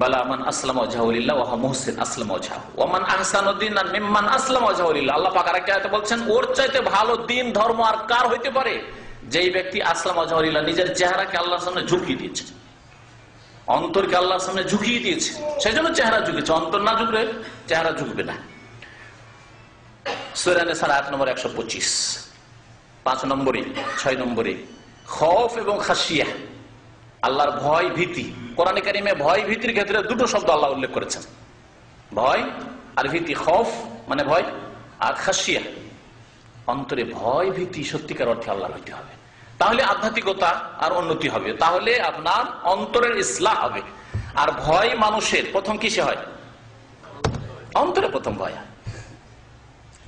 বালা মান আসলামা ওয়াজহাহু লিল্লাহ ওয়া হুয়া মুহসিন আসলামা ওয়াজহাহু ওয়া মান আহসানু দীনান মিম্মান আসলামা ওয়াজহাহু লিল্লাহ। আল্লাহ পাক আরেকটা আয়াতে বলছেন ওর চাইতে ভালো দ্বীন ধর্ম আর কার হইতে পারে? যেই ব্যক্তি আসলামা ওয়াজহাহু লিল্লাহ, নিজের চেহারাকে আল্লাহর সামনে ঝুঁকিয়ে দিয়েছে, অন্তরকে আল্লাহর সামনে ঝুঁকিয়ে দিয়েছে, সেই জন্য চেহারা ঝুঁকেছে। অন্তর না ঝুঁকলে চেহারা ঝুঁকবে না। সূরা নিসার আয়াত নম্বর 125। 5 নম্বরে, 6 নম্বরে খৌফ এবং খাশিয়া, আল্লাহর ভয় ভীতি। কোরআনে কারিমে ভয় ভীতির ক্ষেত্রে দুটো শব্দ আল্লাহ উল্লেখ করেছেন, ভয় আর ভীতি। খৌফ মানে ভয়, আর খাশিয়া, অন্তরে ভয় ভীতি সত্যিকার অর্থে আল্লাহর হইতে হবে, তাহলে আধ্যাত্মিকতা আর উন্নতি হবে, তাহলে আপনার অন্তরের ইসলাহ হবে। আর ভয় মানুষের প্রথম কিসে হয়? অন্তরে প্রথম ভয় হয়।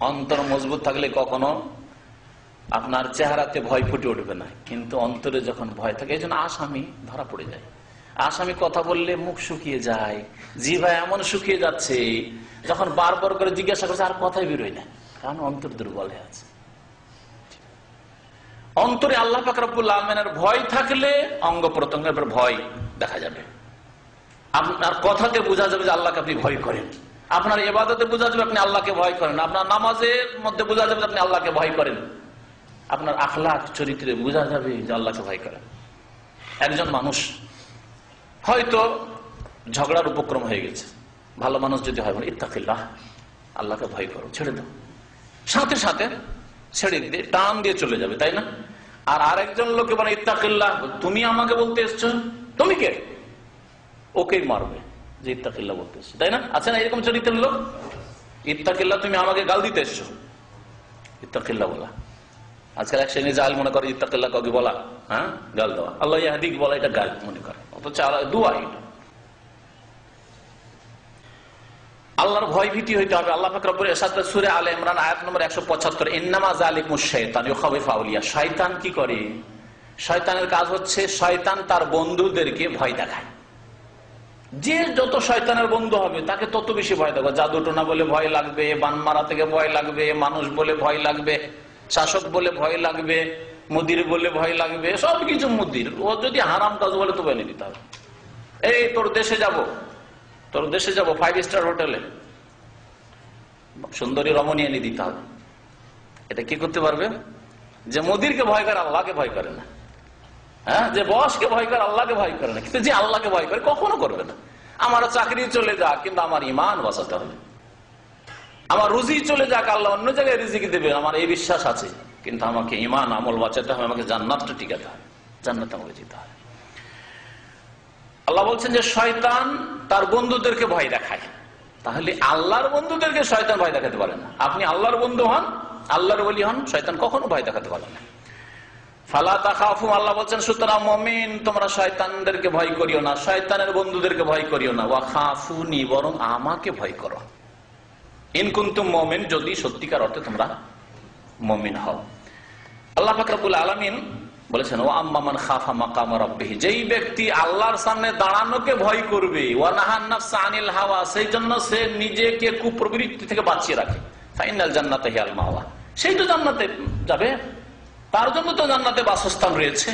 অন্তর মজবুত থাকলে কখনো আপনার চেহারাতে ভয় ফুটে উঠবে না, কিন্তু অন্তরে যখন ভয় থাকে, এই জন্য আসামি ধরা পড়ে যায়। আসামি কথা বললে মুখ শুকিয়ে যায়, জিহ্বা এমন শুকিয়ে যাচ্ছে, যখন বারবার করে জিজ্ঞাসা করছে আর কথাই বেরোয় না, কারণ অন্তর দুর্বল হয়ে আছে। অন্তরে আল্লাহ পাক রব্বুল আলামিনের ভয় থাকলে অঙ্গ প্রত্যঙ্গের উপর ভয় দেখা যাবে। আপনার কথাতে বোঝা যাবে যে আল্লাহকে আপনি ভয় করেন, আপনার ইবাদতে বোঝা যাবে আপনি আল্লাহকে ভয় করেন, আপনার নামাজের মধ্যে বোঝা যাবে আপনি আল্লাহকে ভয় করেন, আপনার আখলাক চরিত্রে বোঝা যাবে যে আল্লাহকে ভয় করেন। একজন মানুষ হয়তো ঝগড়ার উপক্রম হয়ে গেছে, ভালো মানুষ যদি হয় ইত্তাকিল্লাহ, আল্লাহকে ভয় করো, ছেড়ে দাও, সাথে সাথে ছেড়ে দিয়ে টান দিয়ে চলে যাবে, তাই না? আর আরেকজন লোকে বলে ইত্তাকিল্লাহ, তুমি আমাকে বলতে এসছো, তুমি কে? ওকেই মারবে যে ইত্তাকিল্লাহ বলতে এসছো, তাই না? আছে না এরকম চরিত্রের লোক? ইত্তাকিল্লাহ, তুমি আমাকে গাল দিতে এসছো, ইত্তাকিল্লাহ বলা। আজকাল এক শ্রেণী জাল মনে করে ইত্তাকিল্লাহ কাউকে বলা, হ্যাঁ, গাল দেওয়া, আল্লাহ ইয়াহদিক বলা, এটা গাল মনে করে, অথচ দুয়া। আল্লাহর ভয় ভীতি হইতে হবে। আল্লাহ পাক রব্বুল ইজ্জত সূরা আলে ইমরান আয়াত নম্বর 175, ইন্নামা যালিকুমুশ শাইতান ইউখাউফু আউলিয়া। শয়তান কি করে? শয়তানের কাজ হচ্ছে শয়তান তার বন্ধুদেরকে ভয় দেখায়। যে যত শয়তানের বন্ধু হবে তাকে তত বেশি ভয় দেখাবে। জাদু টোনা বলে ভয় লাগবে, বান মারা থেকে ভয় লাগবে, মানুষ বলে ভয় লাগবে, শাসক বলে ভয় লাগবে, মুদির বলে ভয় লাগবে, সবকিছু মুদির। ও যদি হারাম কাজ বলে তো বলে দিতে হবে, এই তোর দেশে যাব 5 স্টার হোটেলে, সুন্দরী রমণী এনে দিতে হবে। এটা কি করতে পারবে? যে মুদিরকে ভয় করে আল্লাহকে ভয় করে না, হ্যাঁ, যে বসকে ভয় করে আল্লাহকে ভয় করে না, কিন্তু যে আল্লাহকে ভয় করে কখনো করবে না। আমার চাকরি চলে যাক, কিন্তু আমার ইমান বাঁচাতে হবে। আমার রুজি চলে যাক, আল্লাহ অন্য জায়গায় রিজিক দেবে, আমার এই বিশ্বাস আছে, কিন্তু আমাকে ইমান আমল বাঁচাতে হবে, আমাকে জান্নাতটা টিকাতে হবে, জান্নাতে আমাকে যেতে হবে। আল্লাহ বলছেন যে শয়তান তার বন্ধুদেরকে ভয় দেখায়। তাহলে আল্লাহর বন্ধুদেরকে শয়তান ভয় দেখাতে পারে না। আপনি আল্লাহর বন্ধু হন, আল্লাহর ওলি হন, শয়তান কখনো ভয় দেখাতে পারে না। ফালা তাখাফু, আল্লাহ বলছেন সুতরাং মুমিন তোমরা শয়তানদেরকে ভয় করিও না, শয়তানের বন্ধুদেরকে ভয় করিও না, ওয়া খাফুনি, বরং আমাকে ভয় করো, ইন কুনতুম মুমিন, যদি সত্যিকার অর্থে তোমরা মুমিন হও। আল্লাহ পাক রব্বুল আলামিন বলেছেন ওয়া আম্মা মান খাফা মাকাম রাব্বিহি, যেই ব্যক্তি আল্লাহর সামনে দাঁড়ানোকে ভয় করবে, ওয়া নাহান নাফসা আনিল হাওয়া, সেই জন্য সে নিজেকে কুপ্রবৃত্তি থেকে বাঁচিয়ে রাখে, ফাইনাল জান্নাতে হিয়াল মাওয়া, সেই তো জান্নাতে যাবে, তার জন্য তো জান্নাতে বাসস্থান রয়েছে।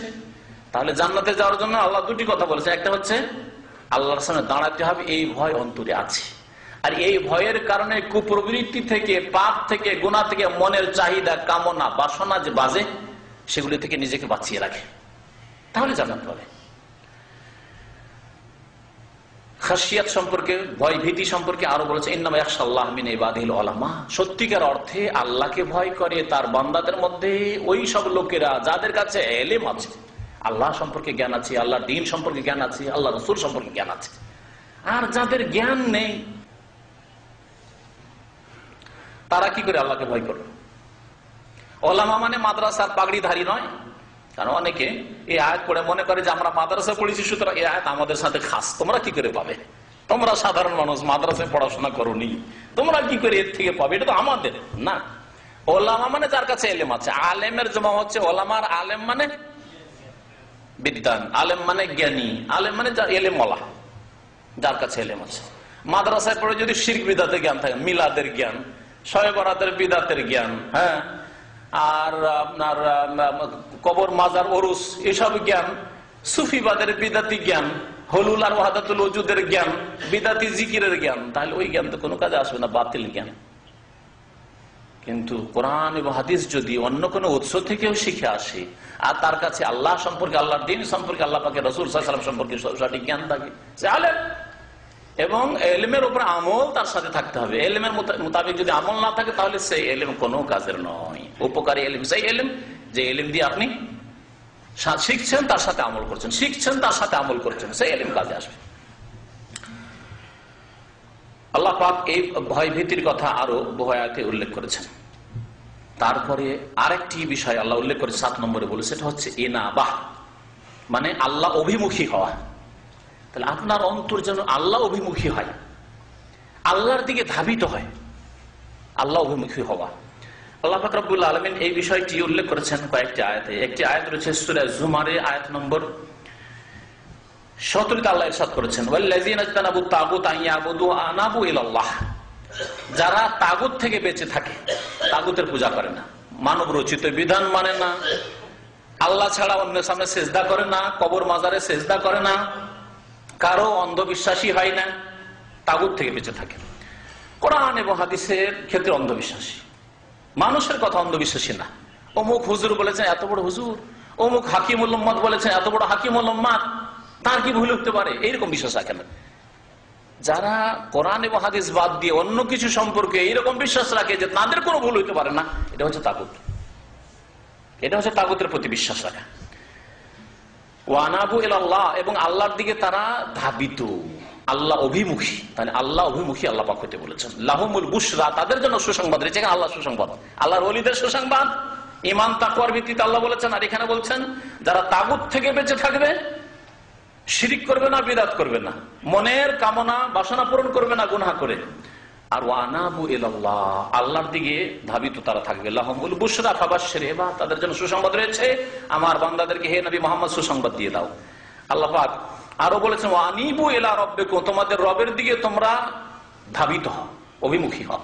তাহলে জান্নাতে যাওয়ার জন্য আল্লাহ দুটি কথা বলেছে, একটা হচ্ছে আল্লাহর সামনে দাঁড়াতে হবে, এই ভয় অন্তরে আছে, আর এই ভয়ের কারণে কুপ্রবৃত্তি থেকে, পাপ থেকে, গুনাহ থেকে মনের চাহিদা, কামনা, বাসনা যে বাজে, সেগুলি থেকে নিজেকে বাঁচিয়ে রাখে, তাহলে জান্নাত পাবে। খাশিয়াত সম্পর্কে, ভয় ভীতি সম্পর্কে আরো বলেছে ইন্নামা ইয়াখশাল্লাহ মিন ইবাদিল উলামা, সত্যিকার অর্থে আল্লাহকে ভয় করে তার বান্দাদের মধ্যে ওই সব লোকেরা যাদের কাছে ইলম আছে, আল্লাহ সম্পর্কে জ্ঞান আছে, আল্লাহর দ্বীন সম্পর্কে জ্ঞান আছে, আল্লাহ রাসূল সম্পর্কে জ্ঞান আছে। আর যাদের জ্ঞান নেই তারা কি করে আল্লাহকে ভয় করবে? ওলামা মানে মাদ্রাসার পাগড়িধারী নয়, কারণ অনেকে এই আয়াত পড়ে মনে করে যে আমরা মাদ্রাসা পড়েছি সুতরাং এই আয়াত আমাদের সাথে খাস, তোমরা কি করে পাবে? তোমরা সাধারণ মানুষ, মাদ্রাসায় পড়াশোনা করোনি, তোমরা কি করে এর থেকে পাবে? এটা তো আমাদের না। ওলামা মানে যার কাছে এলেম আছে, আলেমের জমা হচ্ছে ওলামার, আলেম মানে বিদ্বান, আলেম মানে জ্ঞানী, আলেম মানে এলেম ওয়ালা, যার কাছে এলেম আছে। মাদ্রাসায় পড়ে যদি শিরক বিদাতের জ্ঞান থাকে, মিলাদের জ্ঞান, শবে বরাতের বিদাতের জ্ঞান, হ্যাঁ, আর আপনার কবর মাজার ওরুস এসব জ্ঞান, সুফিবাদের বিদাতি জ্ঞান, হলুল আর ওয়াহাদাতুল ওজুদের জ্ঞান, বিদাতি জিকিরের জ্ঞান, তাহলে ওই জ্ঞান তো কোনো কাজে আসবে না, বাতিল জ্ঞান। কিন্তু কোরআন এবং হাদিস যদি অন্য কোনো উৎস থেকেও শিখে আসে, আর তার কাছে আল্লাহ সম্পর্কে, আল্লাহর দ্বীন সম্পর্কে, আল্লাহ পাকের রাসূল সাল্লাল্লাহু আলাইহি ওয়াসাল্লাম সম্পর্কে সঠিক জ্ঞান থাকে, সে আলেম। এবং এলেমের উপর আমল তার সাথে থাকতে হবে। এলেমের মোতাবেক যদি আমল না থাকে তাহলে সেই এলেম কোনো কাজের নয়। উপকারী এলেম সেই এলেম যে এলেম দিয়ে আপনি শিখছেন, তার সাথে আমল করছেন, শিখছেন, তার সাথে আমল করছেন, সেই এলেম কাজে আসবে। আল্লাহ পাক এই ভয় ভীতির কথা আরো বহু আয়াতে উল্লেখ করেছেন। তারপরে আরেকটি বিষয় আল্লাহ উল্লেখ করে 7 নম্বরে বলে, সেটা হচ্ছে ইনাবাহ, মানে আল্লাহ অভিমুখী হওয়া। তাহলে আপনার অন্তর যেন আল্লাহ অভিমুখী হয়, আল্লাহর দিকে ধাবিত হয়, আল্লাহ অভিমুখী হওয়া। আল্লাহ পাক রব্বুল আলামিন এই বিষয়টি উল্লেখ করেছেন কয়েকটি আয়াতে। একটি আয়াত রয়েছে সূরা জুমারে আয়াত নম্বর 17, আল্লাহ ইরশাদ করেছেন ওয়াল্লাযীনা ইজতানাবুত তাগুত আন ইয়াবুদু আনাবু ইলাল্লাহ, যারা তাগুত থেকে বেঁচে থাকে, তাগুতের পূজা করে না, মানব রচিত বিধান মানে না, আল্লাহ ছাড়া অন্যের সামনে সেজদা করে না, কবর মাজারে সেজদা করে না, কারো অন্ধবিশ্বাসী হয় না, তাগুত থেকে বেঁচে থাকে। কোরআন এবং হাদিসের ক্ষেত্রে অন্ধবিশ্বাসী, মানুষের কথা অন্ধবিশ্বাসী না। অমুক হুজুর বলেছেন এত বড় হুজুর, অমুক হাকিমুল উম্মাত বলেছেন এত বড় হাকিমুল উম্মাত, তার কি ভুল হতে পারে, এইরকম বিশ্বাস রাখে না। যারা কোরআন এবং হাদিস বাদ দিয়ে অন্য কিছু সম্পর্কে এইরকম বিশ্বাস রাখে যে তাদের কোনো ভুল হইতে পারে না, এটা হচ্ছে তাগুত। এটা হচ্ছে তাগুতের প্রতি বিশ্বাস রাখা। ওয়ানাবু ইলাল্লাহ, এবং আল্লাহর দিকে তারা ধাবিত, আল্লাহ অভিমুখী। তাহলে আল্লাহ অভিমুখী আল্লাহ পাক হতে বলেছেন। লাহুমুল বুশরা, তাদের জন্য সুসংবাদ রয়েছে। আল্লাহ সুসংবাদ, আল্লাহর ওলিদের সুসংবাদ, ঈমান তাকওয়ার ভিত্তিতে আল্লাহ বলেছেন। আর এখানে বলছেন যারা তাগুত থেকে বেঁচে থাকবে, শিরিক করবে না, বিদআত করবে না, মনের কামনা বাসনা পূরণ করবে না গুনাহ করে, আর ওয়ানাবু ইলাল্লাহ, আল্লাহর দিকে ধাবিত তারা থাকবে। লাহুমুল বুশরা ফাবাশশির, এবার তাদের জন্য সুসংবাদ রয়েছে। আমার বান্দাদেরকে হে নবী মুহাম্মদ সুসংবাদ দিয়ে দাও। আল্লাহ পাক আরো বলেছেন ওয়ানিবু ইলা রাব্বিকুম, তোমাদের রবের দিকে তোমরা ধাবিত হও, অভিমুখী হও।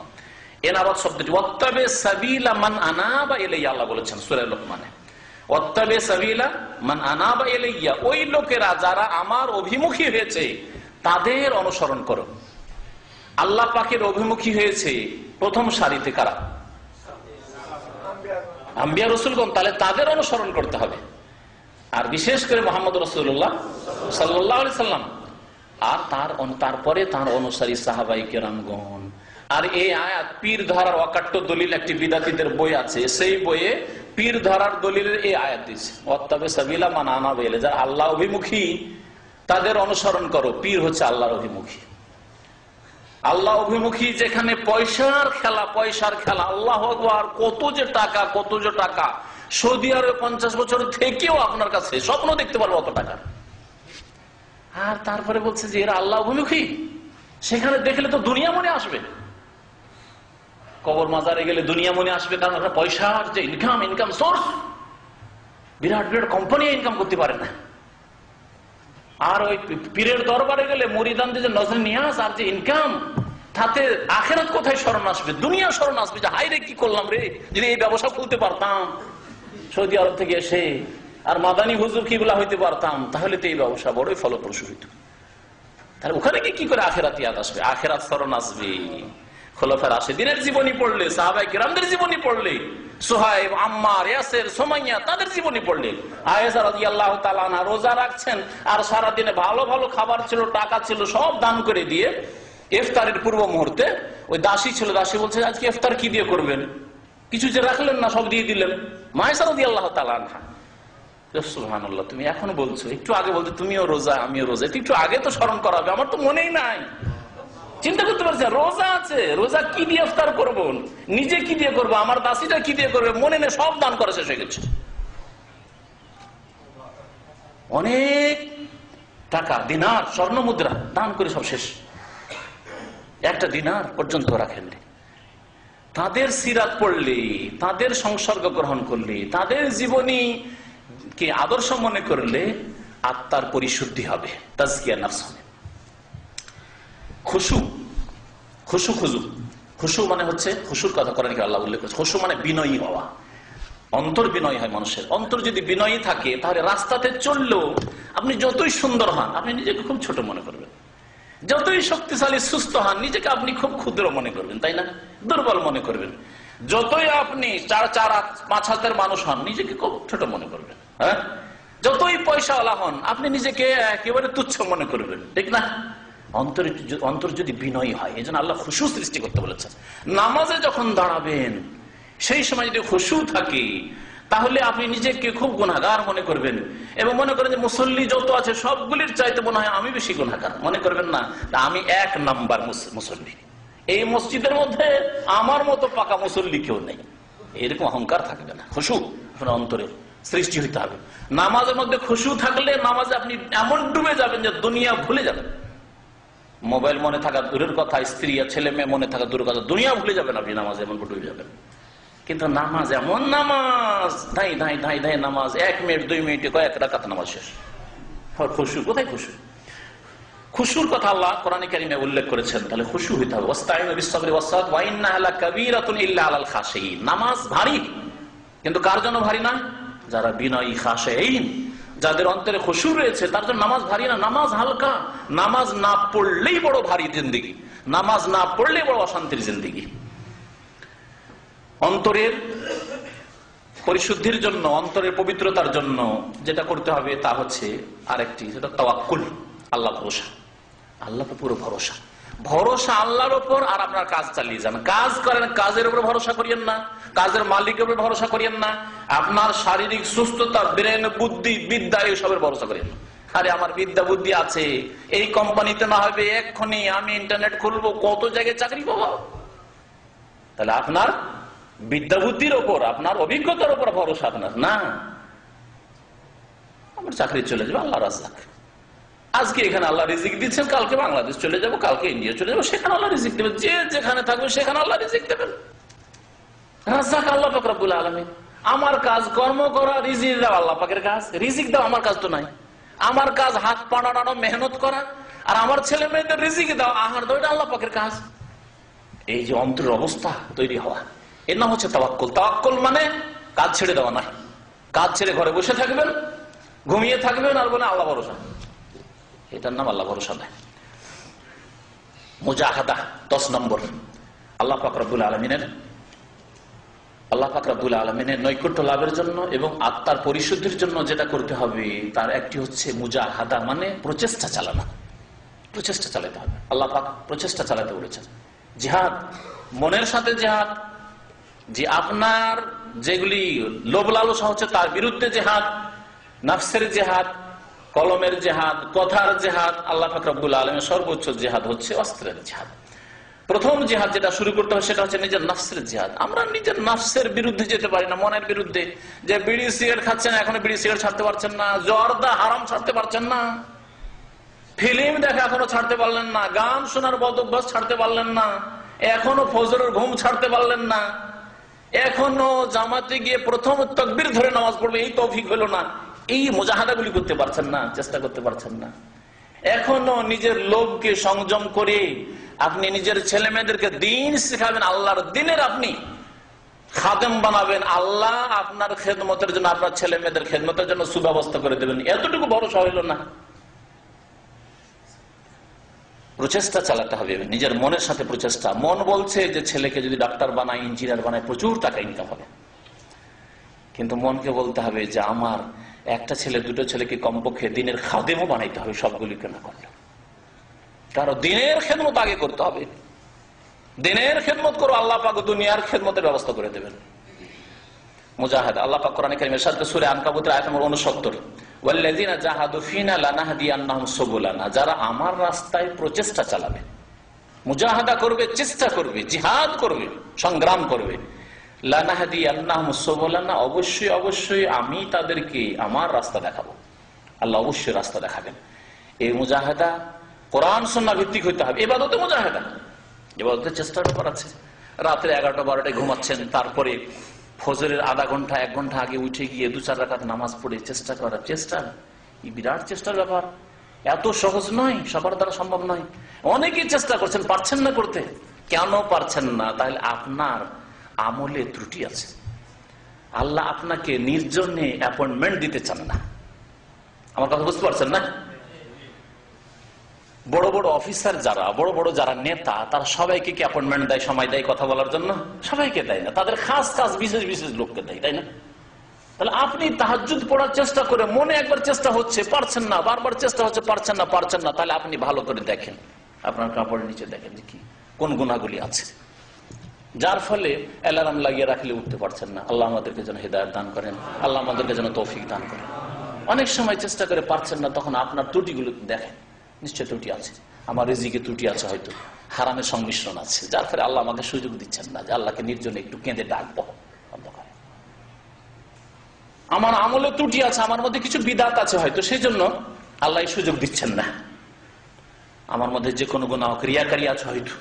এনাবাত শব্দটি ওয়াত্তাবি সাবিলা মান আনাবা ইলাইয়া, আল্লাহ বলেছেন সূরা লোকমানে, ওয়াত্তাবি সাবিলা মান আনাবা ইলাইয়া, ওই লোকেরা যারা আমার অভিমুখী হয়েছে তাদের অনুসরণ করো। আল্লাহ পাকের অভিমুখী হয়েছে প্রথম সারিতে কারা? আম্বিয়া রাসূলগণ, তাহলে তাদের অনুসরণ করতে হবে। আর বিশেষ করে মুহাম্মদ রাসূলুল্লাহ সাল্লাল্লাহু আলাইহি সাল্লাম, আর তারপরে তার অনুসারী সাহাবায়ে কেরামগণ। আর এই আয়াত পীর ধরার অকাট্য দলিল, একটি বিদাতীদের বই আছে, সেই বইয়ে পীর ধরার দলিলের এই আয়াত দিয়েছে, ওয়াত্তাবি সাবিলা মান আনাবা ইলাইহি, যারা আল্লাহ অভিমুখী তাদের অনুসরণ করো। পীর হচ্ছে আল্লাহর অভিমুখী। আল্লাহ অভিমুখী যেখানে পয়সার খেলা, আল্লাহু আকবার, কত যে টাকা, সৌদি আরবে 50 বছর থেকেও আপনার কাছে স্বপ্ন দেখতে পারবো অত টাকা। আর তারপরে বলছে যে এরা আল্লাহ অভিমুখী, সেখানে দেখলে তো দুনিয়া মনে আসবে। কবর মাজারে গেলে দুনিয়া মনে আসবে, কারণ পয়সার যে ইনকাম সোর্স, বিরাট বিরাট কোম্পানি ইনকাম করতে পারে না। আর ওই পীরের দরবারে গেলে মুরিদানদের যে নজর নিয়াজ আর যে ইনকাম, তাতে আখিরাত কোথায় স্মরণ আসবে? দুনিয়া স্মরণ আসবে যে হাই রে কি করলাম রে, যদি এই ব্যবসা খুলতে পারতাম সৌদি আরব থেকে এসে, আর মাদানী হুজুর কিগুলা হইতে পারতাম, তাহলে তো এই ব্যবসা বড়ই ফলপ্রসূ হইত। তাহলে ওখানে কি করে আখিরাত ইয়াদ আসবে? আখিরাত স্মরণ আসবে খোলাফায়ে রাশিদিনের জীবনী পড়লে, সাহাবায়ে কিরামদের জীবনী পড়লে, সুহাইব, আম্মার, ইয়াসির, সুমাইয়া, তাদের জীবনী পড়লে। আয়েশা রাদিয়াল্লাহু তাআলা আনহা রোজা রাখছেন, আর সারা দিনে ভালো ভালো খাবার ছিল, টাকা ছিল, সব দান করে দিয়ে ইফতারের পূর্ব মুহূর্তে ওই দাসী ছিল, দাসী বলছে আজকে ইফতার কি দিয়ে করবেন? কিছু যে রাখলেন না, সব দিয়ে দিলেন। আয়েশা রাদিয়াল্লাহু তাআলা আনহা, সুবহানাল্লাহ, তুমি এখন বলছো, একটু আগে বলতে তুমিও রোজা আমিও রোজা, একটু আগে তো স্মরণ করাবে, আমার তো মনেই নাই। চিন্তা করতে পারছি রোজা আছে, রোজা কি দিয়ে ইফতার করবো, নিজে কি দিয়ে করবো, আমার দাসীটা কি দিয়ে করবে, মনে নেই, সব দান করে শেষ হয়ে গেছে। অনেক টাকা, দিনার, স্বর্ণ মুদ্রা দান করে সব শেষ, একটা দিনার পর্যন্ত রাখেননি। তাদের সিরাত পড়লে, তাদের সংসর্গ গ্রহণ করলে, তাদের জীবনী কে আদর্শ মনে করলে আত্মার পরিশুদ্ধি হবে, তাজকিয়া নফস হবে। খুশু মানে হচ্ছে, খুশুর কথা করেন আল্লাহ উল্লেখ করেছে, খুশু মানে বিনয়ী হওয়া, অন্তর বিনয়ী হয় মানুষের। অন্তর যদি বিনয়ী থাকে, তাহলে রাস্তাতে চললেও আপনি যতই সুন্দর হন, আপনি নিজেকে খুব ছোট মনে করবেন। যতই শক্তিশালী সুস্থ হন, নিজেকে আপনি খুব ক্ষুদ্র মনে করবেন, তাই না? দুর্বল মনে করবেন। যতই আপনি 4-5 হাতের মানুষ হন, নিজেকে খুব ছোট মনে করবেন। হ্যাঁ, যতই পয়সাওয়ালা হন, আপনি নিজেকে একেবারে তুচ্ছ মনে করবেন, ঠিক না? অন্তর যদি বিনয়ী হয়, এই জন্য আল্লাহ খুশু সৃষ্টি করতে বলেছেন। নামাজে যখন দাঁড়াবেন, সেই সময় যদি খুশু থাকে, তাহলে আপনি নিজেকে খুব গুনাহগার মনে করবেন, এবং মনে করেন যে মুসল্লি যত আছে সবগুলির চাইতে মনে হয় আমি বেশি গুনাহগার। মনে করবেন না, আমি 1 নাম্বার মুসল্লি, এই মসজিদের মধ্যে আমার মতো পাকা মুসল্লি কেউ নেই, এরকম অহংকার থাকবে না। খুশু অন্তরে সৃষ্টি হইতে হবে। নামাজের মধ্যে খুশু থাকলে নামাজে আপনি এমন ডুবে যাবেন যে দুনিয়া ভুলে যাবেন। মোবাইল মনে থাকা দূরের কথা, স্ত্রী আর ছেলে মেয়ে মনে থাকা দূরের কথা, দুনিয়া ভুলে যাবেন আপনি নামাজ, এমন ডুবে যাবেন। কিন্তু নামাজ এমন নামাজ, ধাই ধাই ধাই ধাই নামাজ, 1 মিনিট 2 মিনিটে কয়েক রাকাত নামাজ শেষ। খুশু কোথায়? খুশুর কথা আল্লাহ কোরআনে কারিমে উল্লেখ করেছেন। তাহলে খুশু হইতে হবে। ওয়াস্তাইনু বিস-সাবরি ওয়াস-সালাত ওয়া ইন্নাহা লাকাবীরাতুন ইল্লা আলাল খাশিঈন। নামাজ ভারী, কিন্তু কার জন্য ভারী না? যারা বিনয়ী, খাশিঈন, যাদের অন্তরে খুশু রয়েছে, তার জন্য নামাজ ভারী না, নামাজ হালকা। নামাজ না পড়লেই বড় ভারী জিন্দেগি, নামাজ না পড়লেই বড় অশান্তির জিন্দেগি। অন্তরের পরিশুদ্ধির জন্য, অন্তরের পবিত্রতার জন্য যেটা করতে হবে তা হচ্ছে আরেকটি, সেটা তাওয়াক্কুল, আল্লাহ ভরসা। আল্লাহ পুরো ভরসা, ভরসা আল্লাহর উপর। আর আপনার কাজ চালিয়ে যান, কাজ করেন, কাজের উপর ভরসা করিয়েন না, কাজের মালিকের উপর ভরসা করিয়েন না, আপনার শারীরিক সুস্থতা, ব্রেন, বুদ্ধি, বিদ্যা এইসবের ভরসা করিয়েন না। আরে আমার বিদ্যা বুদ্ধি আছে, এই কোম্পানিতে না হবে এক্ষুনি আমি ইন্টারনেট খুলবো, কত জায়গায় চাকরি পাবো। তাহলে আপনার বিদ্যা বুদ্ধির ওপর, আপনার অভিজ্ঞতার উপর ভরসা আপনার না। আমার চাকরি চলে যাবে, আল্লাহ রাজ্জাক। আজকে এখানে আল্লাহ রিজিক দিচ্ছেন, কালকে বাংলাদেশ চলে যাব, কালকে ইন্ডিয়া চলে যাবো, সেখানে আল্লাহ রিজিক দেবেন। যে যেখানে থাকবে সেখানে আল্লাহ রিজিক দেবেন। রাজ্জাক আল্লাহ পাক রব্বুল আলামিন। আমার কাজ কর্ম করা, রিজিক দাও আল্লাহ পাকের কাজ, রিজিক দাও আমার কাজ তো নাই। আমার কাজ হাত পা নাড়ানো, মেহনত করা, আর আমার ছেলে মেয়েদের রিজিক দাও, আহার দাও, এটা আল্লাহ পাকের কাজ। এই যে অন্তরের অবস্থা তৈরি হওয়া, এর নাম হচ্ছে তাওয়াক্কুল। তাওয়াক্কুল মানে কাজ ছেড়ে দেওয়া নয়। কাজ ছেড়ে ঘরে বসে থাকবেন, ঘুমিয়ে থাকবেন আর বলে আল্লাহ ভরসা, এটার নাম আল্লাহ ভরসা নয়। মুজাহাদা 10 নম্বর। আল্লাহ পাক রব্বুল আলামিনের নৈকট্য লাভের জন্য এবং আত্মার পরিশুদ্ধির জন্য যেটা করতে হবে তার একটি হচ্ছে মুজাহাদা, মানে প্রচেষ্টা চালানো। প্রচেষ্টা চালাতে হবে, আল্লাহ পাক প্রচেষ্টা চালাতে বলেছেন। জিহাদ, মনের সাথে জিহাদ, যে আপনার যেগুলি লোভ লালসা হচ্ছে তার বিরুদ্ধে জিহাদ, নাফসের জিহাদ, কলমের জিহাদ, কথার জিহাদ। আল্লাহ পাক রব্বুল আলামিনের সর্বোচ্চ জিহাদ হচ্ছে অস্ত্রের জিহাদ। প্রথম জিহাদ যেটা শুরু করতে হবে সেটা হচ্ছে নিজের নাফসের জিহাদ। আমরা নিজের নাফসের বিরুদ্ধে যেতে পারি না, মনের বিরুদ্ধে। যে বিড়ি সিগারেট খাচ্ছেন, এখনো বিড়ি সিগারেট ছাড়তে পারছেন না, জর্দা হারাম ছাড়তে পারছেন না, ফিল্ম দেখা এখনো ছাড়তে পারলেন না, গান শোনার বদ অভ্যাস ছাড়তে পারলেন না, এখনো ফজরের ঘুম ছাড়তে পারলেন না, এখনো জামাতে গিয়ে প্রথম তাকবীর ধরে নামাজ পড়বে এই তৌফিক হলো না। এই মুজাহাদাগুলি করতে পারছেন না, চেষ্টা করতে পারছেন না। এখনো নিজের লোভকে সংযম করে আপনি নিজের ছেলে মেয়েদেরকে দিন শেখাবেন, আল্লাহর দিনের আপনি খাদেম বানাবেন, আল্লাহ আপনার খেদমতের জন্য, আপনার ছেলে মেয়েদের খেদমতের জন্য সুব্যবস্থা করে দেবেন, এতটুকু ভরসা হইল না। প্রচেষ্টা চালাতে হবে, নিজের মনের সাথে প্রচেষ্টা। মন বলছে যে ছেলেকে যদি ডাক্তার বানায়, ইঞ্জিনিয়ার বানায়, প্রচুর টাকা ইনকাম হবে। কিন্তু মনকে বলতে হবে যে আমার একটা ছেলে, দুটো ছেলেকে কমপক্ষে দিনের খাদেমও বানাইতে হবে, সবগুলিকে না করলে। কারণ দিনের খেদমত আগে করতে হবে। দিনের খেদমত করো, আল্লাহ পাক দুনিয়ার খেদমতের ব্যবস্থা করে দেবেন। মুজাহিদ, আল্লাহ পাক কোরআনে কারীমে ইরশাদ সূরা আনকাবুতের আয়াত নম্বর 69, ওয়াল্লাযিনা জাহাদু ফিনা লানাহদিয়ান্নাহুম সুবুলানা, যারা আমার রাস্তায় প্রচেষ্টা চালাবে, মুজাহাদা করবে, চেষ্টা করবে, জিহাদ করবে, সংগ্রাম করবে, লানাহদিয়ান্নাহুম সুবুলানা, অবশ্যই অবশ্যই আমি তাদেরকে আমার রাস্তা দেখাবো। আল্লাহ অবশ্যই রাস্তা দেখাবেন। এই মুজাহাদা কোরআন সুন্নাহ ভিত্তিক হইতে হবে। ইবাদতে মুজাহাদা, ইবাদতের চেষ্টার ব্যাপার আছে। রাত্রে 11টা 12টায় ঘুমাচ্ছেন, তারপরে ফজরের আধা ঘন্টা 1 ঘন্টা আগে উঠে গিয়ে 2-4 রাকাত নামাজ পড়ে চেষ্টা করা, চেষ্টা এই বিরাট চেষ্টার ব্যাপার। এত সহজ নয়, সবার দ্বারা সম্ভব নয়। অনেকেই চেষ্টা করছেন, পারছেন না করতে। কেন পারছেন না? তাহলে আপনার আমলে ত্রুটি আছে। আল্লাহ আপনাকে নির্জনে অ্যাপয়েন্টমেন্ট দিতে চান না। আমার কথা বুঝতে পারছেন না? বড় বড় অফিসার যারা, বড় বড় যারা নেতা, তারা সবাইকে কি অ্যাপয়েন্টমেন্ট দেয়, সময় দেয় কথা বলার জন্য? সবাইকে দেয় না, তাদের খাস খাস বিশেষ বিশেষ লোককে দেয়, তাই না? তাহলে আপনি তাহাজ্জুদ পড়ার চেষ্টা করে মনে একবার চেষ্টা হচ্ছে, পারছেন না, বারবার চেষ্টা হচ্ছে, পারছেন না, তাহলে আপনি ভালো করে দেখেন, আপনার কাপড়ের নিচে দেখেন যে কি কোন গুণাগুলি আছে, যার ফলে অ্যালার্ম লাগিয়ে রাখলে উঠতে পারছেন না। আল্লাহ আমাদেরকে যেন হেদায়েত দান করেন, আল্লাহ আমাদেরকে যেন তৌফিক দান করেন। অনেক সময় চেষ্টা করে পারছেন না, তখন আপনার ত্রুটিগুলো দেখেন, নিশ্চয় ত্রুটি আছে, আমার রিজিকে ত্রুটি আছে, হয়তো হারামের সংমিশ্রণ আছে, যার ফলে আল্লাহ আমাকে সুযোগ দিচ্ছেন না যে আল্লাহকে নির্জনে একটু কেঁদে ডাকবো। আমার আমলে ত্রুটি আছে, আমার মধ্যে কিছু বিদাত আছে, হয়তো সেই জন্য আল্লাহ সুযোগ দিচ্ছেন না। আমার মধ্যে যে কোনো গুনাহ ক্রিয়াকারী আছে, হয়তো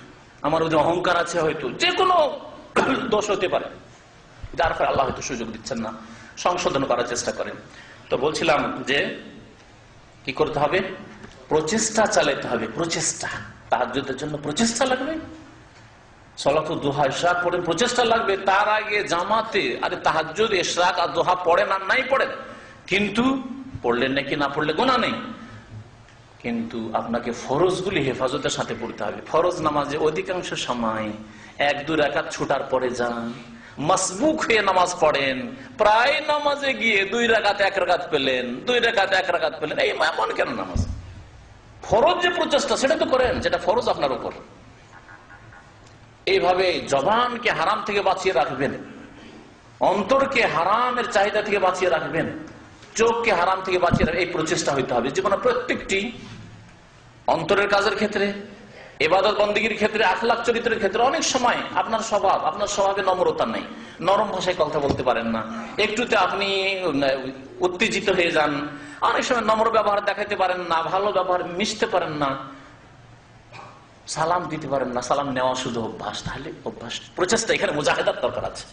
আমার মধ্যে অহংকার আছে, হয়তো যে কোনো দোষ হতে পারে, যার ফলে আল্লাহ হয়তো সুযোগ দিচ্ছেন না, সংশোধন করার চেষ্টা করেন। তো বলছিলাম যে কি করতে হবে, প্রচেষ্টা চালাতে হবে। প্রচেষ্টা, তাহাজ্জুদের জন্য প্রচেষ্টা লাগবে, সালাতুদ দুহা ইশরাক পড়েন, প্রচেষ্টা লাগবে। তার আগে জামাতে, আরে তাহাজ্জুদ ইশরাক আর দুহা পড়েন আর নাই পড়েন, কিন্তু পড়লেন নাকি না পড়লে গুনাহ নেই, কিন্তু আপনাকে ফরজগুলি হেফাজতের সাথে পড়তে হবে। ফরজ নামাজে অধিকাংশ সময় 1-2 রাকাত ছুটার পরে যান, মাসবুক হয়ে নামাজ পড়েন, প্রায় নামাজে গিয়ে 2 রাকাত 1 রাকাত পেলেন, 2 রাকাত 1 রাকাত পেলেন, এই এমন কেন নামাজ? ফরজ যে প্রচেষ্টা সেটা তো করেন, যেটা ফরজ আপনার উপর। এইভাবে জবানকে হারাম থেকে বাঁচিয়ে রাখবেন, অন্তরকে হারামের চাহিদা থেকে বাঁচিয়ে রাখবেন, চোখকে হারাম থেকে বাঁচিয়ে রাখবেন। এই প্রচেষ্টা হইতে হবে জীবনে প্রত্যেকটি অন্তরের কাজের ক্ষেত্রে, ইবাদত বন্দেগীর ক্ষেত্রে, আখলাক চরিত্রের ক্ষেত্রে। অনেক সময় আপনার স্বভাবে নম্রতা নেই, নরম ভাষায় কথা বলতে পারেন না, একটুতে আপনি উত্তেজিত হয়ে যান, অনেক সময় নম্র ব্যবহার দেখাতে পারেন না, ভালো ব্যবহার মিশতে পারেন না, সালাম দিতে পারেন না, সালাম নেওয়া শুধু অভ্যাস। তাহলে অভ্যাস প্রচেষ্টা, এখানে মুজাহিদার দরকার আছে।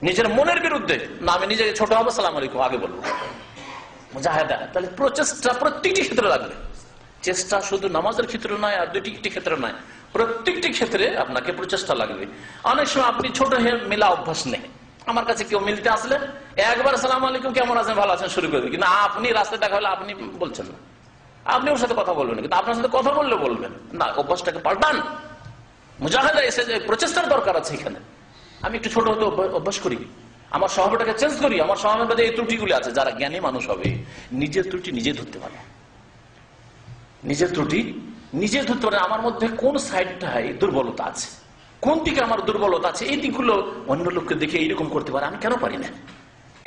নিজের মনের বিরুদ্ধে না, আমি নিজেকে ছোট হবো, সালাম আলাইকুম আগে বলবো, মুজাহিদা। তাহলে প্রচেষ্টা প্রত্যেকটি ক্ষেত্রে লাগবে। চেষ্টা শুধু নামাজের ক্ষেত্রে নয়, আর দুটি ক্ষেত্রে নয়, প্রত্যেকটি ক্ষেত্রে আপনাকে প্রচেষ্টা লাগবে। অনেক সময় আপনি ছোট হয়ে মেলা অভ্যাস নেই, আমার কাছে কেউ মিলতে আসলে একবার সালাম আলাইকুম কেমন আছেন ভালো আছেন শুরু করবেন, কিন্তু আপনি রাস্তায় দেখা হলে আপনি বলছেন না, আপনি ওর সাথে কথা বলবেন, কিন্তু আপনার সাথে কথা বললে বলবেন না। অভ্যাসটাকে পাল্টান। মুজাহিদা এসে যে প্রচেষ্টার দরকার আছে এখানে। আমি একটু ছোট হতে অভ্যাস করি, আমার স্বভাবটাকে চেঞ্জ করি, আমার স্বভাবের মধ্যে এই ত্রুটিগুলি আছে। যারা জ্ঞানী মানুষ হবে নিজের ত্রুটি নিজে ধরতে পারে, নিজের ত্রুটি নিজে ধরতে পারে। আমার মধ্যে কোন সাইডটায় দুর্বলতা আছে, কোন দিকে আমার দুর্বলতা আছে, এই দিকগুলো অন্য লোককে দেখে এইরকম করতে পারে, আমি কেন পারি না?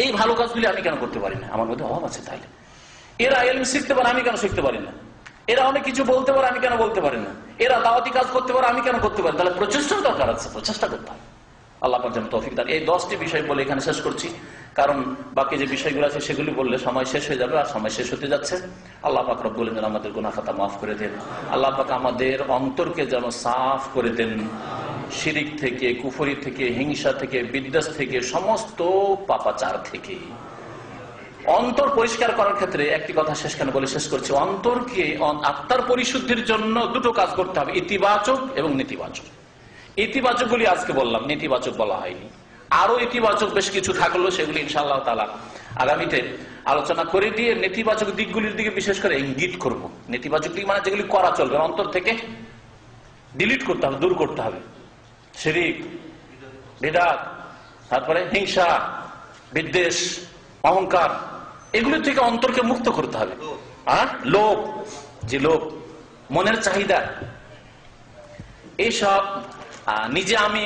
এই ভালো কাজগুলি আমি কেন করতে পারি না? আমার মধ্যে অভাব আছে। তাইলে এরা ইলম শিখতে পারে, আমি কেন শিখতে পারি না? এরা অনেক কিছু বলতে পারে, আমি কেন বলতে পারি না? এরা দাওয়াতি কাজ করতে পারে, আমি কেন করতে পারি? তাহলে প্রচেষ্টার দরকার আছে, প্রচেষ্টা করতে হবে। আল্লাহ পাক যেন তৌফিক দেন। এই 10টি বিষয় বলে এখানে শেষ করছি, কারণ বাকি যে বিষয়গুলো আছে সেগুলি বললে সময় শেষ হয়ে যাবে, আর সময় শেষ হতে যাচ্ছে। আল্লাহ পাক রব্বুল আলামিন আমাদের গুনাহ খাতা মাফ করে দেন। আল্লাহ পাক আমাদের অন্তরকে যেন সাফ করে দেন শিরিক থেকে, কুফরি থেকে, হিংসা থেকে, বিদ্বেষ থেকে, সমস্ত পাপাচার থেকে। অন্তর পরিষ্কার করার ক্ষেত্রে একটি কথা বলে শেষ করছি। অন্তরকে আত্মার পরিশুদ্ধির জন্য দুটো কাজ করতে হবে, ইতিবাচক এবং নেতিবাচক। ইতিবাচক গুলি আজকে বললাম, নেতিবাচক বলা হয়নি। আরো ইতিবাচক বেশ কিছু থাকলো, সেগুলি ইনশাআল্লাহ তাআলা আগামীতে আলোচনা করে দিয়ে নেতিবাচক দিকগুলির দিকে বিশেষ করে ইঙ্গিত করব। নেতিবাচক দিক মানে যেগুলি করা চলবে, অন্তর থেকে ডিলিট করতে হবে, দূর করতে হবে। শিরক, বিদআত, তারপরে হিংসা, বিদ্বেষ, অহংকার, এগুলি থেকে অন্তরকে মুক্ত করতে হবে। আর লোভ, যে লোভ, মনের চাহিদা, এইসব নিজে আমি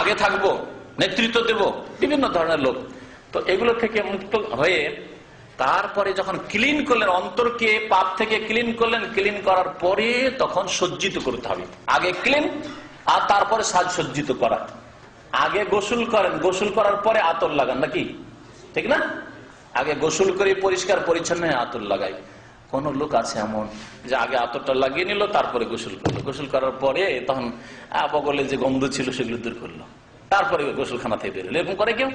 আগে থাকবো, নেতৃত্ব দেব, বিভিন্ন ধরনের লোভ, তো এগুলো থেকে মুক্ত হয়ে তারপরে যখন ক্লিন করলেন অন্তরকে, পাপ থেকে ক্লিন করলেন, ক্লিন করার পরে তখন সজ্জিত করতে হবে। আগে ক্লিন আর তারপরে সাজসজ্জিত করা। আগে গোসল করেন, গোসল করার পরে আতর লাগান, নাকি ঠিক না? আগে গোসল করে পরিষ্কার পরিচ্ছন্ন হয়ে আতর লাগাই। কোন লোক আছে এমন যে আগে আতরটা লাগিয়ে নিল, তারপরে গোসল করলো, গোসল করার পরে তখন বগলে যে গন্ধ ছিল সেগুলো দূর করলো, তারপরে গোসলখানা থেকে বেরোলো, এরকম করে কেউ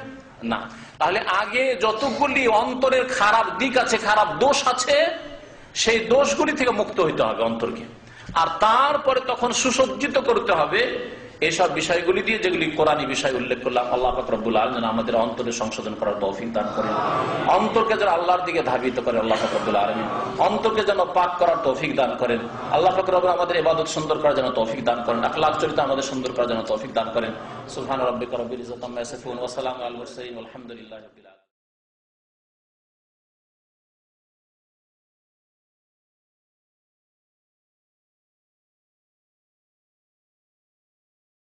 না। তাহলে আগে যতগুলি অন্তরের খারাপ দিক আছে, খারাপ দোষ আছে, সেই দোষগুলি থেকে মুক্ত হইতে হবে অন্তরকে, আর তারপরে তখন সুসজ্জিত করতে হবে এইসব বিষয়গুলি দিয়ে, যেগুলি কোরআনী বিষয় উল্লেখ করলাম। আল্লাহ পাক রব্বুল আলামিন আমাদের অন্তরের সংশোধন করার তৌফিক দান করেন, অন্তরকে যেন আল্লাহর দিকে ধাবিত করে আল্লাহ পাক রব্বুল আলামিন, অন্তরকে যেন পাক করার তৌফিক দান করেন। আল্লাহ পাক রব্বুল আমাদের ইবাদত সুন্দর করার জন্য তৌফিক দান করেন, আখলাক চরিত্র আমাদের সুন্দর করার জন্য তৌফিক দান করেন। সুবহান রাব্বিকা রাব্বিল ইজ্জাতি আম্মা ইয়াসিফুন ওয়া সালামুন আলাল মুরসালিন ওয়ালহামদুলিল্লাহি রাব্বিল আলামিন।